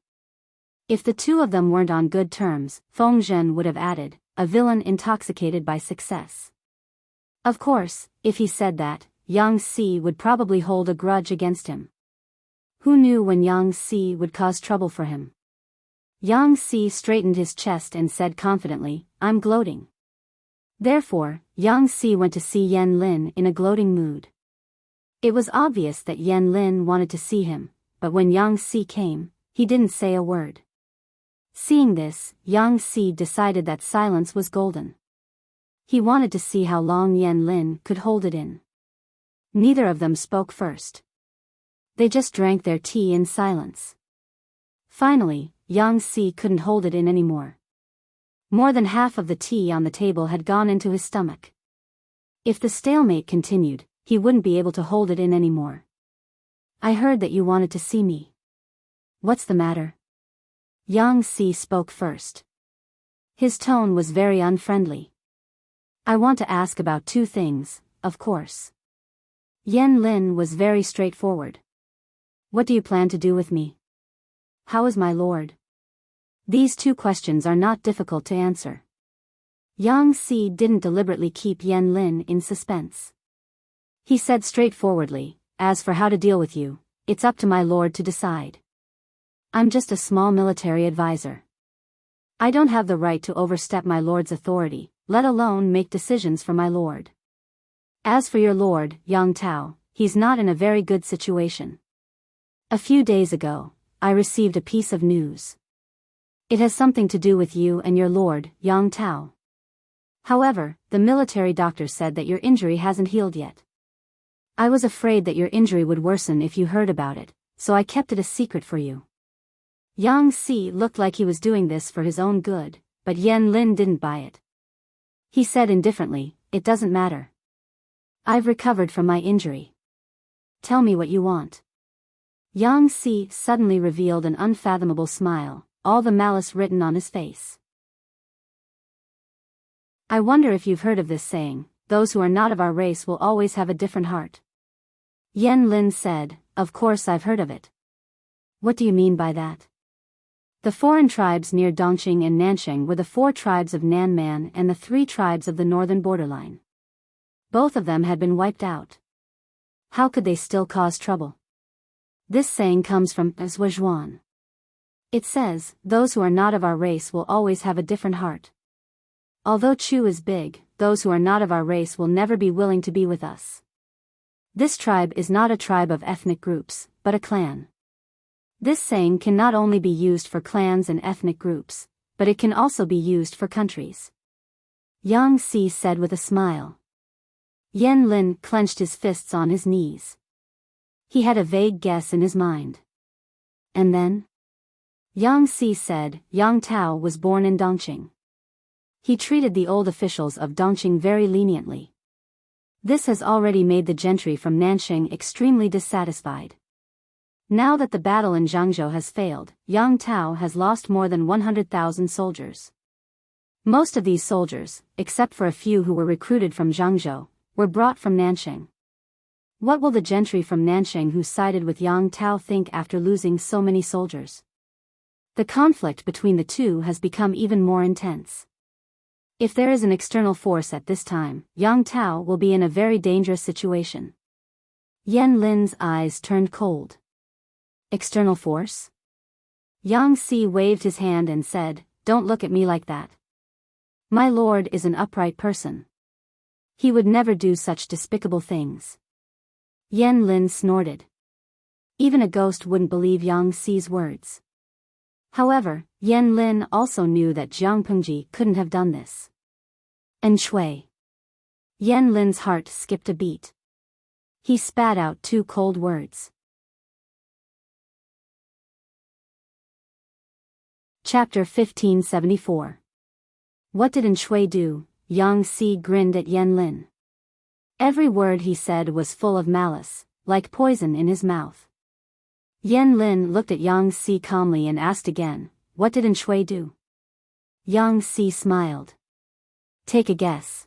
If the two of them weren't on good terms, Feng Zhen would have added, a villain intoxicated by success. Of course, if he said that, Yang Si would probably hold a grudge against him. Who knew when Yang Si would cause trouble for him? Yang Si straightened his chest and said confidently, I'm gloating. Therefore, Yang Si went to see Yan Lin in a gloating mood. It was obvious that Yan Lin wanted to see him, but when Yang Si came, he didn't say a word. Seeing this, Yang Si decided that silence was golden. He wanted to see how long Yan Lin could hold it in. Neither of them spoke first. They just drank their tea in silence. Finally, Yang Si couldn't hold it in anymore. More than half of the tea on the table had gone into his stomach. If the stalemate continued, he wouldn't be able to hold it in anymore. I heard that you wanted to see me. What's the matter? Yang Si spoke first. His tone was very unfriendly. I want to ask about two things, of course. Yan Lin was very straightforward. What do you plan to do with me? How is my lord? These two questions are not difficult to answer. Yang Si didn't deliberately keep Yan Lin in suspense. He said straightforwardly, as for how to deal with you, it's up to my lord to decide. I'm just a small military advisor. I don't have the right to overstep my lord's authority, let alone make decisions for my lord. As for your lord, Yang Tao, he's not in a very good situation. A few days ago, I received a piece of news. It has something to do with you and your lord, Yang Tao. However, the military doctor said that your injury hasn't healed yet. I was afraid that your injury would worsen if you heard about it, so I kept it a secret for you. Yang Si looked like he was doing this for his own good, but Yan Lin didn't buy it. He said indifferently, it doesn't matter. I've recovered from my injury. Tell me what you want. Yang Si suddenly revealed an unfathomable smile, all the malice written on his face. I wonder if you've heard of this saying, those who are not of our race will always have a different heart. Yan Lin said, of course I've heard of it. What do you mean by that? The foreign tribes near Dongqing and Nansheng were the 4 tribes of Nanman and the 3 tribes of the northern borderline. Both of them had been wiped out. How could they still cause trouble? This saying comes from Zhuan. It says, those who are not of our race will always have a different heart. Although Chu is big, those who are not of our race will never be willing to be with us. This tribe is not a tribe of ethnic groups, but a clan. This saying can not only be used for clans and ethnic groups, but it can also be used for countries. Yang Si said with a smile. Yan Lin clenched his fists on his knees. He had a vague guess in his mind. And then? Yang Si said, Yang Tao was born in Dongqing. He treated the old officials of Dongqing very leniently. This has already made the gentry from Nanxing extremely dissatisfied. Now that the battle in Zhangzhou has failed, Yang Tao has lost more than 100,000 soldiers. Most of these soldiers, except for a few who were recruited from Zhangzhou, were brought from Nanxing. What will the gentry from Nanxing who sided with Yang Tao think after losing so many soldiers? The conflict between the two has become even more intense. If there is an external force at this time, Yang Tao will be in a very dangerous situation. Yan Lin's eyes turned cold. External force? Yang Si waved his hand and said, Don't look at me like that. My lord is an upright person. He would never do such despicable things. Yan Lin snorted. Even a ghost wouldn't believe Yang Si's words. However, Yan Lin also knew that Jiang Pengji couldn't have done this. And Shui. Yan Lin's heart skipped a beat. He spat out 2 cold words. Chapter 1574. What did Shui do? Yang Si grinned at Yan Lin. Every word he said was full of malice, like poison in his mouth. Yan Lin looked at Yang Si calmly and asked again, What did Shui do? Yang Si smiled. Take a guess.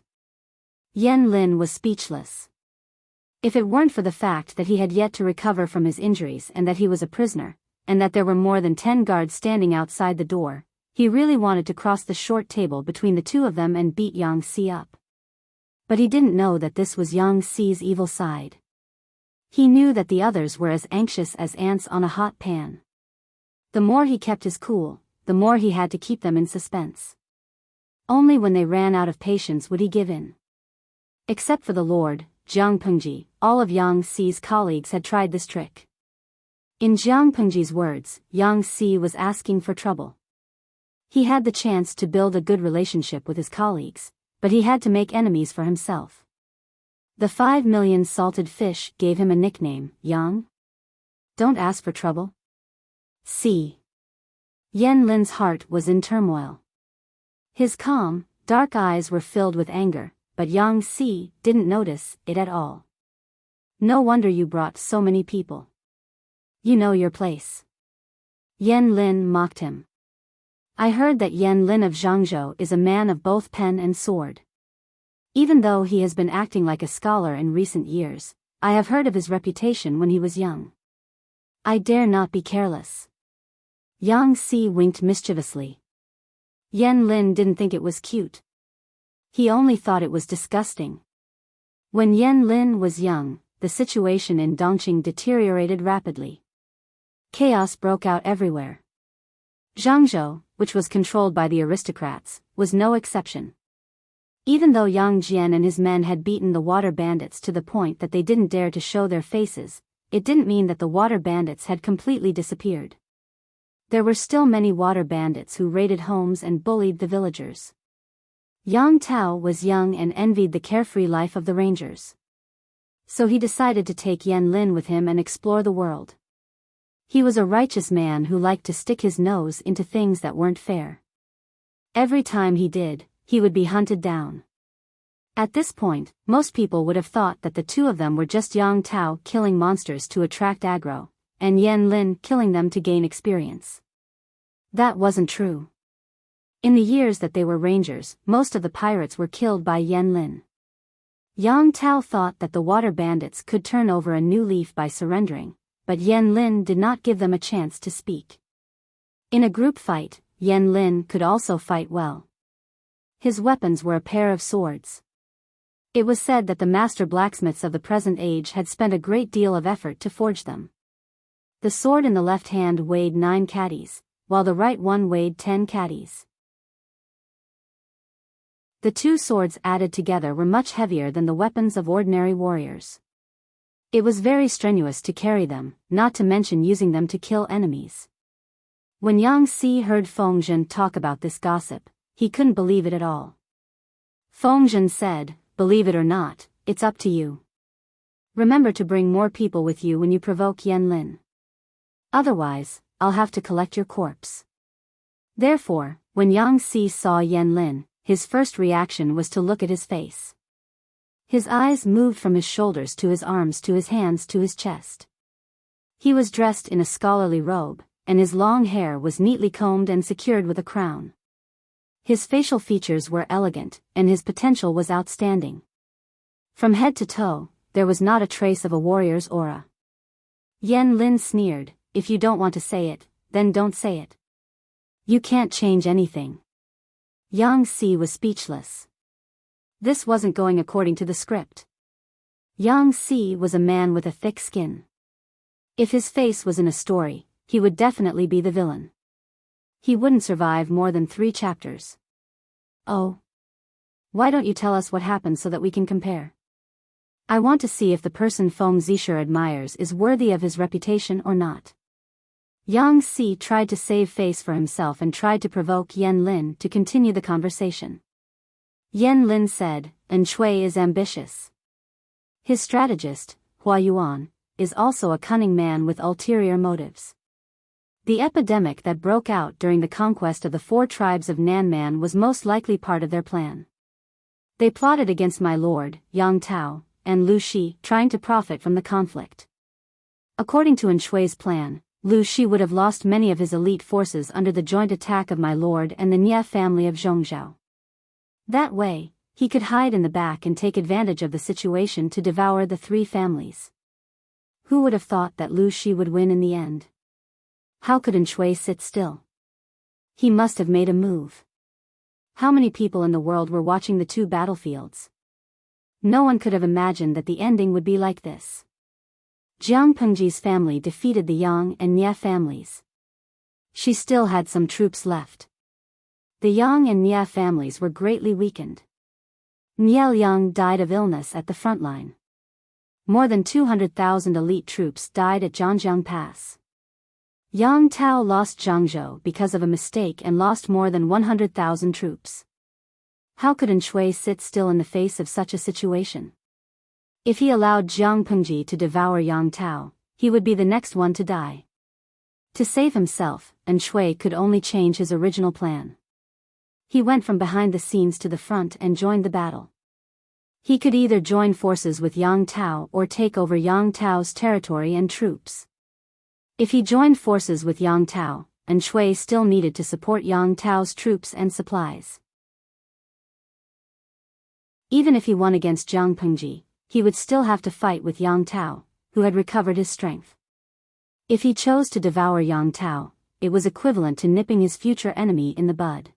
Yan Lin was speechless. If it weren't for the fact that he had yet to recover from his injuries and that he was a prisoner, and that there were more than 10 guards standing outside the door, he really wanted to cross the short table between the two of them and beat Yang Si up. But he didn't know that this was Yang Si's evil side. He knew that the others were as anxious as ants on a hot pan. The more he kept his cool, the more he had to keep them in suspense. Only when they ran out of patience would he give in. Except for the Lord, Jiang Pengji, all of Yang Si's colleagues had tried this trick. In Jiang Pengji's words, Yang Si was asking for trouble. He had the chance to build a good relationship with his colleagues, but he had to make enemies for himself. The 5 million salted fish gave him a nickname, Yang. Don't ask for trouble. See. Yan Lin's heart was in turmoil. His calm, dark eyes were filled with anger, but Yang Si didn't notice it at all. No wonder you brought so many people. You know your place. Yan Lin mocked him. I heard that Yan Lin of Zhangzhou is a man of both pen and sword. Even though he has been acting like a scholar in recent years, I have heard of his reputation when he was young. I dare not be careless. Yang Si winked mischievously. Yan Lin didn't think it was cute. He only thought it was disgusting. When Yan Lin was young, the situation in Dongqing deteriorated rapidly. Chaos broke out everywhere. Zhangzhou, which was controlled by the aristocrats, was no exception. Even though Yang Jian and his men had beaten the water bandits to the point that they didn't dare to show their faces, it didn't mean that the water bandits had completely disappeared. There were still many water bandits who raided homes and bullied the villagers. Yang Tao was young and envied the carefree life of the rangers. So he decided to take Yan Lin with him and explore the world. He was a righteous man who liked to stick his nose into things that weren't fair. Every time he did, he would be hunted down. At this point, most people would have thought that the two of them were just Yang Tao killing monsters to attract aggro, and Yan Lin killing them to gain experience. That wasn't true. In the years that they were rangers, most of the pirates were killed by Yan Lin. Yang Tao thought that the water bandits could turn over a new leaf by surrendering, but Yan Lin did not give them a chance to speak. In a group fight, Yan Lin could also fight well. His weapons were a pair of swords. It was said that the master blacksmiths of the present age had spent a great deal of effort to forge them. The sword in the left hand weighed 9 caddies, while the right one weighed 10 caddies. The two swords added together were much heavier than the weapons of ordinary warriors. It was very strenuous to carry them, not to mention using them to kill enemies. When Yang Si heard Fengzhen talk about this gossip, he couldn't believe it at all. Fengzhen said, "Believe it or not, it's up to you. Remember to bring more people with you when you provoke Yan Lin. Otherwise, I'll have to collect your corpse. Therefore, when Yang Si saw Yan Lin, his first reaction was to look at his face. His eyes moved from his shoulders to his arms to his hands to his chest. He was dressed in a scholarly robe, and his long hair was neatly combed and secured with a crown. His facial features were elegant, and his potential was outstanding. From head to toe, there was not a trace of a warrior's aura. Yan Lin sneered, "If you don't want to say it, then don't say it. You can't change anything." Yang Si was speechless. This wasn't going according to the script. Yang Si was a man with a thick skin. If his face was in a story, he would definitely be the villain. He wouldn't survive more than 3 chapters. Oh. Why don't you tell us what happened so that we can compare? I want to see if the person Feng Zisher admires is worthy of his reputation or not. Yang Si tried to save face for himself and tried to provoke Yan Lin to continue the conversation. Yan Lin said, "Enchanting is ambitious. His strategist, Hua Yuan, is also a cunning man with ulterior motives. The epidemic that broke out during the conquest of the 4 tribes of Nanman was most likely part of their plan. They plotted against my lord, Yang Tao, and Lu Shi, trying to profit from the conflict. According to Enchanting's plan, Lu Shi would have lost many of his elite forces under the joint attack of my lord and the Nye family of Zhongzhou. That way, he could hide in the back and take advantage of the situation to devour the 3 families. Who would have thought that Lu Shi would win in the end? How could Enchanting sit still? He must have made a move. How many people in the world were watching the 2 battlefields? No one could have imagined that the ending would be like this. Jiang Pengji's family defeated the Yang and Nye families. She still had some troops left. The Yang and Nye families were greatly weakened. Nye Liang died of illness at the front line. More than 200,000 elite troops died at Zhangjiang Pass. Yang Tao lost Zhangzhou because of a mistake and lost more than 100,000 troops. How could Enchanting sit still in the face of such a situation? If he allowed Jiang Pengji to devour Yang Tao, he would be the next one to die. To save himself, Enchanting could only change his original plan. He went from behind the scenes to the front and joined the battle. He could either join forces with Yang Tao or take over Yang Tao's territory and troops. If he joined forces with Yang Tao, Enchanting still needed to support Yang Tao's troops and supplies. Even if he won against Jiang Pengji, he would still have to fight with Yang Tao, who had recovered his strength. If he chose to devour Yang Tao, it was equivalent to nipping his future enemy in the bud.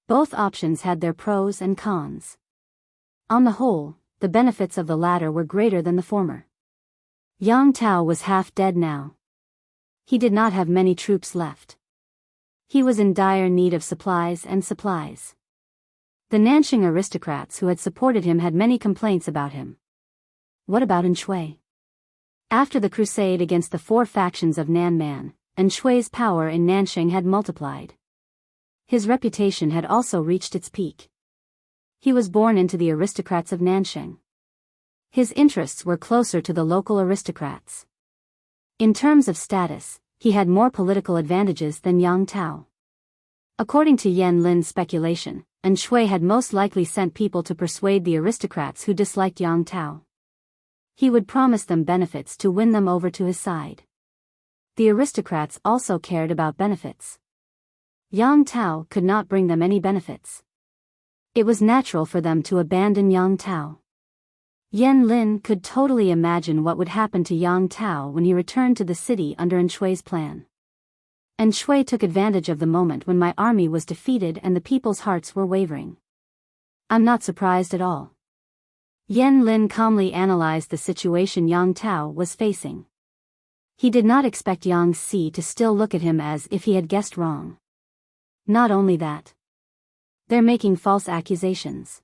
Both options had their pros and cons. On the whole, the benefits of the latter were greater than the former. Yang Tao was half dead now. He did not have many troops left. He was in dire need of supplies. The Nanxing aristocrats who had supported him had many complaints about him. What about Enchanting? After the crusade against the 4 factions of Nanman, Enchanting's power in Nanxing had multiplied. His reputation had also reached its peak. He was born into the aristocrats of Nanxing. His interests were closer to the local aristocrats. In terms of status, he had more political advantages than Yang Tao. According to Yan Lin's speculation, Enchanting had most likely sent people to persuade the aristocrats who disliked Yang Tao. He would promise them benefits to win them over to his side. The aristocrats also cared about benefits. Yang Tao could not bring them any benefits. It was natural for them to abandon Yang Tao. Yan Lin could totally imagine what would happen to Yang Tao when he returned to the city under Enchanting's plan. Enchanting took advantage of the moment when my army was defeated and the people's hearts were wavering. I'm not surprised at all. Yan Lin calmly analyzed the situation Yang Tao was facing. He did not expect Yang Si to still look at him as if he had guessed wrong. Not only that. They're making false accusations.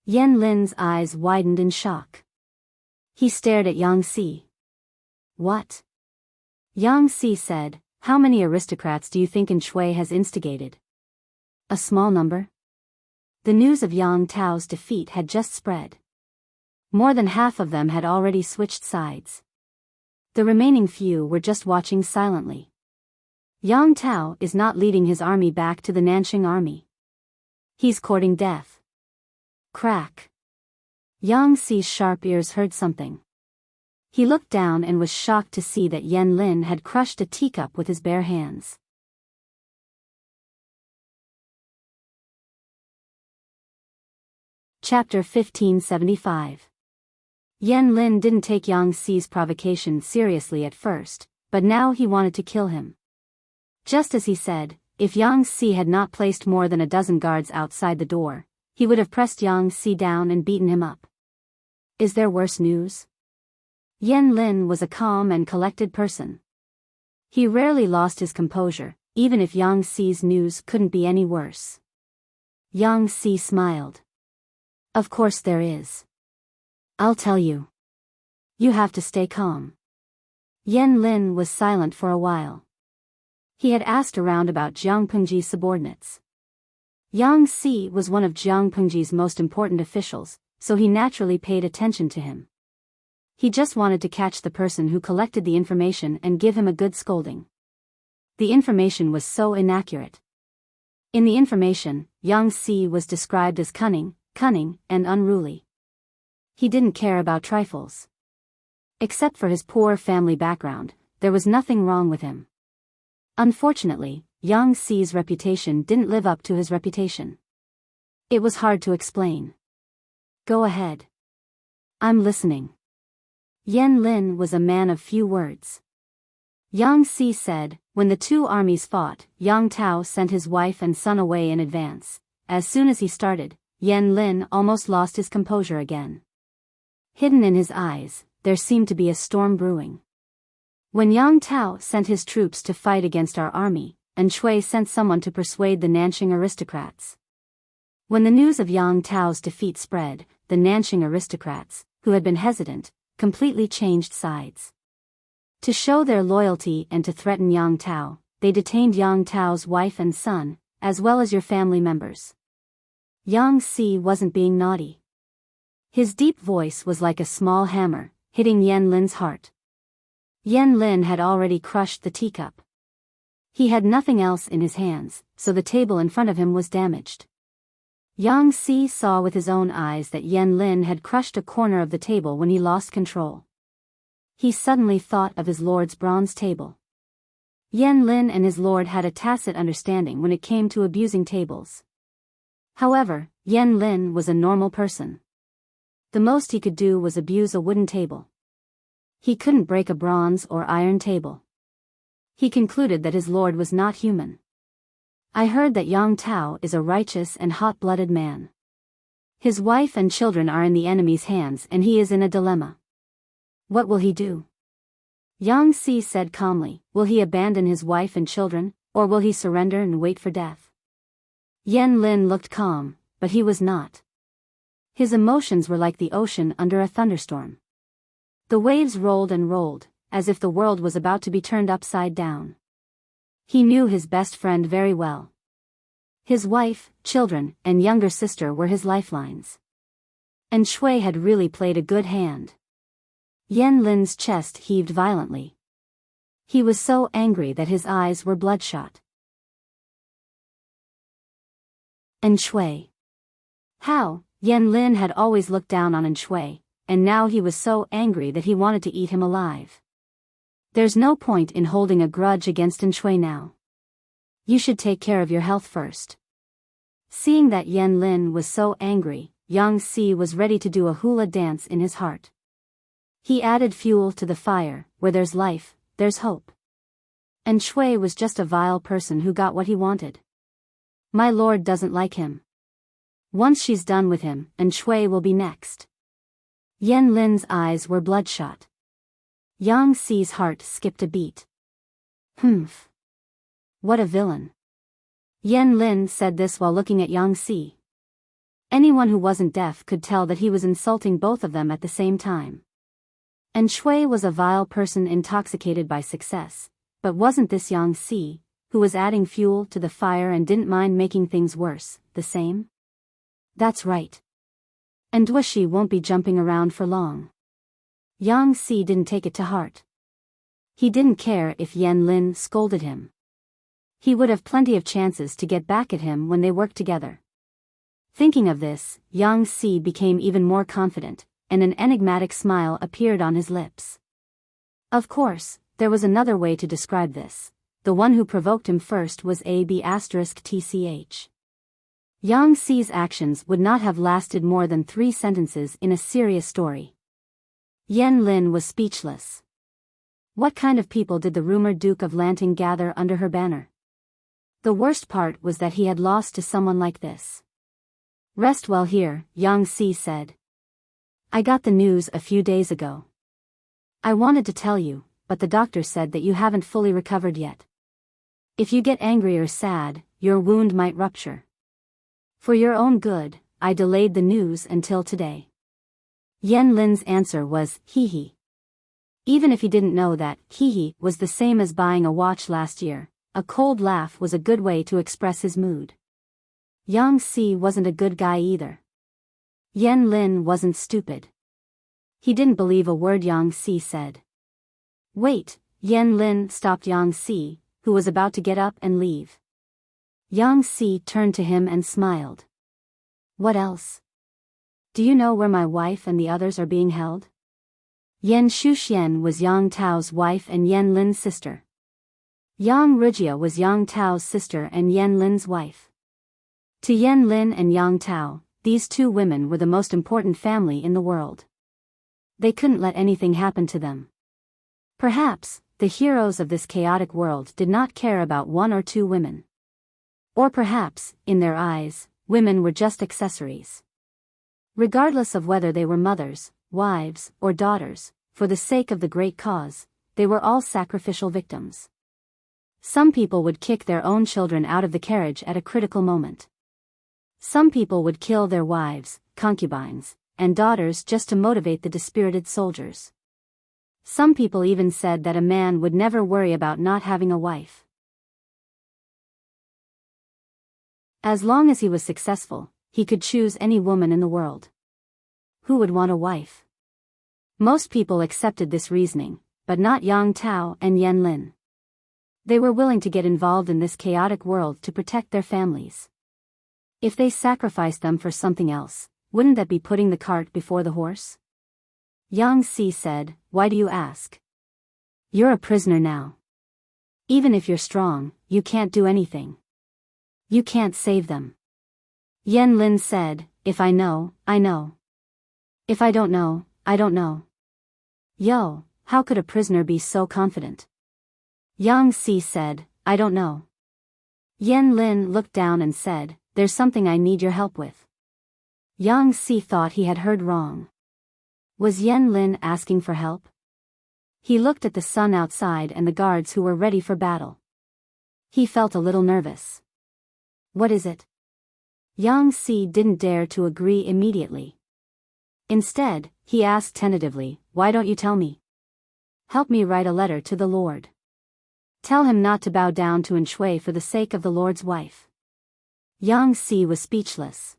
Yan Lin's eyes widened in shock. He stared at Yang Si. What? Yang Si said, "How many aristocrats do you think Enchanting has instigated?" A small number? The news of Yang Tao's defeat had just spread. More than half of them had already switched sides. The remaining few were just watching silently. Yang Tao is not leading his army back to the Nanxing army. He's courting death. Crack. Yang Xi's sharp ears heard something. He looked down and was shocked to see that Yan Lin had crushed a teacup with his bare hands. Chapter 1575. Yan Lin didn't take Yang Xi's provocation seriously at first, but now he wanted to kill him. Just as he said, if Yang Xi had not placed more than a dozen guards outside the door, he would have pressed Yang Xi down and beaten him up. Is there worse news? Yan Lin was a calm and collected person. He rarely lost his composure, even if Yang Xi's news couldn't be any worse. Yang Xi smiled. Of course there is. I'll tell you. You have to stay calm. Yan Lin was silent for a while. He had asked around about Jiang Pengji's subordinates. Yang Xi was one of Jiang Pengji's most important officials, so he naturally paid attention to him. He just wanted to catch the person who collected the information and give him a good scolding. The information was so inaccurate. In the information, Yang Xi was described as cunning, and unruly. He didn't care about trifles. Except for his poor family background, there was nothing wrong with him. Unfortunately, Yang Xi's reputation didn't live up to his reputation. It was hard to explain. Go ahead. I'm listening. Yan Lin was a man of few words. Yang Xi said, when the two armies fought, Yang Tao sent his wife and son away in advance. As soon as he started, Yan Lin almost lost his composure again. Hidden in his eyes, there seemed to be a storm brewing. When Yang Tao sent his troops to fight against our army, and Shui sent someone to persuade the Nanxing aristocrats. When the news of Yang Tao's defeat spread, the Nanxing aristocrats, who had been hesitant, completely changed sides. To show their loyalty and to threaten Yang Tao, they detained Yang Tao's wife and son, as well as your family members. Yang Xi wasn't being naughty. His deep voice was like a small hammer, hitting Yan Lin's heart. Yan Lin had already crushed the teacup. He had nothing else in his hands, so the table in front of him was damaged. Yang Xi saw with his own eyes that Yan Lin had crushed a corner of the table when he lost control. He suddenly thought of his lord's bronze table. Yan Lin and his lord had a tacit understanding when it came to abusing tables. However, Yan Lin was a normal person. The most he could do was abuse a wooden table. He couldn't break a bronze or iron table. He concluded that his lord was not human. I heard that Yang Tao is a righteous and hot-blooded man. His wife and children are in the enemy's hands and he is in a dilemma. What will he do? Yang Xi said calmly, will he abandon his wife and children, or will he surrender and wait for death? Yan Lin looked calm, but he was not. His emotions were like the ocean under a thunderstorm. The waves rolled and rolled, as if the world was about to be turned upside down. He knew his best friend very well. His wife, children, and younger sister were his lifelines. And Shui had really played a good hand. Yan Lin's chest heaved violently. He was so angry that his eyes were bloodshot. And Shui. How? Yan Lin had always looked down on Shui, and now he was so angry that he wanted to eat him alive. There's no point in holding a grudge against Shui now. You should take care of your health first. Seeing that Yan Lin was so angry, Yang Xi was ready to do a hula dance in his heart. He added fuel to the fire, where there's life, there's hope. And Shui was just a vile person who got what he wanted. My lord doesn't like him. Once she's done with him, and Shui will be next. Yan Lin's eyes were bloodshot. Yang Xi's heart skipped a beat. Humph. What a villain. Yan Lin said this while looking at Yang Xi. Anyone who wasn't deaf could tell that he was insulting both of them at the same time. And Shui was a vile person intoxicated by success, but wasn't this Yang Xi, who was adding fuel to the fire and didn't mind making things worse, the same? That's right. And Dushi won't be jumping around for long. Yang Xi didn't take it to heart. He didn't care if Yan Lin scolded him. He would have plenty of chances to get back at him when they worked together. Thinking of this, Yang Si became even more confident, and an enigmatic smile appeared on his lips. Of course, there was another way to describe this. The one who provoked him first was AB*TCH. Yang Si's actions would not have lasted more than 3 sentences in a serious story. Yen Lin was speechless. What kind of people did the rumored Duke of Lanting gather under her banner? The worst part was that he had lost to someone like this. Rest well here, Yang Si said. I got the news a few days ago. I wanted to tell you, but the doctor said that you haven't fully recovered yet. If you get angry or sad, your wound might rupture. For your own good, I delayed the news until today. Yen Lin's answer was, hee. Even if he didn't know that, hee was the same as buying a watch last year, a cold laugh was a good way to express his mood. Yang Si wasn't a good guy either. Yen Lin wasn't stupid. He didn't believe a word Yang Si said. Wait, Yen Lin stopped Yang Si, who was about to get up and leave. Yang Si turned to him and smiled. What else? Do you know where my wife and the others are being held? Yen Shuxian was Yang Tao's wife and Yen Lin's sister. Yang Rujia was Yang Tao's sister and Yen Lin's wife. To Yen Lin and Yang Tao, these 2 women were the most important family in the world. They couldn't let anything happen to them. Perhaps, the heroes of this chaotic world did not care about 1 or 2 women. Or perhaps, in their eyes, women were just accessories. Regardless of whether they were mothers, wives, or daughters, for the sake of the great cause, they were all sacrificial victims. Some people would kick their own children out of the carriage at a critical moment. Some people would kill their wives, concubines, and daughters just to motivate the dispirited soldiers. Some people even said that a man would never worry about not having a wife. As long as he was successful, he could choose any woman in the world. Who would want a wife? Most people accepted this reasoning, but not Yang Tao and Yen Lin. They were willing to get involved in this chaotic world to protect their families. If they sacrificed them for something else, wouldn't that be putting the cart before the horse? Yang Si said, why do you ask? You're a prisoner now. Even if you're strong, you can't do anything. You can't save them. Yen Lin said, if I know, I know. If I don't know, I don't know. Yo, how could a prisoner be so confident? Yang Si said, I don't know. Yen Lin looked down and said, there's something I need your help with. Yang Si thought he had heard wrong. Was Yen Lin asking for help? He looked at the sun outside and the guards who were ready for battle. He felt a little nervous. What is it? Yang Si didn't dare to agree immediately. Instead, he asked tentatively, why don't you tell me? Help me write a letter to the Lord. Tell him not to bow down to Enshui for the sake of the Lord's wife. Yang Si was speechless.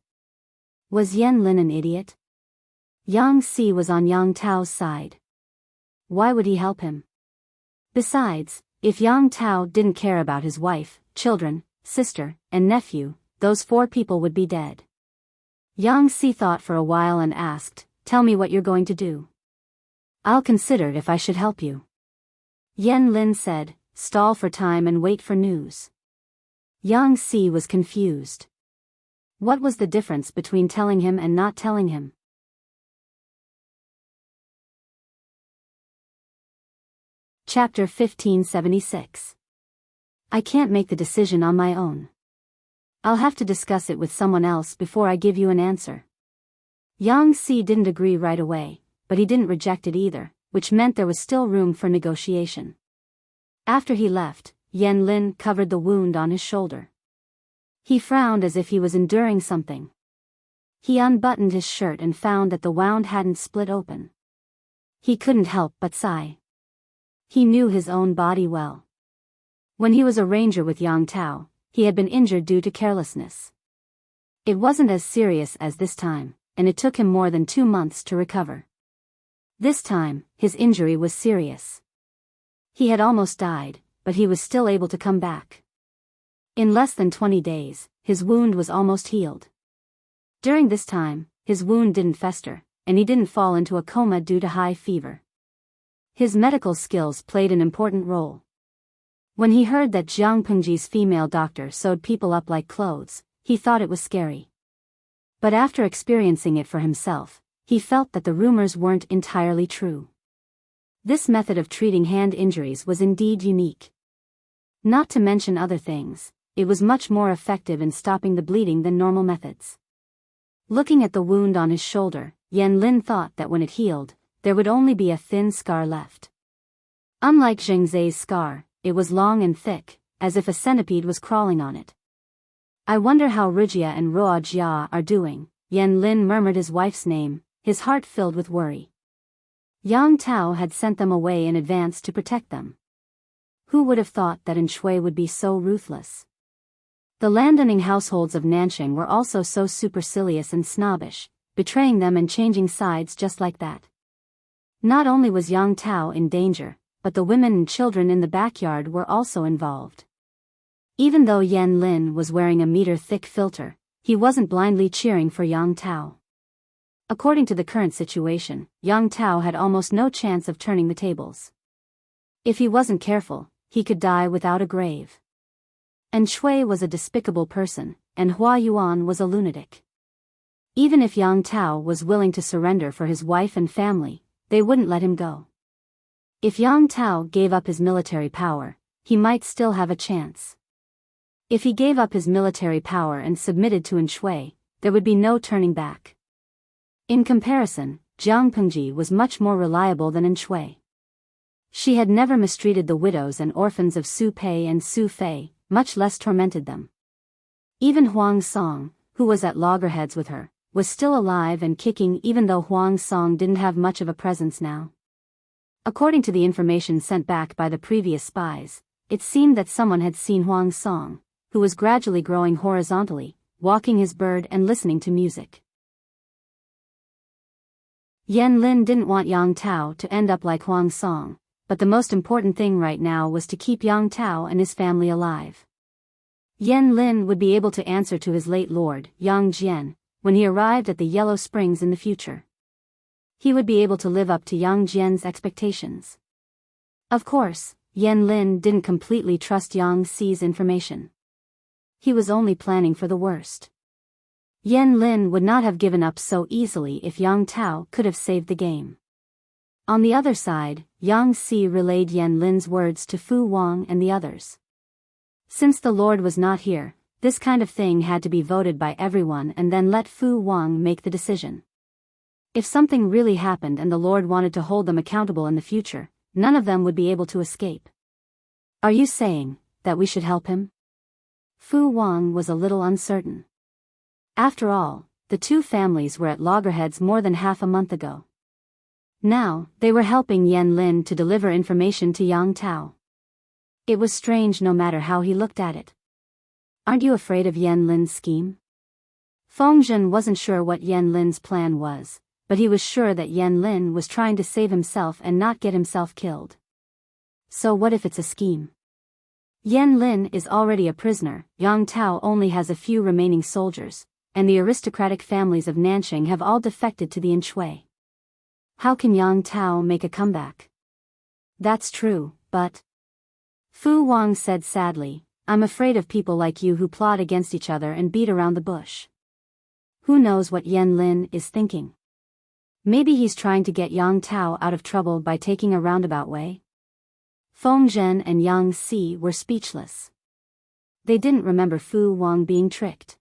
Was Yen Lin an idiot? Yang Si was on Yang Tao's side. Why would he help him? Besides, if Yang Tao didn't care about his wife, children, sister, and nephew, those 4 people would be dead. Yang Si thought for a while and asked, tell me what you're going to do. I'll consider if I should help you. Yen Lin said, stall for time and wait for news. Yang Si was confused. What was the difference between telling him and not telling him? Chapter 1576. I can't make the decision on my own. I'll have to discuss it with someone else before I give you an answer. Yang Si didn't agree right away, but he didn't reject it either, which meant there was still room for negotiation. After he left, Yen Lin covered the wound on his shoulder. He frowned as if he was enduring something. He unbuttoned his shirt and found that the wound hadn't split open. He couldn't help but sigh. He knew his own body well. When he was a ranger with Yang Tao, he had been injured due to carelessness. It wasn't as serious as this time, and it took him more than 2 months to recover. This time, his injury was serious. He had almost died, but he was still able to come back. In less than 20 days, his wound was almost healed. During this time, his wound didn't fester, and he didn't fall into a coma due to high fever. His medical skills played an important role. When he heard that Jiang Pengji's female doctor sewed people up like clothes, he thought it was scary. But after experiencing it for himself, he felt that the rumors weren't entirely true. This method of treating hand injuries was indeed unique. Not to mention other things, it was much more effective in stopping the bleeding than normal methods. Looking at the wound on his shoulder, Yan Lin thought that when it healed, there would only be a thin scar left. Unlike Zheng Zai's scar, it was long and thick, as if a centipede was crawling on it. I wonder how Ruijia and Ruo Jia are doing, Yan Lin murmured his wife's name, his heart filled with worry. Yang Tao had sent them away in advance to protect them. Who would have thought that Shui would be so ruthless? The landowning households of Nanxing were also so supercilious and snobbish, betraying them and changing sides just like that. Not only was Yang Tao in danger, but the women and children in the backyard were also involved. Even though Yan Lin was wearing a meter-thick filter, he wasn't blindly cheering for Yang Tao. According to the current situation, Yang Tao had almost no chance of turning the tables. If he wasn't careful, he could die without a grave. And Shui was a despicable person, and Hua Yuan was a lunatic. Even if Yang Tao was willing to surrender for his wife and family, they wouldn't let him go. If Yang Tao gave up his military power, he might still have a chance. If he gave up his military power and submitted to Shui, there would be no turning back. In comparison, Jiang Pengji was much more reliable than Shui. She had never mistreated the widows and orphans of Su Pei and Su Fei, much less tormented them. Even Huang Song, who was at loggerheads with her, was still alive and kicking even though Huang Song didn't have much of a presence now. According to the information sent back by the previous spies, it seemed that someone had seen Huang Song, who was gradually growing horizontally, walking his bird and listening to music. Yan Lin didn't want Yang Tao to end up like Huang Song, but the most important thing right now was to keep Yang Tao and his family alive. Yan Lin would be able to answer to his late lord, Yang Jian, when he arrived at the Yellow Springs in the future. He would be able to live up to Yang Jian's expectations. Of course, Yan Lin didn't completely trust Yang Xi's information. He was only planning for the worst. Yan Lin would not have given up so easily if Yang Tao could have saved the game. On the other side, Yang Xi relayed Yan Lin's words to Fu Wang and the others. Since the Lord was not here, this kind of thing had to be voted by everyone and then let Fu Wang make the decision. If something really happened and the Lord wanted to hold them accountable in the future, none of them would be able to escape. Are you saying that we should help him? Fu Wang was a little uncertain. After all, the two families were at loggerheads more than half a month ago. Now, they were helping Yan Lin to deliver information to Yang Tao. It was strange no matter how he looked at it. Aren't you afraid of Yan Lin's scheme? Feng Zhen wasn't sure what Yan Lin's plan was, but he was sure that Yan Lin was trying to save himself and not get himself killed. So what if it's a scheme? Yan Lin is already a prisoner, Yang Tao only has a few remaining soldiers, and the aristocratic families of Nanxing have all defected to the Shui. How can Yang Tao make a comeback? That's true, but... Fu Wang said sadly, I'm afraid of people like you who plot against each other and beat around the bush. Who knows what Yan Lin is thinking? Maybe he's trying to get Yang Tao out of trouble by taking a roundabout way? Feng Zhen and Yang Xi were speechless. They didn't remember Fu Wang being tricked.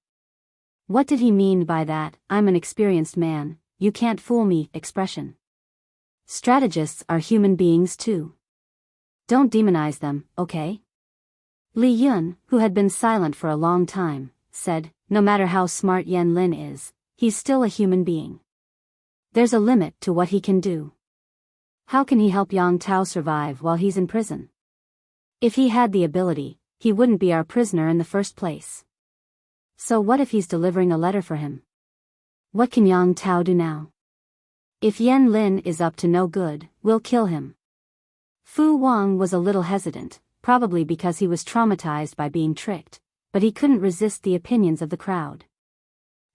What did he mean by that, I'm an experienced man, you can't fool me, expression? Strategists are human beings too. Don't demonize them, okay? Li Yun, who had been silent for a long time, said, no matter how smart Yan Lin is, he's still a human being. There's a limit to what he can do. How can he help Yang Tao survive while he's in prison? If he had the ability, he wouldn't be our prisoner in the first place. So what if he's delivering a letter for him? What can Yang Tao do now? If Yan Lin is up to no good, we'll kill him. Fu Wang was a little hesitant, probably because he was traumatized by being tricked, but he couldn't resist the opinions of the crowd.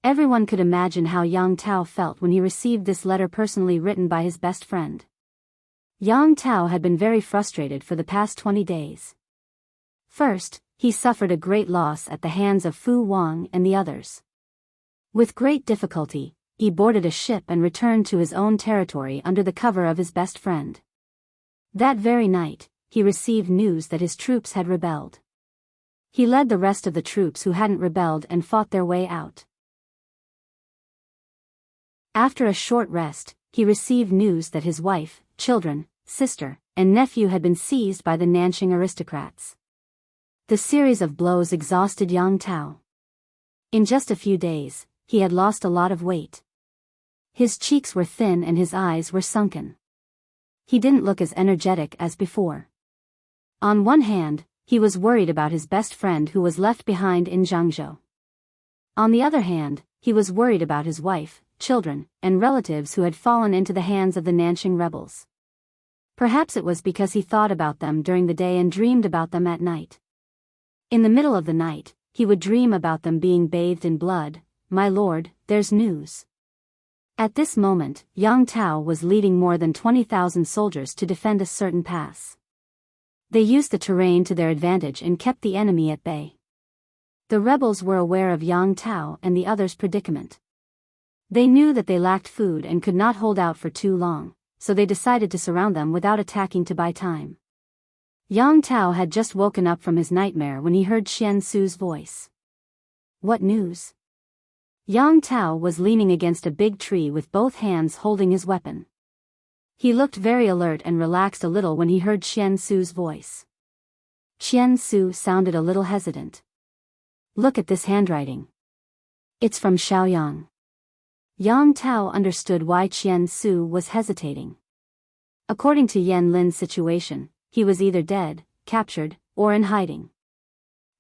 Everyone could imagine how Yang Tao felt when he received this letter personally written by his best friend. Yang Tao had been very frustrated for the past 20 days. First, he suffered a great loss at the hands of Fu Wang and the others. With great difficulty, he boarded a ship and returned to his own territory under the cover of his best friend. That very night, he received news that his troops had rebelled. He led the rest of the troops who hadn't rebelled and fought their way out. After a short rest, he received news that his wife, children, sister, and nephew had been seized by the Nanjing aristocrats. The series of blows exhausted Yang Tao. In just a few days, he had lost a lot of weight. His cheeks were thin and his eyes were sunken. He didn't look as energetic as before. On one hand, he was worried about his best friend who was left behind in Zhangzhou. On the other hand, he was worried about his wife, children, and relatives who had fallen into the hands of the Nanjing rebels. Perhaps it was because he thought about them during the day and dreamed about them at night. In the middle of the night, he would dream about them being bathed in blood. "My lord, there's news." At this moment, Yang Tao was leading more than 20,000 soldiers to defend a certain pass. They used the terrain to their advantage and kept the enemy at bay. The rebels were aware of Yang Tao and the others' predicament. They knew that they lacked food and could not hold out for too long, so they decided to surround them without attacking to buy time. Yang Tao had just woken up from his nightmare when he heard Qian Su's voice. "What news?" Yang Tao was leaning against a big tree with both hands holding his weapon. He looked very alert and relaxed a little when he heard Qian Su's voice. Qian Su sounded a little hesitant. "Look at this handwriting. It's from Xiaoyang." Yang Tao understood why Qian Su was hesitating. According to Yan Lin's situation, he was either dead, captured, or in hiding.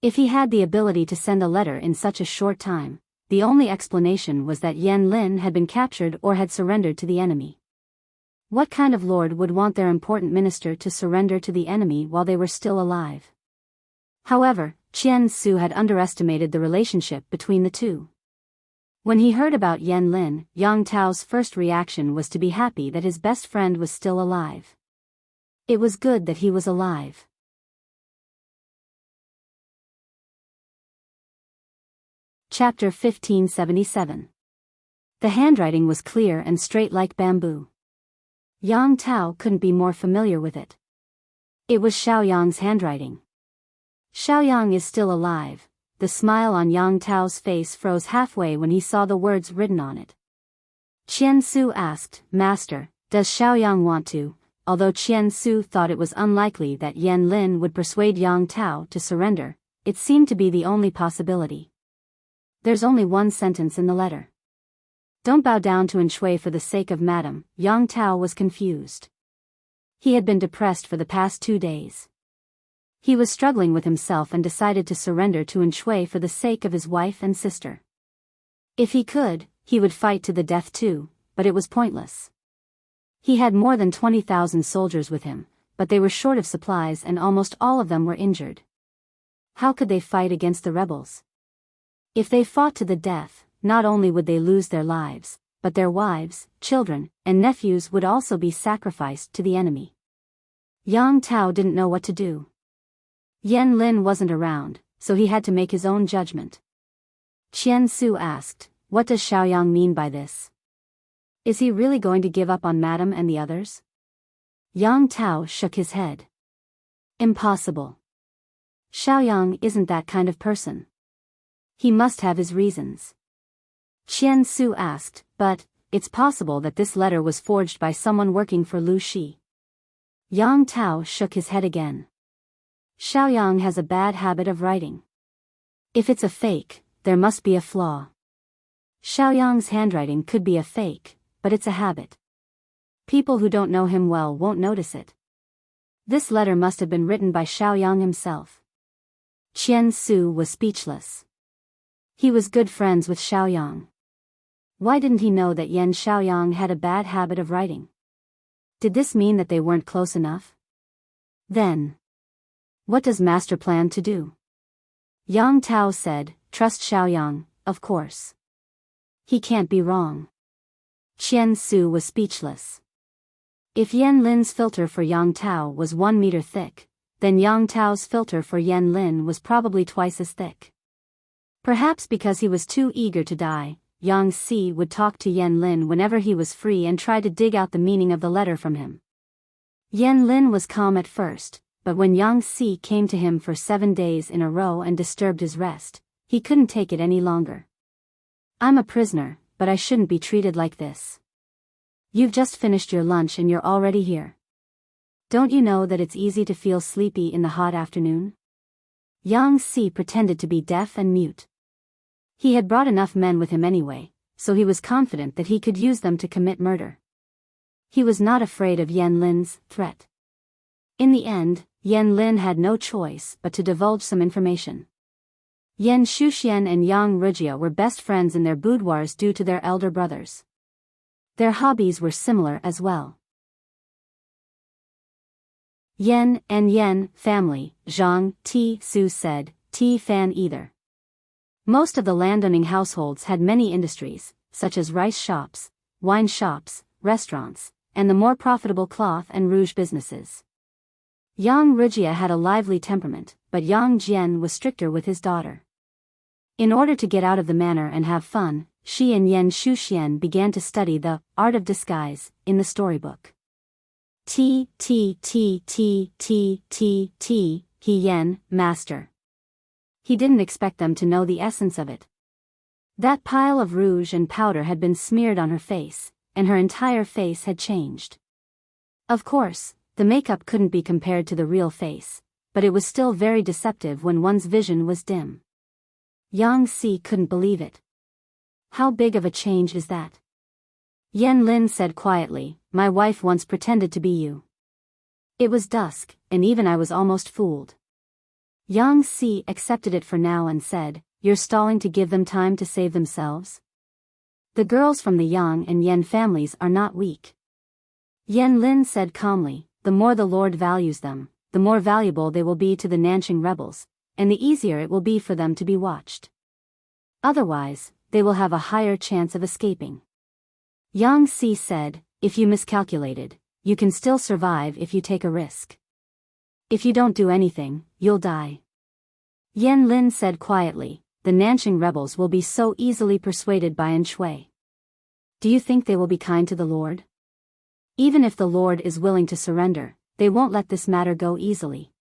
If he had the ability to send a letter in such a short time, the only explanation was that Yan Lin had been captured or had surrendered to the enemy. What kind of lord would want their important minister to surrender to the enemy while they were still alive? However, Qian Su had underestimated the relationship between the two. When he heard about Yan Lin, Yang Tao's first reaction was to be happy that his best friend was still alive. It was good that he was alive. Chapter 1577. The handwriting was clear and straight like bamboo. Yang Tao couldn't be more familiar with it. It was Xiaoyang's handwriting. Xiaoyang is still alive. The smile on Yang Tao's face froze halfway when he saw the words written on it. Qian Su asked, "Master, does Xiaoyang want to?" Although Qian Su thought it was unlikely that Yan Lin would persuade Yang Tao to surrender, it seemed to be the only possibility. There's only one sentence in the letter. "Don't bow down to Enchui for the sake of Madam." Yang Tao was confused. He had been depressed for the past 2 days. He was struggling with himself and decided to surrender to Enchui for the sake of his wife and sister. If he could, he would fight to the death too, but it was pointless. He had more than 20,000 soldiers with him, but they were short of supplies and almost all of them were injured. How could they fight against the rebels? If they fought to the death, not only would they lose their lives, but their wives, children, and nephews would also be sacrificed to the enemy. Yang Tao didn't know what to do. Yan Lin wasn't around, so he had to make his own judgment. Qian Su asked, "What does Xiaoyang mean by this? Is he really going to give up on Madam and the others?" Yang Tao shook his head. "Impossible. Xiaoyang isn't that kind of person. He must have his reasons." Qian Su asked, "But, it's possible that this letter was forged by someone working for Lu Shi." Yang Tao shook his head again. "Xiaoyang has a bad habit of writing. If it's a fake, there must be a flaw. Xiaoyang's handwriting could be a fake, but it's a habit. People who don't know him well won't notice it. This letter must have been written by Xiaoyang himself." Qian Su was speechless. He was good friends with Xiaoyang. Why didn't he know that Yan Xiaoyang had a bad habit of writing? Did this mean that they weren't close enough? Then, what does Master plan to do? Yang Tao said, trust Xiaoyang, of course. He can't be wrong. Qian Su was speechless. If Yan Lin's filter for Yang Tao was 1 meter thick, then Yang Tao's filter for Yan Lin was probably twice as thick. Perhaps because he was too eager to die, Yang Si would talk to Yan Lin whenever he was free and try to dig out the meaning of the letter from him. Yan Lin was calm at first, but when Yang Si came to him for 7 days in a row and disturbed his rest, he couldn't take it any longer. I'm a prisoner, but I shouldn't be treated like this. You've just finished your lunch and you're already here. Don't you know that it's easy to feel sleepy in the hot afternoon? Yang Si pretended to be deaf and mute. He had brought enough men with him anyway, so he was confident that he could use them to commit murder. He was not afraid of Yan Lin's threat. In the end, Yan Lin had no choice but to divulge some information. Yan Shuxian and Yang Rujia were best friends in their boudoirs due to their elder brothers. Their hobbies were similar as well. Yan and Yan family, Zhang Ti Su said, Ti fan either. Most of the landowning households had many industries, such as rice shops, wine shops, restaurants, and the more profitable cloth and rouge businesses. Yang Rujia had a lively temperament, but Yang Jian was stricter with his daughter. In order to get out of the manor and have fun, she and Yan Shuxian began to study the art of disguise in the storybook. He Yan, master. He didn't expect them to know the essence of it. That pile of rouge and powder had been smeared on her face, and her entire face had changed. Of course, the makeup couldn't be compared to the real face, but it was still very deceptive when one's vision was dim. Yang Si couldn't believe it. How big of a change is that? Yan Lin said quietly, my wife once pretended to be you. It was dusk, and even I was almost fooled. Yang Si accepted it for now and said, you're stalling to give them time to save themselves? The girls from the Yang and Yan families are not weak. Yan Lin said calmly, the more the Lord values them, the more valuable they will be to the Nanqing rebels, and the easier it will be for them to be watched. Otherwise, they will have a higher chance of escaping. Yang Si said, if you miscalculated, you can still survive if you take a risk. If you don't do anything, you'll die. Yan Lin said quietly, the Nanqing rebels will be so easily persuaded by Shui. Do you think they will be kind to the Lord? Even if the Lord is willing to surrender, they won't let this matter go easily.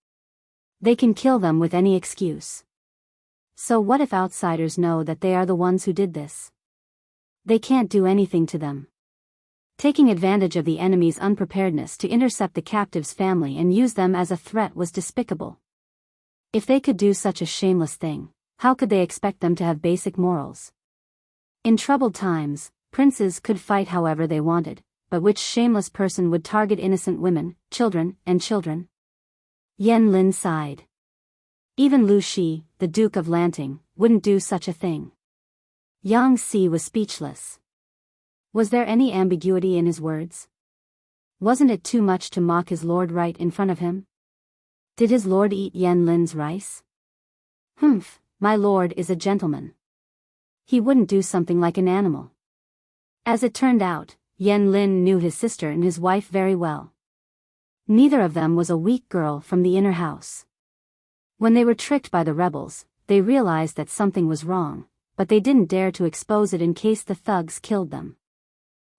They can kill them with any excuse. So what if outsiders know that they are the ones who did this? They can't do anything to them. Taking advantage of the enemy's unpreparedness to intercept the captive's family and use them as a threat was despicable. If they could do such a shameless thing, how could they expect them to have basic morals? In troubled times, princes could fight however they wanted, but which shameless person would target innocent women, children? Yan Lin sighed. Even Lu Shi, the Duke of Lanting, wouldn't do such a thing. Yang Si was speechless. Was there any ambiguity in his words? Wasn't it too much to mock his lord right in front of him? Did his lord eat Yan Lin's rice? Humph, my lord is a gentleman. He wouldn't do something like an animal. As it turned out, Yan Lin knew his sister and his wife very well. Neither of them was a weak girl from the inner house. When they were tricked by the rebels, they realized that something was wrong, but they didn't dare to expose it in case the thugs killed them.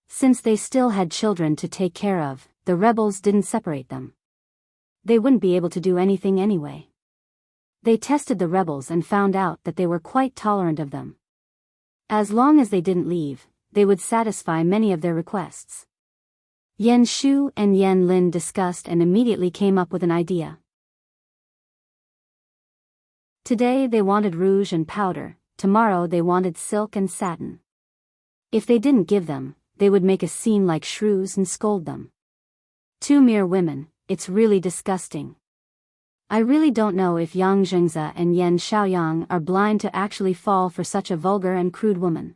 Since they still had children to take care of, the rebels didn't separate them. They wouldn't be able to do anything anyway. They tested the rebels and found out that they were quite tolerant of them. As long as they didn't leave, they would satisfy many of their requests. Yan Shu and Yan Lin discussed and immediately came up with an idea. Today they wanted rouge and powder, tomorrow they wanted silk and satin. If they didn't give them, they would make a scene like shrews and scold them. 2 mere women, it's really disgusting. I really don't know if Yang Zhengze and Yan Xiaoyang are blind to actually fall for such a vulgar and crude woman.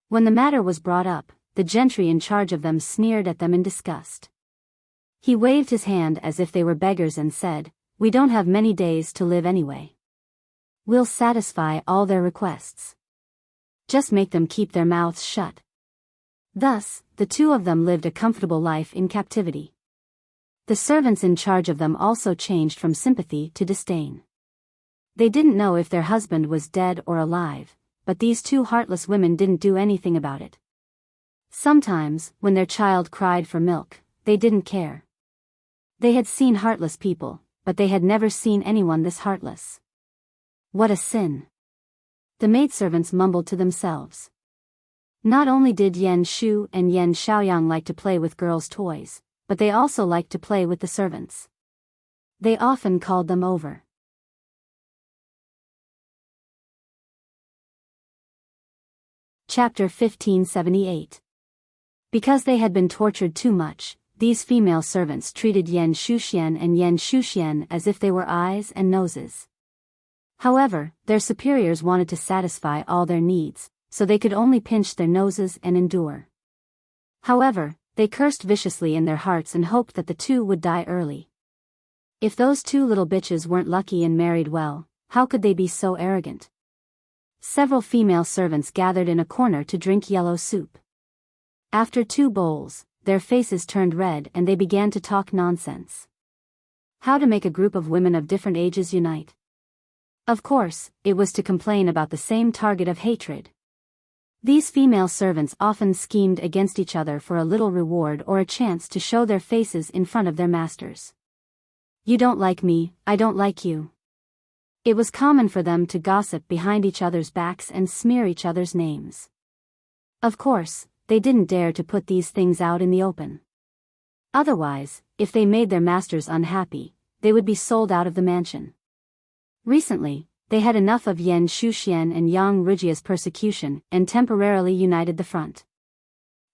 When the matter was brought up, the gentry in charge of them sneered at them in disgust. He waved his hand as if they were beggars and said, we don't have many days to live anyway. We'll satisfy all their requests. Just make them keep their mouths shut." Thus, the two of them lived a comfortable life in captivity. The servants in charge of them also changed from sympathy to disdain. They didn't know if their husband was dead or alive, but these two heartless women didn't do anything about it. Sometimes, when their child cried for milk, they didn't care. They had seen heartless people, but they had never seen anyone this heartless. What a sin! The maidservants mumbled to themselves. Not only did Yan Shu and Yan Xiaoyang like to play with girls' toys, but they also liked to play with the servants. They often called them over. Chapter 1578. Because they had been tortured too much, these female servants treated Yan Shuxian and Yan Shuxian as if they were eyes and noses. However, their superiors wanted to satisfy all their needs, so they could only pinch their noses and endure. However, they cursed viciously in their hearts and hoped that the two would die early. If those two little bitches weren't lucky and married well, how could they be so arrogant? Several female servants gathered in a corner to drink yellow soup. After 2 bowls, their faces turned red and they began to talk nonsense. How to make a group of women of different ages unite? Of course, it was to complain about the same target of hatred. These female servants often schemed against each other for a little reward or a chance to show their faces in front of their masters. You don't like me, I don't like you. It was common for them to gossip behind each other's backs and smear each other's names. Of course, they didn't dare to put these things out in the open. Otherwise, if they made their masters unhappy, they would be sold out of the mansion. Recently, they had enough of Yan Shuxian and Yang Rujia's persecution and temporarily united the front.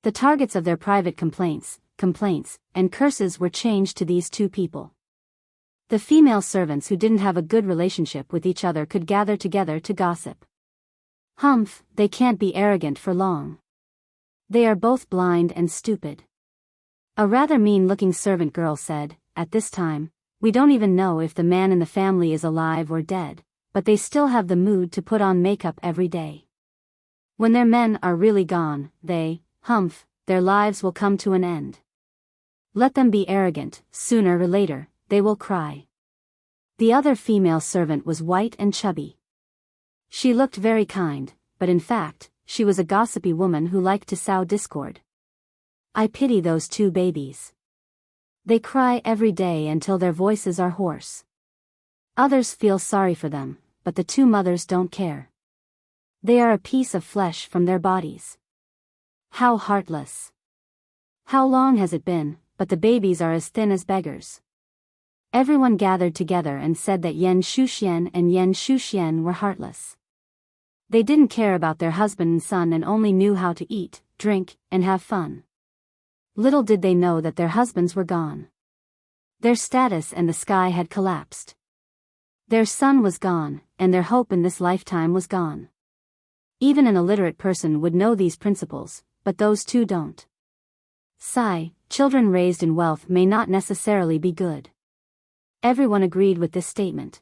The targets of their private complaints, and curses were changed to these two people. The female servants who didn't have a good relationship with each other could gather together to gossip. Humph, they can't be arrogant for long. They are both blind and stupid. A rather mean-looking servant girl said, "At this time, we don't even know if the man in the family is alive or dead, but they still have the mood to put on makeup every day. When their men are really gone, their lives will come to an end. Let them be arrogant, sooner or later, they will cry." The other female servant was white and chubby. She looked very kind, but in fact, she was a gossipy woman who liked to sow discord. I pity those 2 babies. They cry every day until their voices are hoarse. Others feel sorry for them, but the 2 mothers don't care. They are a piece of flesh from their bodies. How heartless. How long has it been, but the babies are as thin as beggars. Everyone gathered together and said that Yan Shuxian and Yan Shuxian were heartless. They didn't care about their husband and son and only knew how to eat, drink, and have fun. Little did they know that their husbands were gone. Their status and the sky had collapsed. Their son was gone, and their hope in this lifetime was gone. Even an illiterate person would know these principles, but those 2 don't. Sigh, children raised in wealth may not necessarily be good. Everyone agreed with this statement.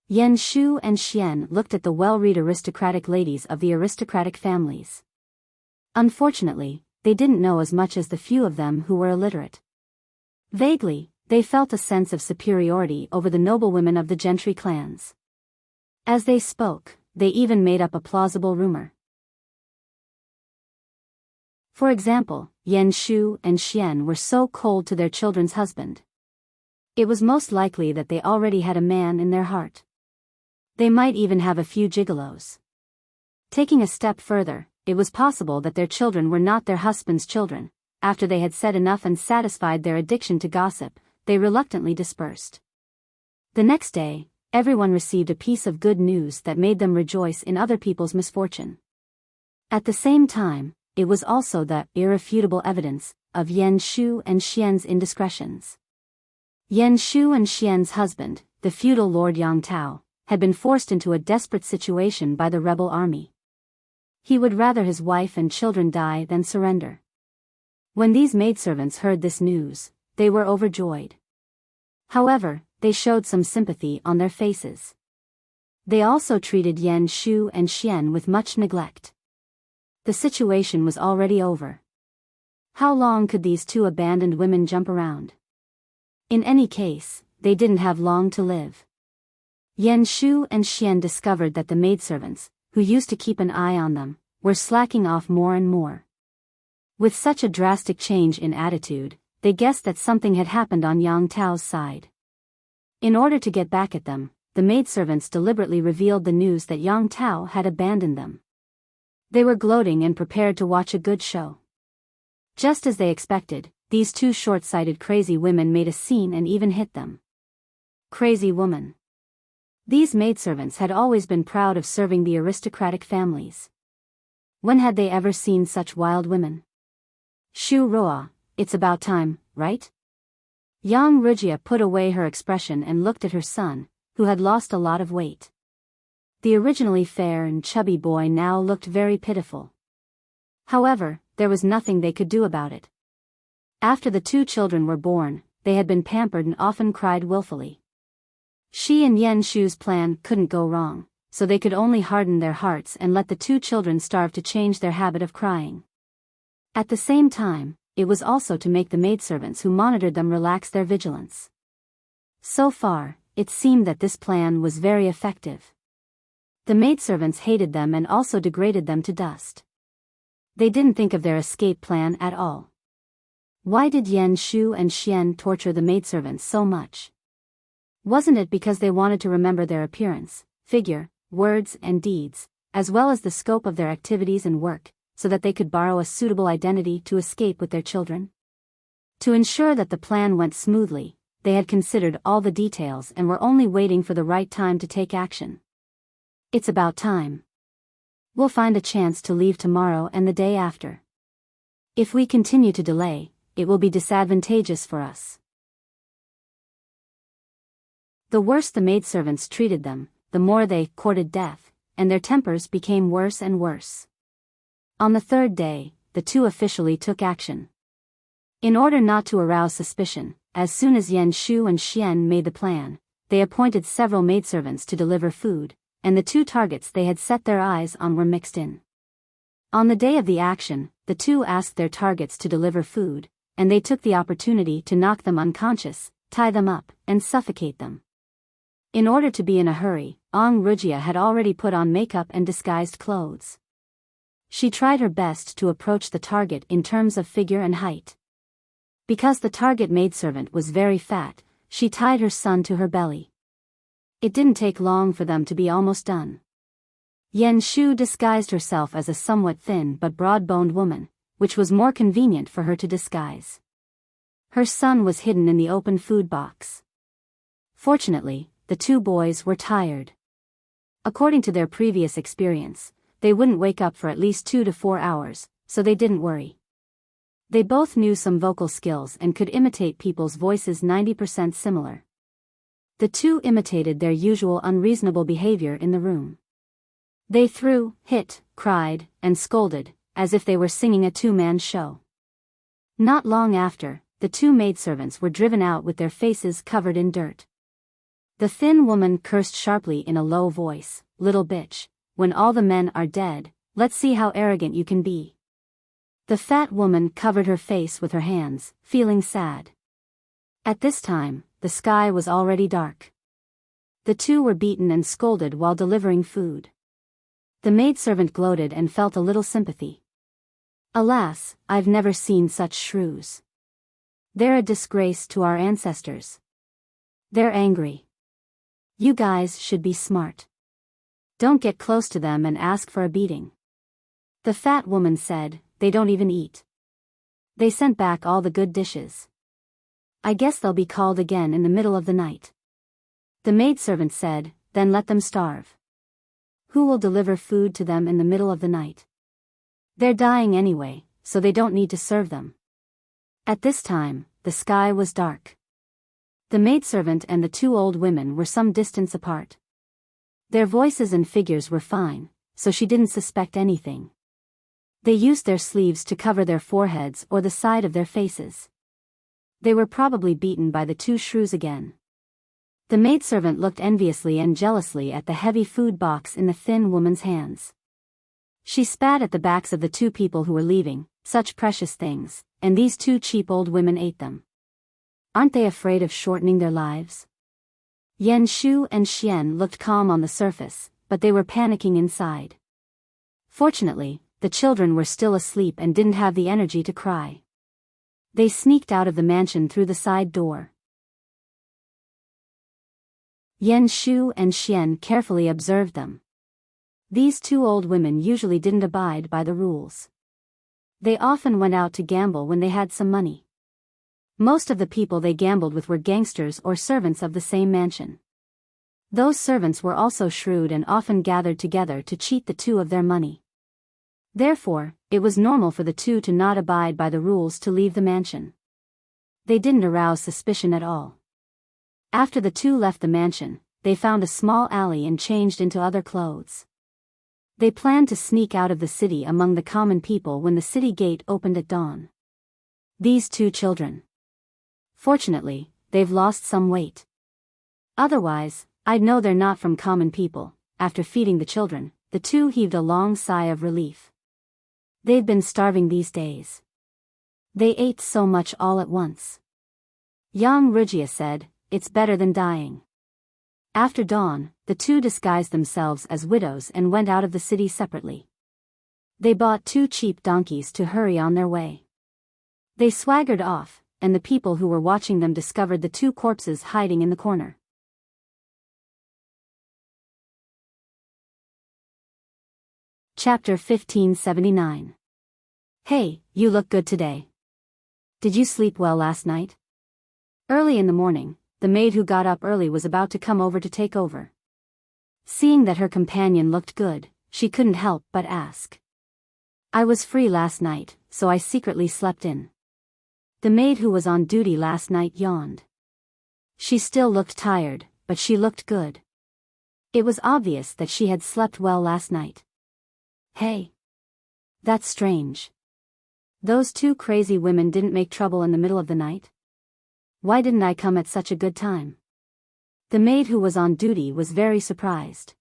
Yan Shu and Xian looked at the well-read aristocratic ladies of the aristocratic families. Unfortunately, they didn't know as much as the few of them who were illiterate. Vaguely, they felt a sense of superiority over the noblewomen of the gentry clans. As they spoke, they even made up a plausible rumor. For example, Yan Shu and Xian were so cold to their children's husband. It was most likely that they already had a man in their heart. They might even have a few gigolos. Taking a step further, it was possible that their children were not their husband's children. After they had said enough and satisfied their addiction to gossip, they reluctantly dispersed. The next day, everyone received a piece of good news that made them rejoice in other people's misfortune. At the same time, it was also the irrefutable evidence of Yan Shu and Xian's indiscretions. Yan Shu and Xian's husband, the feudal Lord Yang Tao, had been forced into a desperate situation by the rebel army. He would rather his wife and children die than surrender. When these maidservants heard this news, they were overjoyed. However, they showed some sympathy on their faces. They also treated Yan Shu and Xian with much neglect. The situation was already over. How long could these two abandoned women jump around? In any case, they didn't have long to live. Yan Shu and Xian discovered that the maidservants, who used to keep an eye on them, were slacking off more and more. With such a drastic change in attitude, they guessed that something had happened on Yang Tao's side. In order to get back at them, the maidservants deliberately revealed the news that Yang Tao had abandoned them. They were gloating and prepared to watch a good show. Just as they expected, these two short-sighted crazy women made a scene and even hit them. Crazy woman. These maidservants had always been proud of serving the aristocratic families. When had they ever seen such wild women? Shu Roa, it's about time, right? Yang Rugia put away her expression and looked at her son, who had lost a lot of weight. The originally fair and chubby boy now looked very pitiful. However, there was nothing they could do about it. After the two children were born, they had been pampered and often cried willfully. She and Yan Shu's plan couldn't go wrong, so they could only harden their hearts and let the two children starve to change their habit of crying. At the same time, it was also to make the maidservants who monitored them relax their vigilance. So far, it seemed that this plan was very effective. The maidservants hated them and also degraded them to dust. They didn't think of their escape plan at all. Why did Yan Shu and Xian torture the maidservants so much? Wasn't it because they wanted to remember their appearance, figure, words and deeds, as well as the scope of their activities and work, so that they could borrow a suitable identity to escape with their children? To ensure that the plan went smoothly, they had considered all the details and were only waiting for the right time to take action. It's about time. We'll find a chance to leave tomorrow and the day after. If we continue to delay, it will be disadvantageous for us. The worse the maidservants treated them, the more they courted death, and their tempers became worse and worse. On the third day, the two officially took action. In order not to arouse suspicion, as soon as Yan Shu and Xian made the plan, they appointed several maidservants to deliver food, and the two targets they had set their eyes on were mixed in. On the day of the action, the two asked their targets to deliver food, and they took the opportunity to knock them unconscious, tie them up, and suffocate them. In order to be in a hurry, Ang Rugia had already put on makeup and disguised clothes. She tried her best to approach the target in terms of figure and height. Because the target maidservant was very fat, she tied her son to her belly. It didn't take long for them to be almost done. Yan Shu disguised herself as a somewhat thin but broad-boned woman, which was more convenient for her to disguise. Her son was hidden in the open food box. Fortunately, the two boys were tired. According to their previous experience, they wouldn't wake up for at least 2 to 4 hours, so they didn't worry. They both knew some vocal skills and could imitate people's voices 90% similar. The two imitated their usual unreasonable behavior in the room. They threw, hit, cried, and scolded, as if they were singing a two-man show. Not long after, the two maidservants were driven out with their faces covered in dirt. The thin woman cursed sharply in a low voice, "Little bitch, when all the men are dead, let's see how arrogant you can be." The fat woman covered her face with her hands, feeling sad. At this time, the sky was already dark. The two were beaten and scolded while delivering food. The maidservant gloated and felt a little sympathy. Alas, I've never seen such shrews. They're a disgrace to our ancestors. They're angry. You guys should be smart. Don't get close to them and ask for a beating. The fat woman said, they don't even eat. They sent back all the good dishes. I guess they'll be called again in the middle of the night. The maidservant said, then let them starve. Who will deliver food to them in the middle of the night? They're dying anyway, so they don't need to serve them. At this time, the sky was dark. The maidservant and the two old women were some distance apart. Their voices and figures were fine, so she didn't suspect anything. They used their sleeves to cover their foreheads or the side of their faces. They were probably beaten by the two shrews again. The maidservant looked enviously and jealously at the heavy food box in the thin woman's hands. She spat at the backs of the two people who were leaving, such precious things, and these two cheap old women ate them. Aren't they afraid of shortening their lives? Yan Shu and Xian looked calm on the surface, but they were panicking inside. Fortunately, the children were still asleep and didn't have the energy to cry. They sneaked out of the mansion through the side door. Yan Shu and Xian carefully observed them. These two old women usually didn't abide by the rules. They often went out to gamble when they had some money. Most of the people they gambled with were gangsters or servants of the same mansion. Those servants were also shrewd and often gathered together to cheat the two of their money. Therefore, it was normal for the two to not abide by the rules to leave the mansion. They didn't arouse suspicion at all. After the two left the mansion, they found a small alley and changed into other clothes. They planned to sneak out of the city among the common people when the city gate opened at dawn. These two children. Fortunately, they've lost some weight. Otherwise, I'd know they're not from common people. After feeding the children, the two heaved a long sigh of relief. They've been starving these days. They ate so much all at once. Young Rugia said, "It's better than dying." After dawn, the two disguised themselves as widows and went out of the city separately. They bought two cheap donkeys to hurry on their way. They swaggered off, and the people who were watching them discovered the two corpses hiding in the corner. Chapter 1579. Hey, you look good today. Did you sleep well last night? Early in the morning, the maid who got up early was about to come over to take over. Seeing that her companion looked good, she couldn't help but ask. I was free last night, so I secretly slept in. The maid who was on duty last night yawned. She still looked tired, but she looked good. It was obvious that she had slept well last night. Hey. That's strange. Those two crazy women didn't make trouble in the middle of the night? Why didn't I come at such a good time? The maid who was on duty was very surprised.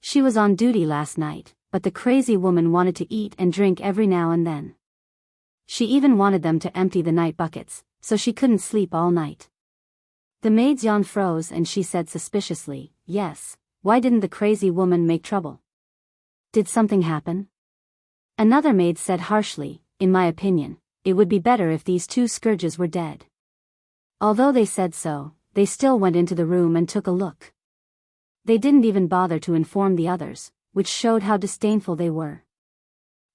She was on duty last night, but the crazy woman wanted to eat and drink every now and then. She even wanted them to empty the night buckets, so she couldn't sleep all night. The maid's yawn froze and she said suspiciously, "Yes, why didn't the crazy woman make trouble? Did something happen?" Another maid said harshly, "In my opinion, it would be better if these two scourges were dead." Although they said so, they still went into the room and took a look. They didn't even bother to inform the others, which showed how disdainful they were.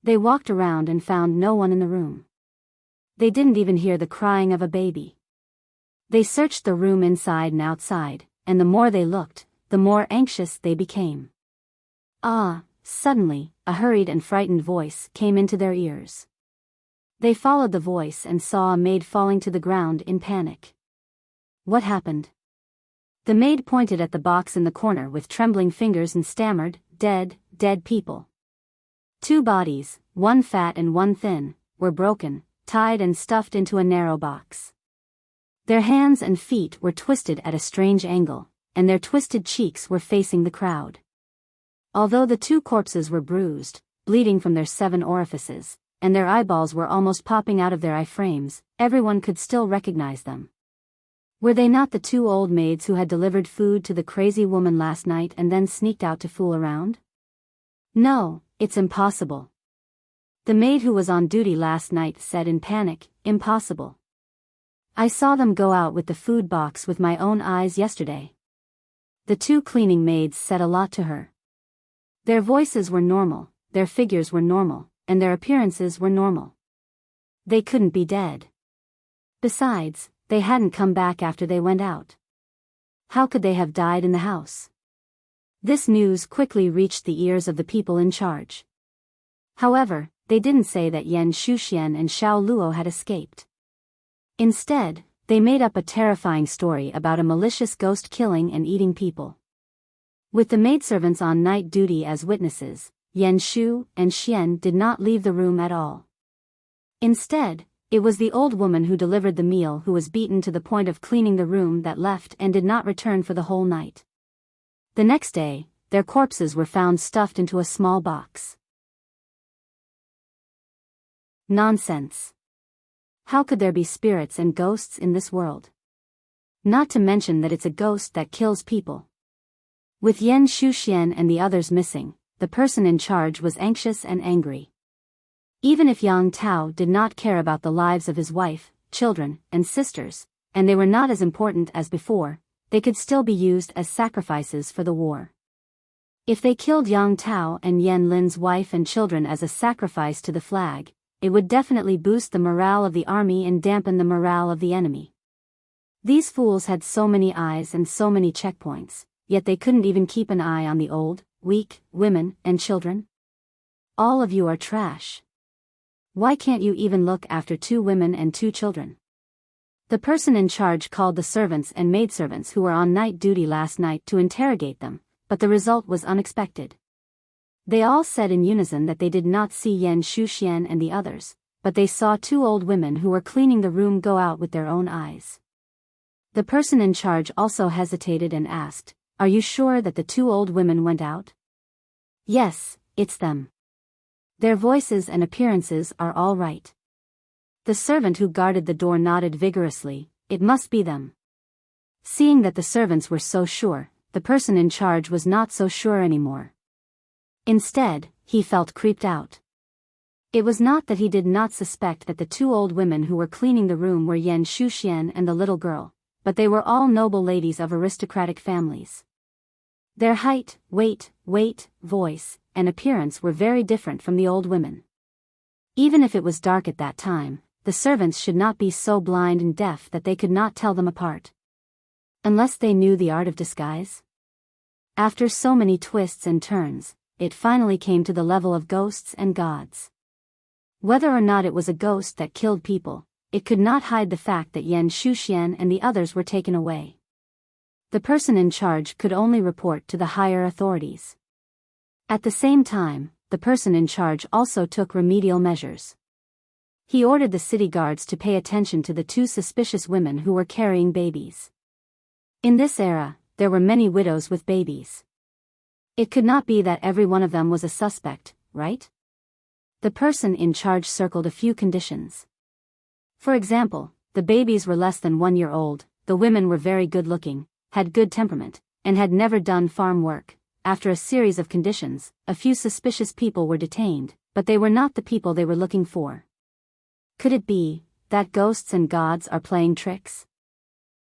They walked around and found no one in the room. They didn't even hear the crying of a baby. They searched the room inside and outside, and the more they looked, the more anxious they became. Suddenly, a hurried and frightened voice came into their ears. They followed the voice and saw a maid falling to the ground in panic. What happened? The maid pointed at the box in the corner with trembling fingers and stammered, dead people. Two bodies, one fat and one thin, were broken, tied and stuffed into a narrow box. Their hands and feet were twisted at a strange angle, and their twisted cheeks were facing the crowd. Although the two corpses were bruised, bleeding from their 7 orifices, and their eyeballs were almost popping out of their eye frames, everyone could still recognize them. Were they not the two old maids who had delivered food to the crazy woman last night and then sneaked out to fool around? No, it's impossible. The maid who was on duty last night said in panic, "Impossible. I saw them go out with the food box with my own eyes yesterday." The two cleaning maids said a lot to her. Their voices were normal, their figures were normal, and their appearances were normal. They couldn't be dead. Besides, they hadn't come back after they went out. How could they have died in the house? This news quickly reached the ears of the people in charge. However, they didn't say that Yan Shuxian and Xiao Luo had escaped. Instead, they made up a terrifying story about a malicious ghost killing and eating people. With the maidservants on night duty as witnesses, Yan Shu and Xian did not leave the room at all. Instead, It was the old woman who delivered the meal who was beaten to the point of cleaning the room that left and did not return for the whole night. The next day, their corpses were found stuffed into a small box. Nonsense. How could there be spirits and ghosts in this world? Not to mention that it's a ghost that kills people. With Yan Shuxian and the others missing, the person in charge was anxious and angry. Even if Yang Tao did not care about the lives of his wife, children, and sisters, and they were not as important as before, they could still be used as sacrifices for the war. If they killed Yang Tao and Yan Lin's wife and children as a sacrifice to the flag, it would definitely boost the morale of the army and dampen the morale of the enemy. These fools had so many eyes and so many checkpoints, yet they couldn't even keep an eye on the old, weak, women, and children. All of you are trash. Why can't you even look after 2 women and 2 children? The person in charge called the servants and maidservants who were on night duty last night to interrogate them, but the result was unexpected. They all said in unison that they did not see Yan Shuxian and the others, but they saw 2 old women who were cleaning the room go out with their own eyes. The person in charge also hesitated and asked, "Are you sure that the 2 old women went out?" "Yes, it's them. Their voices and appearances are all right." The servant who guarded the door nodded vigorously, "It must be them." Seeing that the servants were so sure, the person in charge was not so sure anymore. Instead, he felt creeped out. It was not that he did not suspect that the 2 old women who were cleaning the room were Yan Shuxian and the little girl, but they were all noble ladies of aristocratic families. Their height, weight, voice, and appearance were very different from the old women. Even if it was dark at that time, the servants should not be so blind and deaf that they could not tell them apart. Unless they knew the art of disguise? After so many twists and turns, it finally came to the level of ghosts and gods. Whether or not it was a ghost that killed people, it could not hide the fact that Yan Shuxian and the others were taken away. The person in charge could only report to the higher authorities. At the same time, the person in charge also took remedial measures. He ordered the city guards to pay attention to the 2 suspicious women who were carrying babies. In this era, there were many widows with babies. It could not be that every one of them was a suspect, right? The person in charge circled a few conditions. For example, the babies were less than 1 year old, the women were very good-looking, had good temperament, and had never done farm work. After a series of conditions, a few suspicious people were detained, but they were not the people they were looking for. Could it be that ghosts and gods are playing tricks?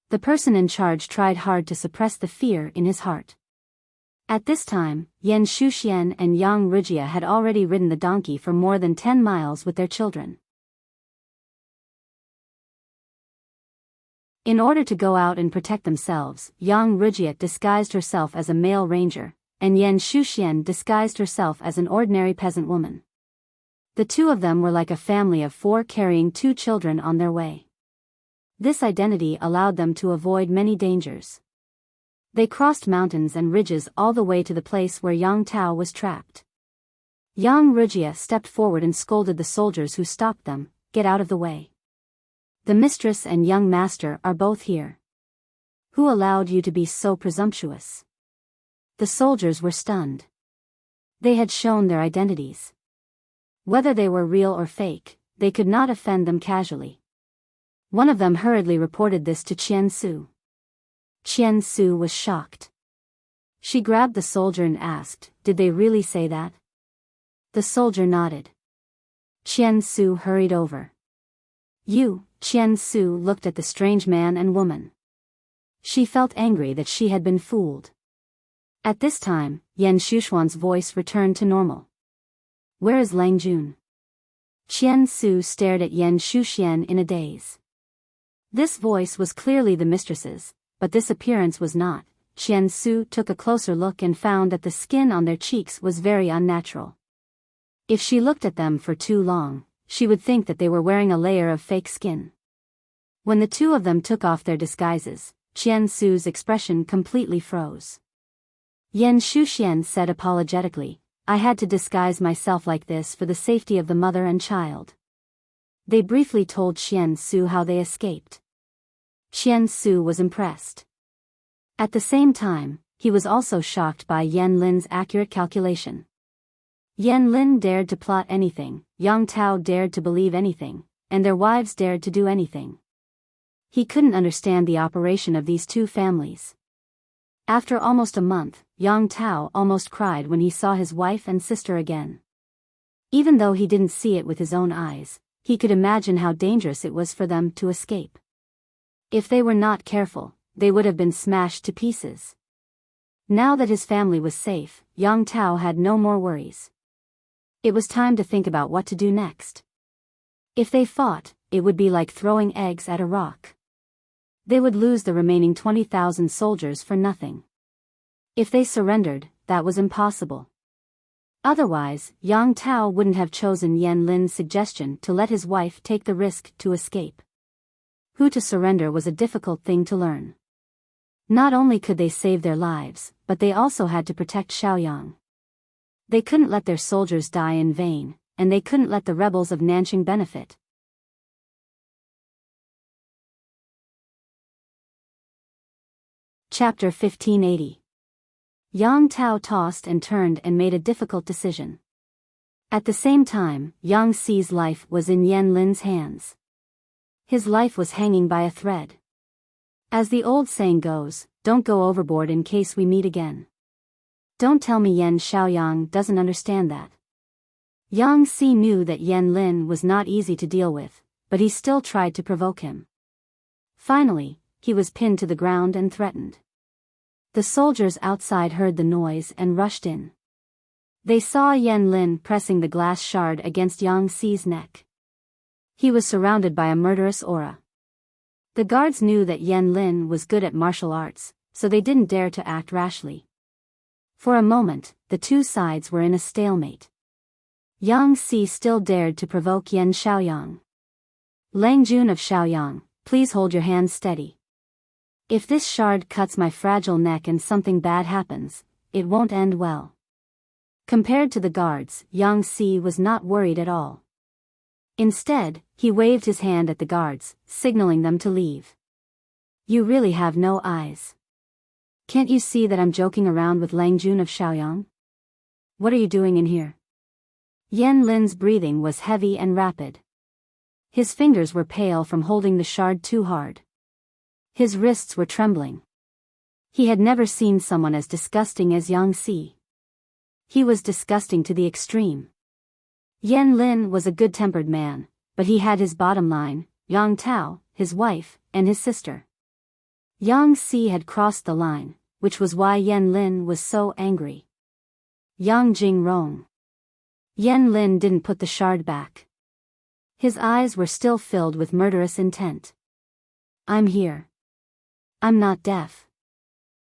The person in charge tried hard to suppress the fear in his heart. At this time, Yan Shuxian and Yang Ruijia had already ridden the donkey for more than 10 miles with their children. In order to go out and protect themselves, Yang Ruijia disguised herself as a male ranger, and Yan Shuxian disguised herself as an ordinary peasant woman. The 2 of them were like a family of 4 carrying 2 children on their way. This identity allowed them to avoid many dangers. They crossed mountains and ridges all the way to the place where Yang Tao was trapped. Yang Ruijia stepped forward and scolded the soldiers who stopped them, "Get out of the way. The mistress and young master are both here. Who allowed you to be so presumptuous?" The soldiers were stunned. They had shown their identities. Whether they were real or fake, they could not offend them casually. One of them hurriedly reported this to Qian Su. Qian Su was shocked. She grabbed the soldier and asked, "Did they really say that?" The soldier nodded. Qian Su hurried over. Qian Su looked at the strange man and woman. She felt angry that she had been fooled. At this time, Yan Shuxuan's voice returned to normal. "Where is Lang Jun?" Qian Su stared at Yan Shuxian in a daze. This voice was clearly the mistress's, but this appearance was not. Qian Su took a closer look and found that the skin on their cheeks was very unnatural. If she looked at them for too long, she would think that they were wearing a layer of fake skin. When the 2 of them took off their disguises, Qian Su's expression completely froze. Yan Shuxian said apologetically, "I had to disguise myself like this for the safety of the mother and child." They briefly told Xian Su how they escaped. Xian Su was impressed. At the same time, he was also shocked by Yan Lin's accurate calculation. Yan Lin dared to plot anything, Yang Tao dared to believe anything, and their wives dared to do anything. He couldn't understand the operation of these two families. After almost a month, Yang Tao almost cried when he saw his wife and sister again. Even though he didn't see it with his own eyes, he could imagine how dangerous it was for them to escape. If they were not careful, they would have been smashed to pieces. Now that his family was safe, Yang Tao had no more worries. It was time to think about what to do next. If they fought, it would be like throwing eggs at a rock. They would lose the remaining 20,000 soldiers for nothing. If they surrendered, that was impossible. Otherwise, Yang Tao wouldn't have chosen Yan Lin's suggestion to let his wife take the risk to escape. Who to surrender was a difficult thing to learn. Not only could they save their lives, but they also had to protect Xiaoyang. They couldn't let their soldiers die in vain, and they couldn't let the rebels of Nanqing benefit. Chapter 1580. Yang Tao tossed and turned and made a difficult decision. At the same time, Yang Xi's life was in Yan Lin's hands. His life was hanging by a thread. As the old saying goes, don't go overboard in case we meet again. Don't tell me Yan Xiaoyang doesn't understand that. Yang Xi knew that Yan Lin was not easy to deal with, but he still tried to provoke him. Finally, he was pinned to the ground and threatened. The soldiers outside heard the noise and rushed in. They saw Yan Lin pressing the glass shard against Yang Xi's neck. He was surrounded by a murderous aura. The guards knew that Yan Lin was good at martial arts, so they didn't dare to act rashly. For a moment, the two sides were in a stalemate. Yang Xi still dared to provoke Yan Xiaoyang. Lang Jun of Xiaoyang, please hold your hands steady. If this shard cuts my fragile neck and something bad happens, it won't end well. Compared to the guards, Yang Xi was not worried at all. Instead, he waved his hand at the guards, signaling them to leave. You really have no eyes. Can't you see that I'm joking around with Lang Jun of Xiaoyang? What are you doing in here? Yan Lin's breathing was heavy and rapid. His fingers were pale from holding the shard too hard. His wrists were trembling. He had never seen someone as disgusting as Yang Xi. He was disgusting to the extreme. Yan Lin was a good-tempered man, but he had his bottom line, Yang Tao, his wife, and his sister. Yang Xi had crossed the line, which was why Yan Lin was so angry. Yang Jingrong. Yan Lin didn't put the shard back. His eyes were still filled with murderous intent. I'm here. I'm not deaf.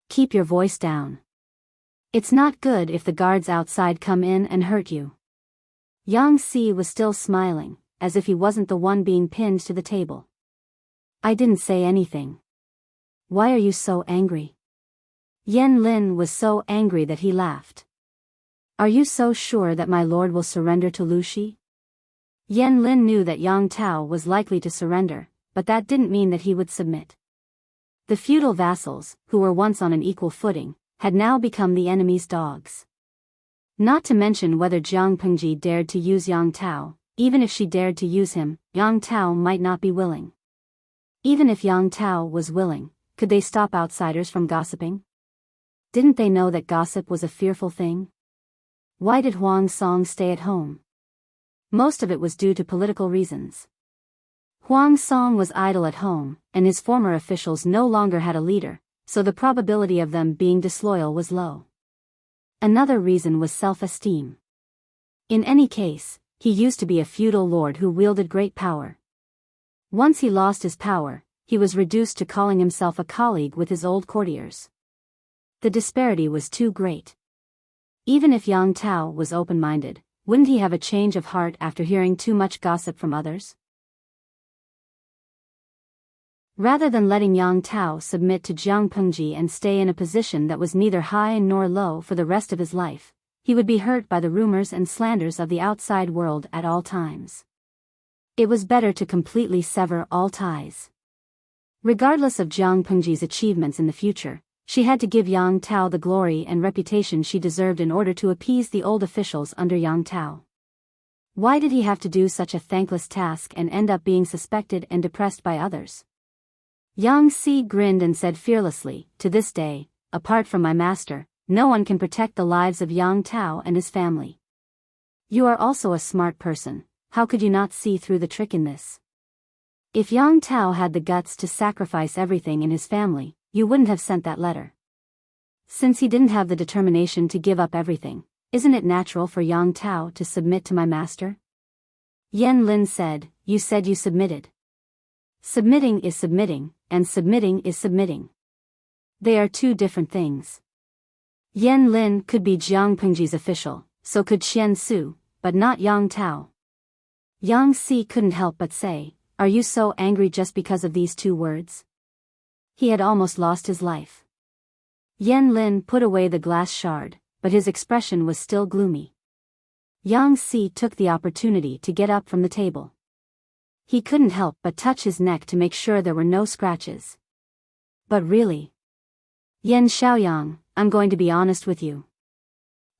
Keep your voice down. It's not good if the guards outside come in and hurt you. Yang Xi was still smiling, as if he wasn't the one being pinned to the table. I didn't say anything. Why are you so angry? Yan Lin was so angry that he laughed. Are you so sure that my lord will surrender to Lu Shi? Yan Lin knew that Yang Tao was likely to surrender, but that didn't mean that he would submit. The feudal vassals, who were once on an equal footing, had now become the enemy's dogs. Not to mention whether Jiang Pengji dared to use Yang Tao. Even if she dared to use him, Yang Tao might not be willing. Even if Yang Tao was willing, could they stop outsiders from gossiping? Didn't they know that gossip was a fearful thing? Why did Huang Song stay at home? Most of it was due to political reasons. Huang Song was idle at home, and his former officials no longer had a leader, so the probability of them being disloyal was low. Another reason was self-esteem. In any case, he used to be a feudal lord who wielded great power. Once he lost his power, he was reduced to calling himself a colleague with his old courtiers. The disparity was too great. Even if Yang Tao was open-minded, wouldn't he have a change of heart after hearing too much gossip from others? Rather than letting Yang Tao submit to Jiang Pengji and stay in a position that was neither high nor low for the rest of his life, he would be hurt by the rumors and slanders of the outside world at all times. It was better to completely sever all ties. Regardless of Jiang Pengji's achievements in the future, she had to give Yang Tao the glory and reputation she deserved in order to appease the old officials under Yang Tao. Why did he have to do such a thankless task and end up being suspected and depressed by others? Yang Si grinned and said fearlessly, "To this day, apart from my master, no one can protect the lives of Yang Tao and his family. You are also a smart person. How could you not see through the trick in this? If Yang Tao had the guts to sacrifice everything in his family, you wouldn't have sent that letter. Since he didn't have the determination to give up everything, isn't it natural for Yang Tao to submit to my master?" Yan Lin said, "You said you submitted. Submitting is submitting, and submitting is submitting. They are two different things." Yan Lin could be Jiang Pengji's official, so could Qian Su, but not Yang Tao. Yang Si couldn't help but say, "Are you so angry just because of these two words?" He had almost lost his life. Yan Lin put away the glass shard, but his expression was still gloomy. Yang Si took the opportunity to get up from the table. He couldn't help but touch his neck to make sure there were no scratches. "But really, Yan Xiaoyang, I'm going to be honest with you.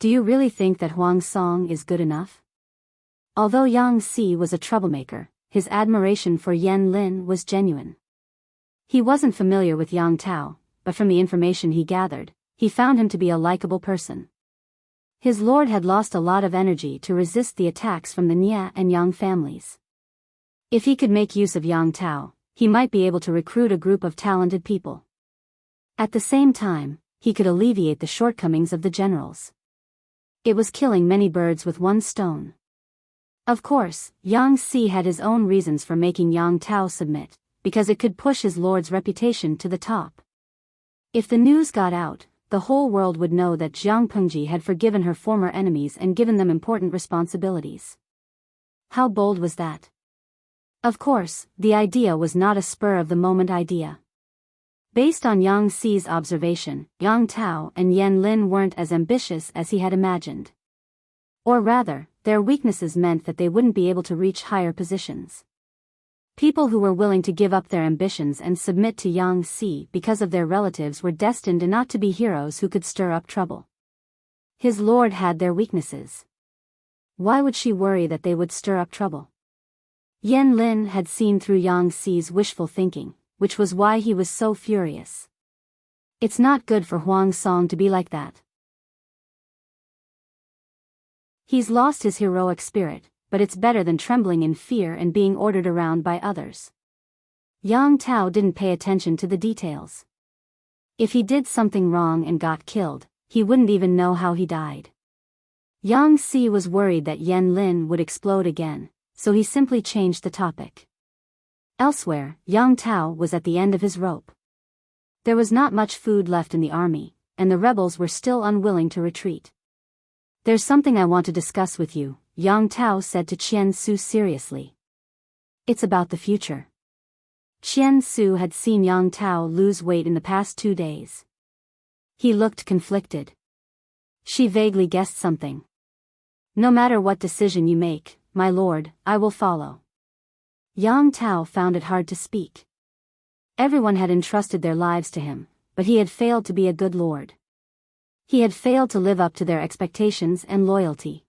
Do you really think that Huang Song is good enough?" Although Yang Si was a troublemaker, his admiration for Yan Lin was genuine. He wasn't familiar with Yang Tao, but from the information he gathered, he found him to be a likable person. His lord had lost a lot of energy to resist the attacks from the Nia and Yang families. If he could make use of Yang Tao, he might be able to recruit a group of talented people. At the same time, he could alleviate the shortcomings of the generals. It was killing many birds with one stone. Of course, Yang Si had his own reasons for making Yang Tao submit, because it could push his lord's reputation to the top. If the news got out, the whole world would know that Jiang Pengji had forgiven her former enemies and given them important responsibilities. How bold was that? Of course, the idea was not a spur-of-the-moment idea. Based on Yang Si's observation, Yang Tao and Yan Lin weren't as ambitious as he had imagined. Or rather, their weaknesses meant that they wouldn't be able to reach higher positions. People who were willing to give up their ambitions and submit to Yang Si because of their relatives were destined not to be heroes who could stir up trouble. His lord had their weaknesses. Why would she worry that they would stir up trouble? Yan Lin had seen through Yang Si's wishful thinking, which was why he was so furious. It's not good for Huang Song to be like that. He's lost his heroic spirit, but it's better than trembling in fear and being ordered around by others. Yang Tao didn't pay attention to the details. If he did something wrong and got killed, he wouldn't even know how he died. Yang Si was worried that Yan Lin would explode again, so he simply changed the topic. Elsewhere, Yang Tao was at the end of his rope. There was not much food left in the army, and the rebels were still unwilling to retreat. "There's something I want to discuss with you," Yang Tao said to Qian Su seriously. "It's about the future." Qian Su had seen Yang Tao lose weight in the past 2 days. He looked conflicted. She vaguely guessed something. "No matter what decision you make, my lord, I will follow." Yang Tao found it hard to speak. Everyone had entrusted their lives to him, but he had failed to be a good lord. He had failed to live up to their expectations and loyalty.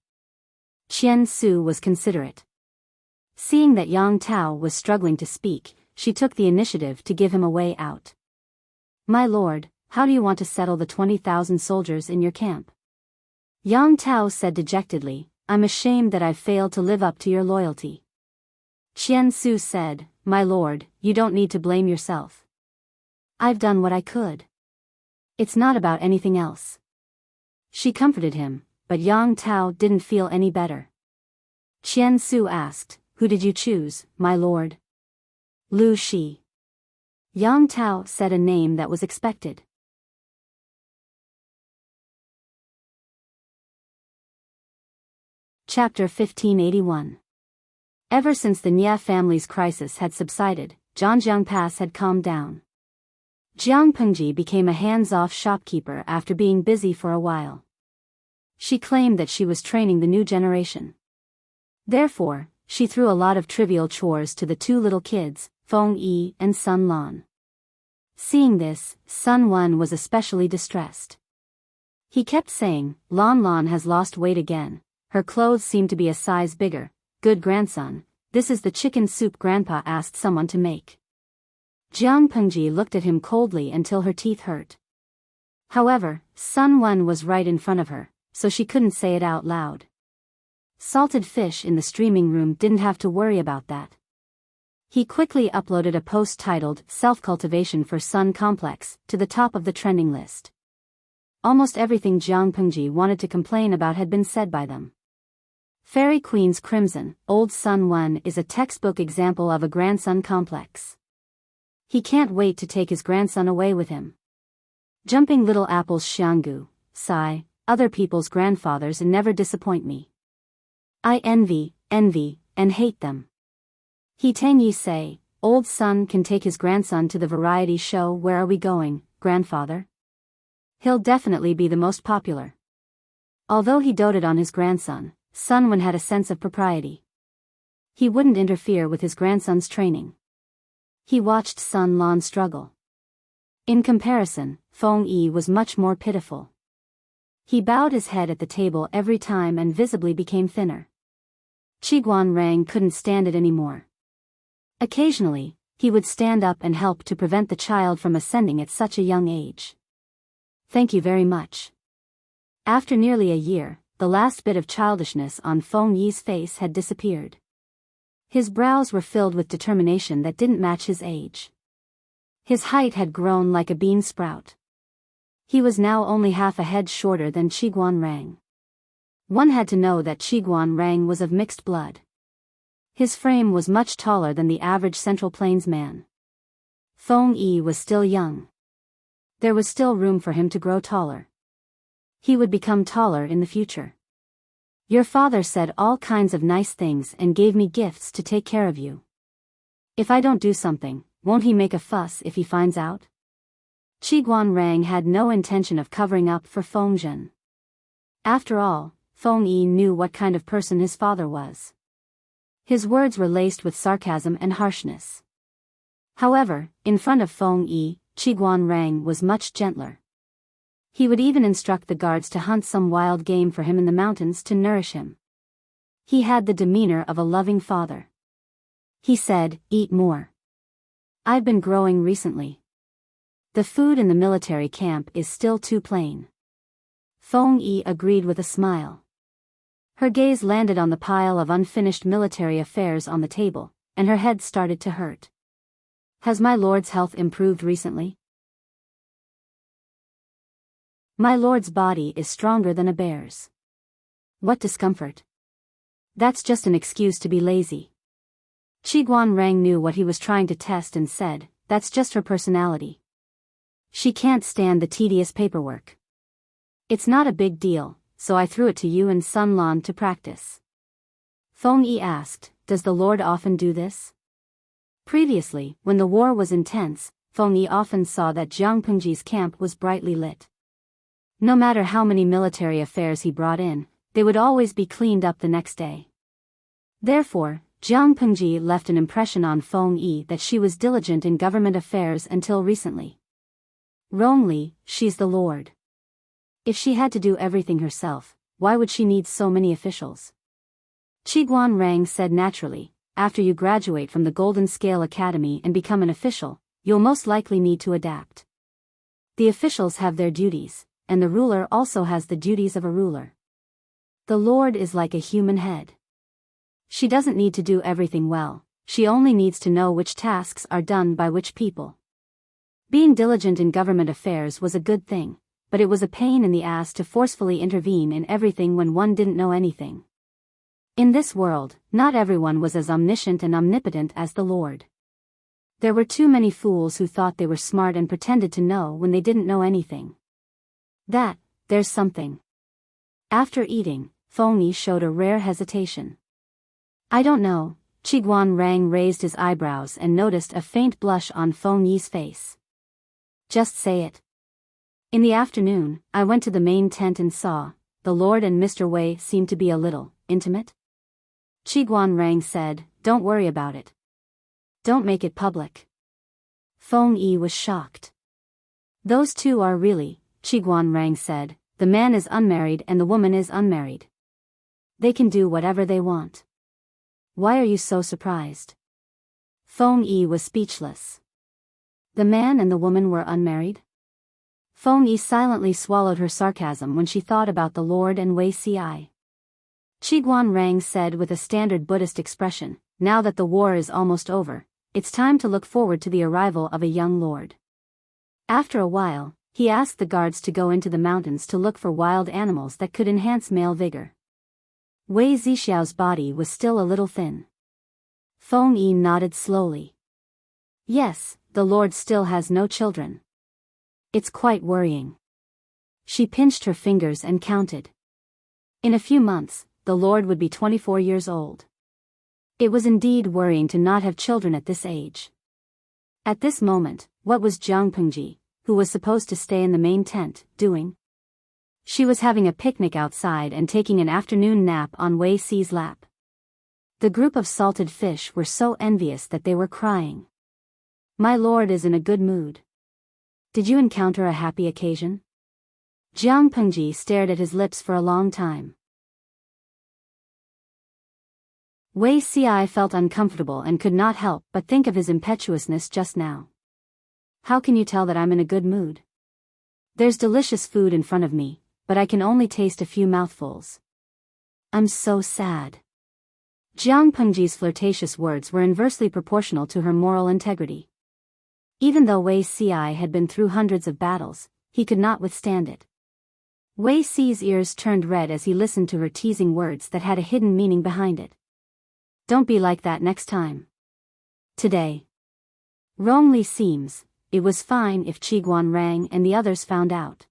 Qian Su was considerate. Seeing that Yang Tao was struggling to speak, she took the initiative to give him a way out. "My lord, how do you want to settle the 20,000 soldiers in your camp?" Yang Tao said dejectedly, "I'm ashamed that I've failed to live up to your loyalty." Qian Su said, "My lord, you don't need to blame yourself. I've done what I could. It's not about anything else." She comforted him, but Yang Tao didn't feel any better. Qian Su asked, "Who did you choose, my lord?" "Lu Shi." Yang Tao said a name that was expected. Chapter 1581. Ever since the Nia family's crisis had subsided, Zhangjiang Pass had calmed down. Jiang Pengji became a hands-off shopkeeper after being busy for a while. She claimed that she was training the new generation. Therefore, she threw a lot of trivial chores to the two little kids, Feng Yi and Sun Lan. Seeing this, Sun Wen was especially distressed. He kept saying, Lan Lan has lost weight again, her clothes seem to be a size bigger. Good grandson, this is the chicken soup Grandpa asked someone to make. Jiang Pengji looked at him coldly until her teeth hurt. However, Sun Wen was right in front of her, so she couldn't say it out loud. Salted fish in the streaming room didn't have to worry about that. He quickly uploaded a post titled Self-Cultivation for Sun Complex to the top of the trending list. Almost everything Jiang Pengji wanted to complain about had been said by them. Fairy Queen's Crimson, old Sun Wen is a textbook example of a grandson complex. He can't wait to take his grandson away with him. Jumping Little Apple's Xianggu, sigh, other people's grandfathers never disappoint me. I envy, and hate them. He Tang Yi say, old son can take his grandson to the variety show. Where are we going, grandfather? He'll definitely be the most popular. Although he doted on his grandson, Sun Wen had a sense of propriety. He wouldn't interfere with his grandson's training. He watched Sun Lan struggle. In comparison, Feng Yi was much more pitiful. He bowed his head at the table every time and visibly became thinner. Qiguan Rang couldn't stand it anymore. Occasionally, he would stand up and help to prevent the child from ascending at such a young age. Thank you very much. After nearly a year, the last bit of childishness on Feng Yi's face had disappeared. His brows were filled with determination that didn't match his age. His height had grown like a bean sprout. He was now only half a head shorter than Qiguan Rang. One had to know that Qiguan Rang was of mixed blood. His frame was much taller than the average Central Plains man. Feng Yi was still young. There was still room for him to grow taller. He would become taller in the future. Your father said all kinds of nice things and gave me gifts to take care of you. If I don't do something, won't he make a fuss if he finds out? Qiguan Rang had no intention of covering up for Feng Zhen. After all, Feng Yi knew what kind of person his father was. His words were laced with sarcasm and harshness. However, in front of Feng Yi, Qiguan Rang was much gentler. He would even instruct the guards to hunt some wild game for him in the mountains to nourish him. He had the demeanor of a loving father. He said, eat more. I've been growing recently. The food in the military camp is still too plain. Feng Yi agreed with a smile. Her gaze landed on the pile of unfinished military affairs on the table, and her head started to hurt. Has my lord's health improved recently? My lord's body is stronger than a bear's. What discomfort. That's just an excuse to be lazy. Qiguan Rang knew what he was trying to test and said, that's just her personality. She can't stand the tedious paperwork. It's not a big deal, so I threw it to you and Sun Lan to practice. Feng Yi asked, does the Lord often do this? Previously, when the war was intense, Feng Yi often saw that Jiang Pengji's camp was brightly lit. No matter how many military affairs he brought in, they would always be cleaned up the next day. Therefore, Jiang Pengji left an impression on Feng Yi that she was diligent in government affairs until recently. Wrongly, she's the Lord. If she had to do everything herself, why would she need so many officials? Qiguan Rang said naturally, after you graduate from the Golden Scale Academy and become an official, you'll most likely need to adapt. The officials have their duties, and the ruler also has the duties of a ruler. The Lord is like a human head. She doesn't need to do everything well, she only needs to know which tasks are done by which people. Being diligent in government affairs was a good thing, but it was a pain in the ass to forcefully intervene in everything when one didn't know anything. In this world, not everyone was as omniscient and omnipotent as the Lord. There were too many fools who thought they were smart and pretended to know when they didn't know anything. There's something. After eating, Feng Yi showed a rare hesitation. I don't know. Qiguan Rang raised his eyebrows and noticed a faint blush on Feng Yi's face. Just say it. In the afternoon, I went to the main tent and saw, the Lord and Mr. Wei seemed to be a little intimate. Qiguan Rang said, "Don't worry about it. Don't make it public." Feng Yi was shocked. "Those two are really," Qiguan Rang said, "the man is unmarried and the woman is unmarried. They can do whatever they want. Why are you so surprised?" Feng Yi was speechless. The man and the woman were unmarried? Feng Yi silently swallowed her sarcasm when she thought about the Lord and Wei Ci. Qiguan Rang said with a standard Buddhist expression, "Now that the war is almost over, it's time to look forward to the arrival of a young lord." After a while, he asked the guards to go into the mountains to look for wild animals that could enhance male vigor. Wei Zixiao's body was still a little thin. Feng Yi nodded slowly. "Yes, the Lord still has no children. It's quite worrying." She pinched her fingers and counted. In a few months, the Lord would be 24 years old. It was indeed worrying to not have children at this age. At this moment, what was Jiang Pengji, who was supposed to stay in the main tent, doing? She was having a picnic outside and taking an afternoon nap on Wei Ci's lap. The group of salted fish were so envious that they were crying. "My lord is in a good mood. Did you encounter a happy occasion?" Jiang Pengji stared at his lips for a long time. Wei Ci felt uncomfortable and could not help but think of his impetuousness just now. "How can you tell that I'm in a good mood? There's delicious food in front of me, but I can only taste a few mouthfuls. I'm so sad." Jiang Pengji's flirtatious words were inversely proportional to her moral integrity. Even though Wei Ci had been through hundreds of battles, he could not withstand it. Wei Ci's ears turned red as he listened to her teasing words that had a hidden meaning behind it. "Don't be like that next time. Today. Wrongly seems, it was fine if Qiguan Rang and the others found out."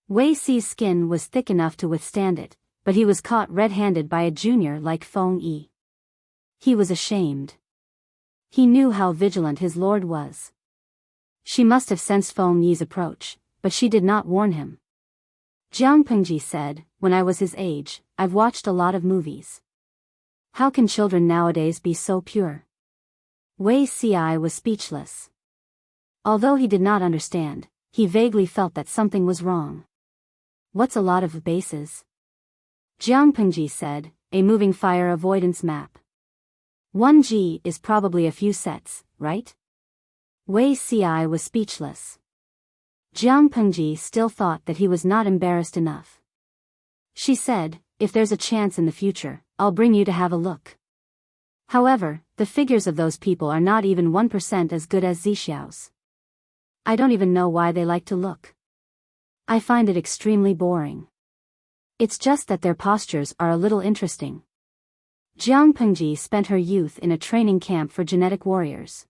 Wei Ci's skin was thick enough to withstand it, but he was caught red-handed by a junior like Feng Yi. He was ashamed. He knew how vigilant his lord was. She must have sensed Feng Yi's approach, but she did not warn him. Jiang Pengji said, "When I was his age, I've watched a lot of movies. How can children nowadays be so pure?" Wei Ci was speechless. Although he did not understand, he vaguely felt that something was wrong. "What's a lot of bases?" Jiang Pengji said, "A moving fire avoidance map. 1G is probably a few sets, right?" Wei Ci was speechless. Jiang Pengji still thought that he was not embarrassed enough. She said, "If there's a chance in the future, I'll bring you to have a look. However, the figures of those people are not even 1% as good as Zixiao's. I don't even know why they like to look. I find it extremely boring. It's just that their postures are a little interesting." Jiang Pengji spent her youth in a training camp for genetic warriors.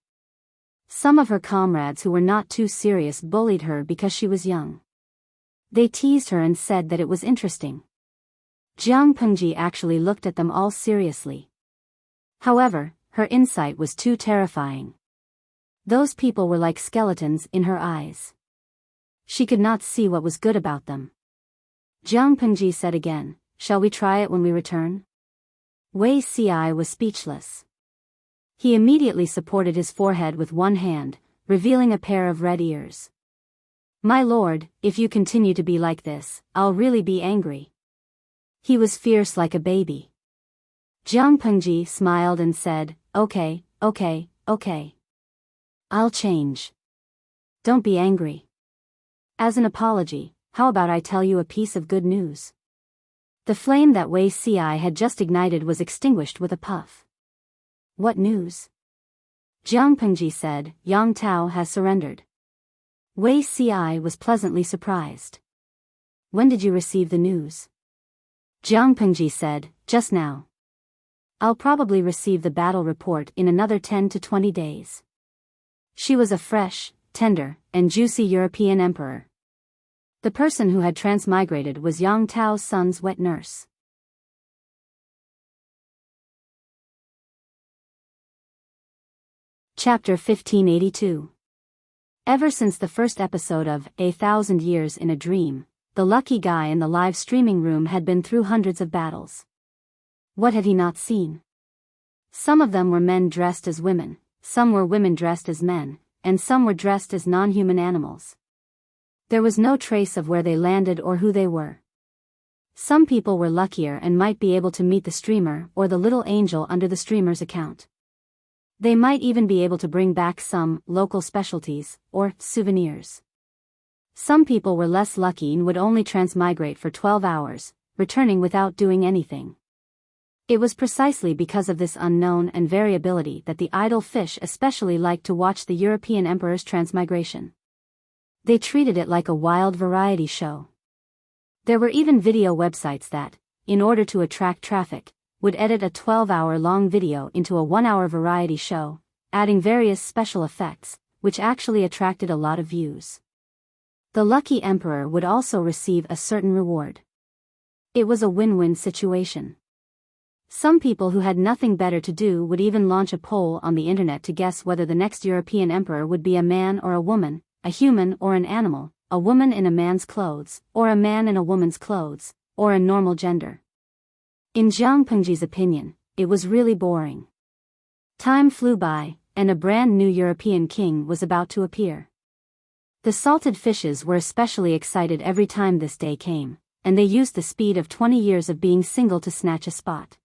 Some of her comrades who were not too serious bullied her because she was young. They teased her and said that it was interesting. Jiang Pengji actually looked at them all seriously. However, her insight was too terrifying. Those people were like skeletons in her eyes. She could not see what was good about them. Jiang Pengji said again, "Shall we try it when we return?" Wei Ci was speechless. He immediately supported his forehead with one hand, revealing a pair of red ears. "My lord, if you continue to be like this, I'll really be angry." He was fierce like a baby. Jiang Pengji smiled and said, Okay. I'll change. Don't be angry. As an apology, how about I tell you a piece of good news?" The flame that Wei Ci had just ignited was extinguished with a puff. "What news?" Jiang Pengji said, "Yang Tao has surrendered." Wei Ci was pleasantly surprised. "When did you receive the news?" Jiang Pengji said, "Just now. I'll probably receive the battle report in another 10 to 20 days." She was a fresh, tender, and juicy European emperor. The person who had transmigrated was Yang Tao's son's wet nurse. Chapter 1582. Ever since the first episode of A Thousand Years in a Dream, the lucky guy in the live streaming room had been through hundreds of battles. What had he not seen? Some of them were men dressed as women, some were women dressed as men, and some were dressed as non-human animals. There was no trace of where they landed or who they were. Some people were luckier and might be able to meet the streamer or the little angel under the streamer's account. They might even be able to bring back some local specialties or souvenirs. Some people were less lucky and would only transmigrate for 12 hours, returning without doing anything. It was precisely because of this unknown and variability that the idle fish especially liked to watch the European emperor's transmigration. They treated it like a wild variety show. There were even video websites that, in order to attract traffic, would edit a 12-hour-long video into a 1-hour variety show, adding various special effects, which actually attracted a lot of views. The lucky emperor would also receive a certain reward. It was a win-win situation. Some people who had nothing better to do would even launch a poll on the internet to guess whether the next European emperor would be a man or a woman, a human or an animal, a woman in a man's clothes, or a man in a woman's clothes, or a normal gender. In Jiang Pengji's opinion, it was really boring. Time flew by, and a brand new European king was about to appear. The salted fishes were especially excited every time this day came, and they used the speed of 20 years of being single to snatch a spot.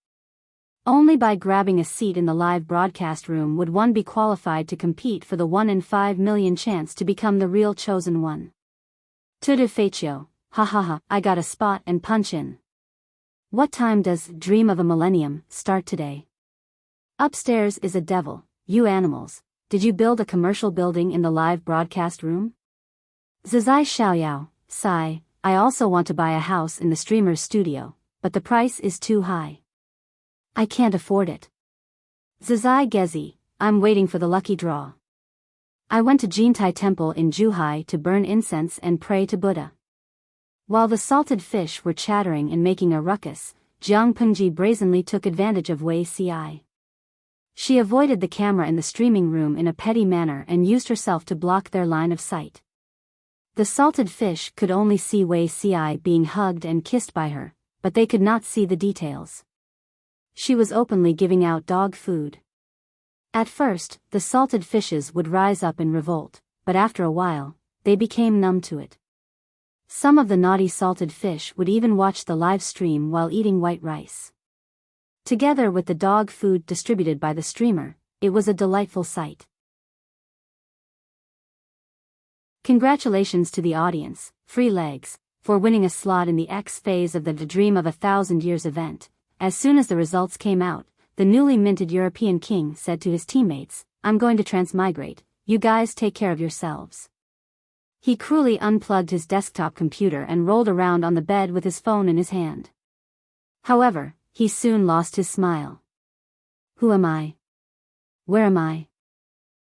Only by grabbing a seat in the live broadcast room would one be qualified to compete for the 1 in 5 million chance to become the real chosen one. Tudu Faccio, ha ha ha, I got a spot and punch in. What time does Dream of a Millennium start today? Upstairs is a devil, you animals, did you build a commercial building in the live broadcast room? Zizai Xiaoyao, sigh, I also want to buy a house in the streamer's studio, but the price is too high. I can't afford it. Zizai Gezi, I'm waiting for the lucky draw. I went to Jintai Temple in Zhuhai to burn incense and pray to Buddha. While the salted fish were chattering and making a ruckus, Jiang Pengji brazenly took advantage of Wei Ci. She avoided the camera in the streaming room in a petty manner and used herself to block their line of sight. The salted fish could only see Wei Ci being hugged and kissed by her, but they could not see the details. She was openly giving out dog food. At first, the salted fishes would rise up in revolt, but after a while, they became numb to it. Some of the naughty salted fish would even watch the live stream while eating white rice. Together with the dog food distributed by the streamer, it was a delightful sight. Congratulations to the audience, Free Legs, for winning a slot in the X phase of the Dream of a Thousand Years event. As soon as the results came out, the newly minted European king said to his teammates, I'm going to transmigrate, you guys take care of yourselves. He cruelly unplugged his desktop computer and rolled around on the bed with his phone in his hand. However, he soon lost his smile. Who am I? Where am I?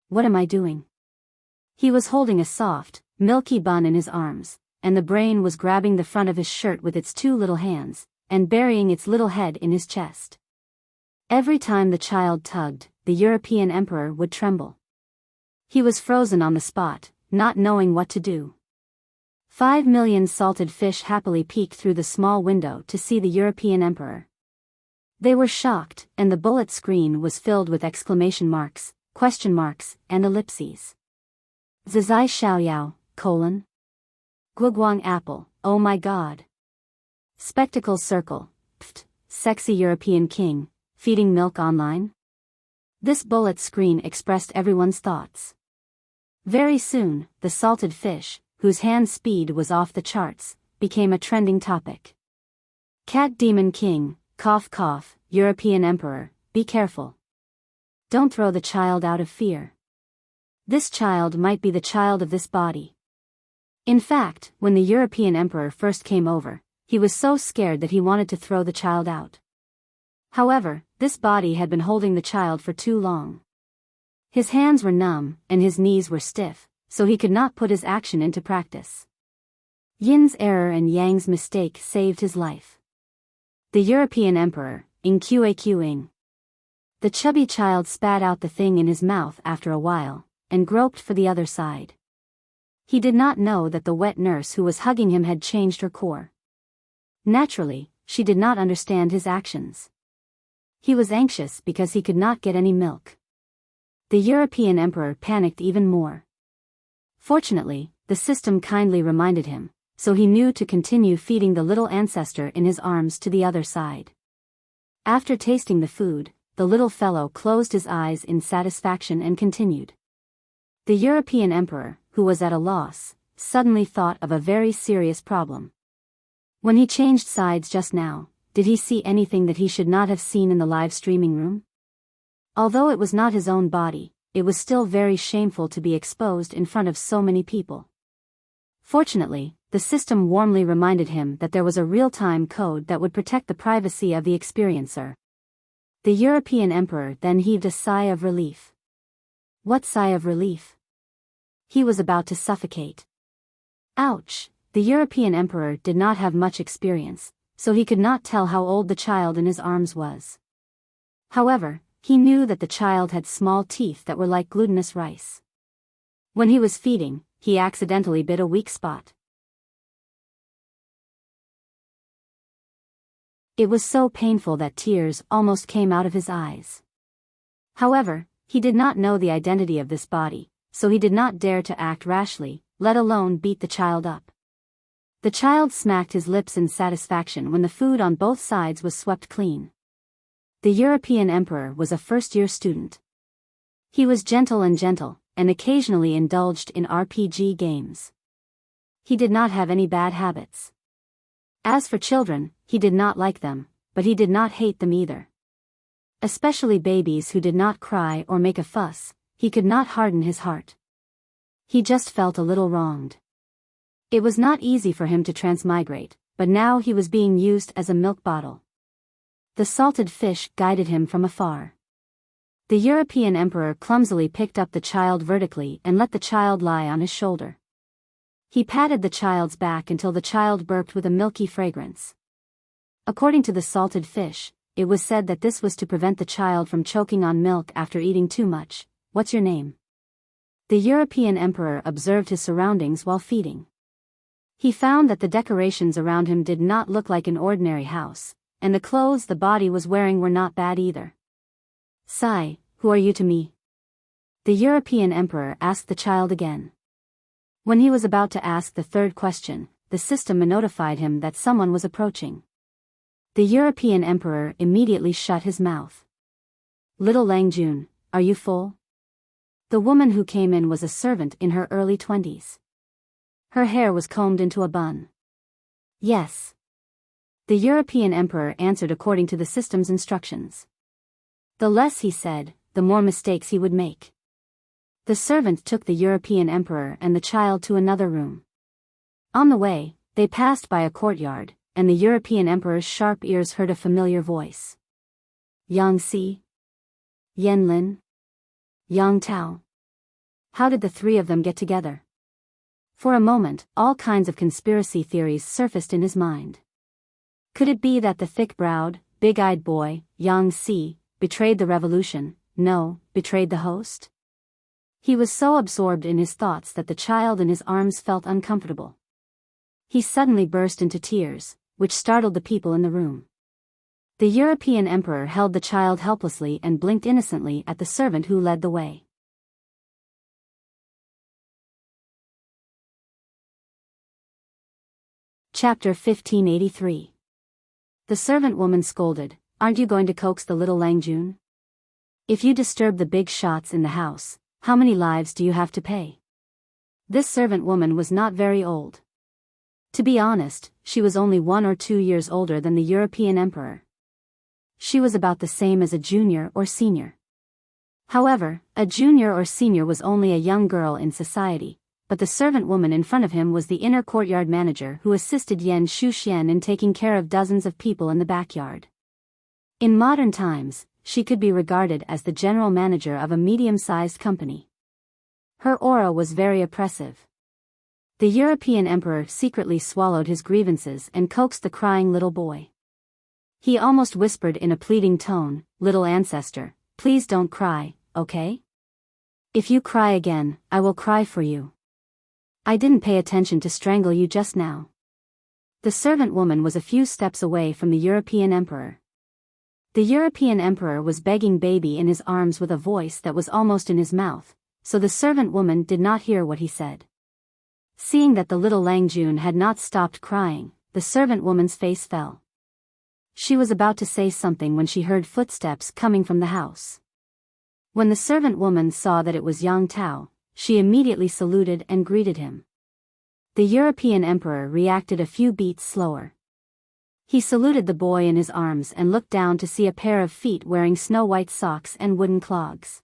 What am I doing? He was holding a soft, milky bun in his arms, and the brain was grabbing the front of his shirt with its two little hands, and burying its little head in his chest. Every time the child tugged, the European emperor would tremble. He was frozen on the spot, not knowing what to do. 5 million salted fish happily peeked through the small window to see the European emperor. They were shocked, and the bullet screen was filled with exclamation marks, question marks, and ellipses. Zizai Xiaoyao, : Guoguang apple, oh my god. Spectacle circle, pft, sexy European king, feeding milk online? This bullet screen expressed everyone's thoughts. Very soon, the salted fish, whose hand speed was off the charts, became a trending topic. Cat Demon King, cough cough, European Emperor, be careful. Don't throw the child out of fear. This child might be the child of this body. In fact, when the European Emperor first came over, he was so scared that he wanted to throw the child out. However, this body had been holding the child for too long. His hands were numb, and his knees were stiff, so he could not put his action into practice. Yin's error and Yang's mistake saved his life. The European Emperor, Ing. The chubby child spat out the thing in his mouth after a while, and groped for the other side. He did not know that the wet nurse who was hugging him had changed her core. Naturally, she did not understand his actions. He was anxious because he could not get any milk. The European emperor panicked even more. Fortunately, the system kindly reminded him, so he knew to continue feeding the little ancestor in his arms to the other side. After tasting the food, the little fellow closed his eyes in satisfaction and continued. The European emperor, who was at a loss, suddenly thought of a very serious problem. When he changed sides just now, did he see anything that he should not have seen in the live streaming room? Although it was not his own body, it was still very shameful to be exposed in front of so many people. Fortunately, the system warmly reminded him that there was a real-time code that would protect the privacy of the experiencer. The European emperor then heaved a sigh of relief. What sigh of relief? He was about to suffocate. Ouch! The European emperor did not have much experience, so he could not tell how old the child in his arms was. However, he knew that the child had small teeth that were like glutinous rice. When he was feeding, he accidentally bit a weak spot. It was so painful that tears almost came out of his eyes. However, he did not know the identity of this body, so he did not dare to act rashly, let alone beat the child up. The child smacked his lips in satisfaction when the food on both sides was swept clean. The European emperor was a first-year student. He was gentle, and occasionally indulged in RPG games. He did not have any bad habits. As for children, he did not like them, but he did not hate them either. Especially babies who did not cry or make a fuss, he could not harden his heart. He just felt a little wronged. It was not easy for him to transmigrate, but now he was being used as a milk bottle. The salted fish guided him from afar. The European emperor clumsily picked up the child vertically and let the child lie on his shoulder. He patted the child's back until the child burped with a milky fragrance. According to the salted fish, it was said that this was to prevent the child from choking on milk after eating too much. What's your name? The European emperor observed his surroundings while feeding. He found that the decorations around him did not look like an ordinary house, and the clothes the body was wearing were not bad either. Sigh, who are you to me? The European emperor asked the child again. When he was about to ask the third question, the system notified him that someone was approaching. The European emperor immediately shut his mouth. Little Langjun, are you full? The woman who came in was a servant in her early 20s. Her hair was combed into a bun. Yes. The European emperor answered according to the system's instructions. The less he said, the more mistakes he would make. The servant took the European emperor and the child to another room. On the way, they passed by a courtyard, and the European emperor's sharp ears heard a familiar voice. Yang Si? Yen Lin? Yang Tao? How did the three of them get together? For a moment, all kinds of conspiracy theories surfaced in his mind. Could it be that the thick-browed, big-eyed boy, Yang Si, betrayed the revolution, betrayed the host? He was so absorbed in his thoughts that the child in his arms felt uncomfortable. He suddenly burst into tears, which startled the people in the room. The European emperor held the child helplessly and blinked innocently at the servant who led the way. Chapter 1583. The servant woman scolded, "Aren't you going to coax the little Langjun? If you disturb the big shots in the house, how many lives do you have to pay?" This servant woman was not very old. To be honest, she was only 1 or 2 years older than the European emperor. She was about the same as a junior or senior. However, a junior or senior was only a young girl in society, but the servant woman in front of him was the inner courtyard manager who assisted Yan Shuxian in taking care of dozens of people in the backyard. In modern times, she could be regarded as the general manager of a medium-sized company. Her aura was very oppressive. The European emperor secretly swallowed his grievances and coaxed the crying little boy. He almost whispered in a pleading tone, "Little ancestor, please don't cry, okay? If you cry again, I will cry for you. I didn't pay attention to strangle you just now." The servant woman was a few steps away from the European emperor. The European emperor was begging baby in his arms with a voice that was almost in his mouth, so the servant woman did not hear what he said. Seeing that the little Langjun had not stopped crying, the servant woman's face fell. She was about to say something when she heard footsteps coming from the house. When the servant woman saw that it was Yang Tao, she immediately saluted and greeted him. The European emperor reacted a few beats slower. He saluted the boy in his arms and looked down to see a pair of feet wearing snow-white socks and wooden clogs.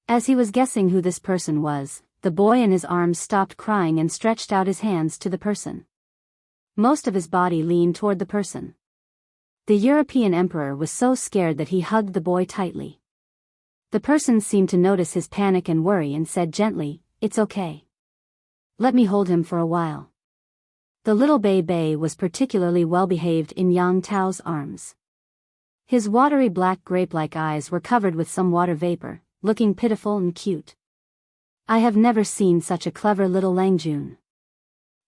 As he was guessing who this person was, the boy in his arms stopped crying and stretched out his hands to the person. Most of his body leaned toward the person. The European emperor was so scared that he hugged the boy tightly. The person seemed to notice his panic and worry and said gently, "It's okay. Let me hold him for a while." The little Bei was particularly well behaved in Yang Tao's arms. His watery black grape-like eyes were covered with some water vapor, looking pitiful and cute. I have never seen such a clever little Langjun.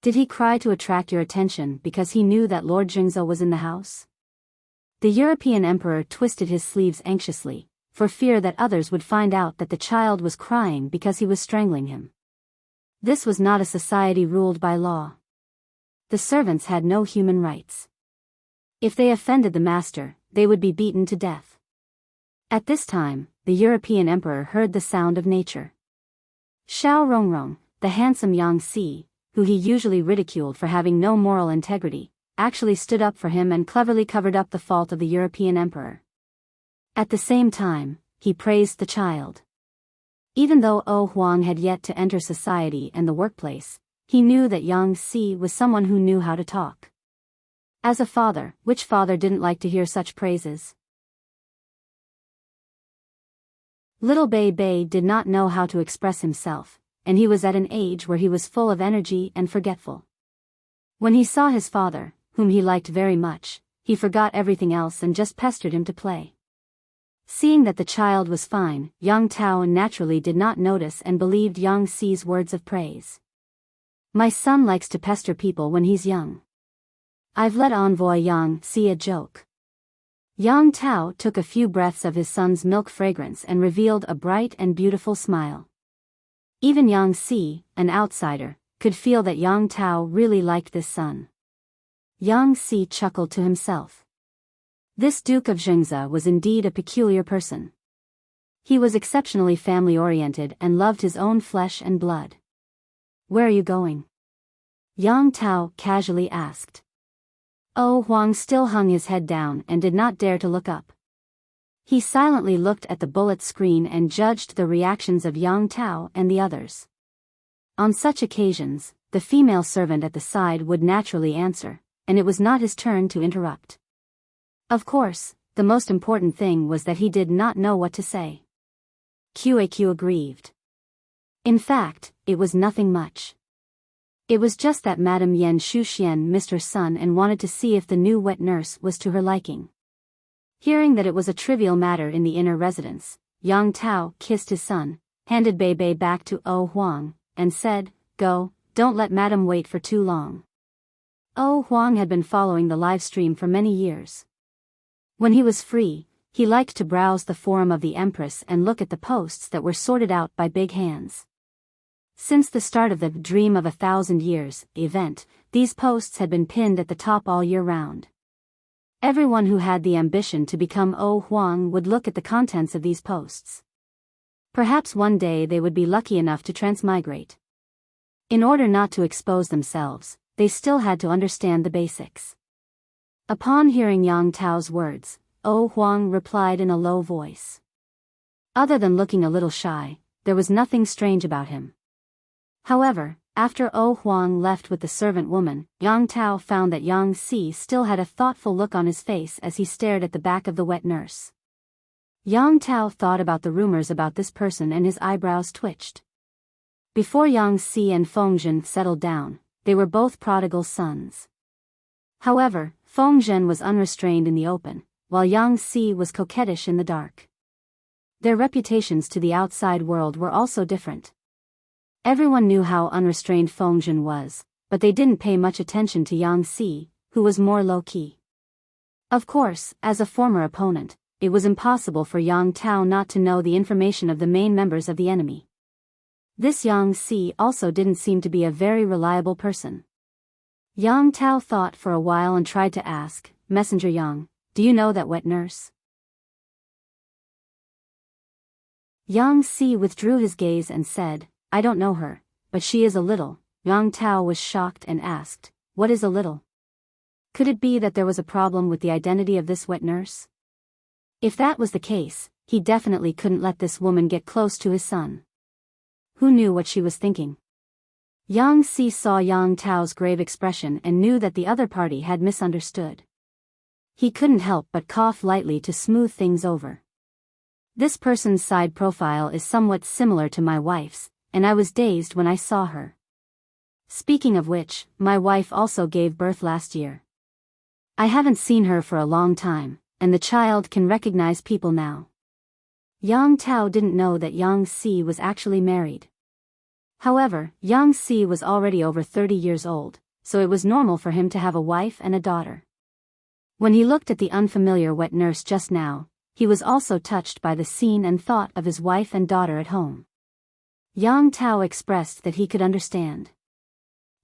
Did he cry to attract your attention because he knew that Lord Jingzhou was in the house? The European emperor twisted his sleeves anxiously, for fear that others would find out that the child was crying because he was strangling him. This was not a society ruled by law. The servants had no human rights. If they offended the master, they would be beaten to death. At this time, the European emperor heard the sound of nature. Xiao Rongrong, the handsome Yang Si, who he usually ridiculed for having no moral integrity, actually stood up for him and cleverly covered up the fault of the European emperor. At the same time, he praised the child. Even though Huang had yet to enter society and the workplace, he knew that Yang Si was someone who knew how to talk. As a father, which father didn't like to hear such praises? Little Bei did not know how to express himself, and he was at an age where he was full of energy and forgetful. When he saw his father, whom he liked very much, he forgot everything else and just pestered him to play. Seeing that the child was fine, Yang Tao naturally did not notice and believed Yang Si's words of praise. My son likes to pester people when he's young. I've let envoy Yang Si a joke. Yang Tao took a few breaths of his son's milk fragrance and revealed a bright and beautiful smile. Even Yang Si, an outsider, could feel that Yang Tao really liked this son. Yang Si chuckled to himself. This Duke of Jingzhou was indeed a peculiar person. He was exceptionally family-oriented and loved his own flesh and blood. Where are you going? Yang Tao casually asked. Huang still hung his head down and did not dare to look up. He silently looked at the bullet screen and judged the reactions of Yang Tao and the others. On such occasions, the female servant at the side would naturally answer, and it was not his turn to interrupt. Of course, the most important thing was that he did not know what to say. QAQ aggrieved. In fact, it was nothing much. It was just that Madame Yan Shuxian missed her son and wanted to see if the new wet nurse was to her liking. Hearing that it was a trivial matter in the inner residence, Yang Tao kissed his son, handed Bei back to Huang, and said, "Go, don't let Madame wait for too long." Huang had been following the live stream for many years. When he was free, he liked to browse the forum of the Empress and look at the posts that were sorted out by big hands. Since the start of the Dream of 1,000 Years event, these posts had been pinned at the top all year round. Everyone who had the ambition to become Huang would look at the contents of these posts. Perhaps one day they would be lucky enough to transmigrate. In order not to expose themselves, they still had to understand the basics. Upon hearing Yang Tao's words, Huang replied in a low voice. Other than looking a little shy, there was nothing strange about him. However, after Huang left with the servant woman, Yang Tao found that Yang Si still had a thoughtful look on his face as he stared at the back of the wet nurse. Yang Tao thought about the rumors about this person and his eyebrows twitched. Before Yang Si and Fengzhen settled down, they were both prodigal sons. However, Fengzhen was unrestrained in the open, while Yang Si was coquettish in the dark. Their reputations to the outside world were also different. Everyone knew how unrestrained Fengzhen was, but they didn't pay much attention to Yang Si, who was more low-key. Of course, as a former opponent, it was impossible for Yang Tao not to know the information of the main members of the enemy. This Yang Si also didn't seem to be a very reliable person. Yang Tao thought for a while and tried to ask, Messenger Yang, do you know that wet nurse? Yang Si withdrew his gaze and said, I don't know her, but she is a little. Yang Tao was shocked and asked, what is a little? Could it be that there was a problem with the identity of this wet nurse? If that was the case, he definitely couldn't let this woman get close to his son. Who knew what she was thinking? Yang Si saw Yang Tao's grave expression and knew that the other party had misunderstood. He couldn't help but cough lightly to smooth things over. This person's side profile is somewhat similar to my wife's, and I was dazed when I saw her. Speaking of which, my wife also gave birth last year. I haven't seen her for a long time, and the child can recognize people now. Yang Tao didn't know that Yang Si was actually married. However, Yang Si was already over 30 years old, so it was normal for him to have a wife and a daughter. When he looked at the unfamiliar wet nurse just now, he was also touched by the scene and thought of his wife and daughter at home. Yang Tao expressed that he could understand.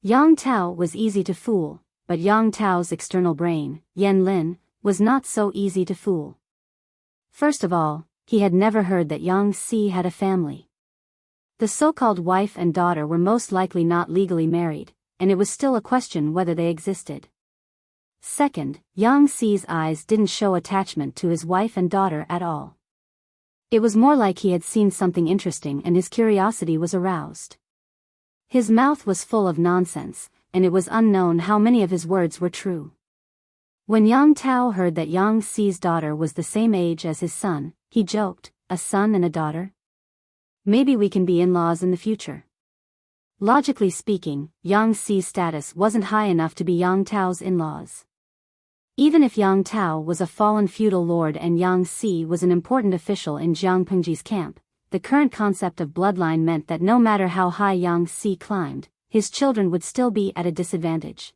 Yang Tao was easy to fool, but Yang Tao's external brain, Yan Lin, was not so easy to fool. First of all, he had never heard that Yang Si had a family. The so-called wife and daughter were most likely not legally married, and it was still a question whether they existed. Second, Yang Si's eyes didn't show attachment to his wife and daughter at all. It was more like he had seen something interesting and his curiosity was aroused. His mouth was full of nonsense, and it was unknown how many of his words were true. When Yang Tao heard that Yang Si's daughter was the same age as his son, he joked, a son and a daughter? Maybe we can be in-laws in the future. Logically speaking, Yang Si's status wasn't high enough to be Yang Tao's in-laws. Even if Yang Tao was a fallen feudal lord and Yang Si was an important official in Jiang Pengji's camp, the current concept of bloodline meant that no matter how high Yang Si climbed, his children would still be at a disadvantage.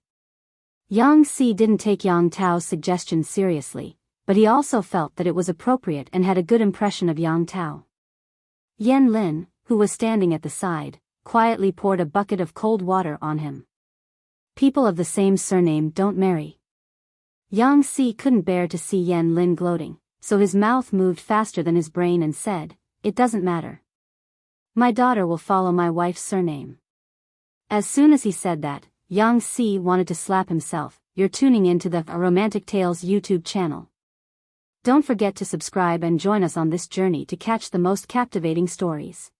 Yang Si didn't take Yang Tao's suggestion seriously, but he also felt that it was appropriate and had a good impression of Yang Tao. Yan Lin, who was standing at the side, quietly poured a bucket of cold water on him. People of the same surname don't marry. Yang Si couldn't bear to see Yan Lin gloating, so his mouth moved faster than his brain and said, it doesn't matter. My daughter will follow my wife's surname. As soon as he said that, Yang Si wanted to slap himself. You're tuning into the Romantic Tales YouTube channel. Don't forget to subscribe and join us on this journey to catch the most captivating stories.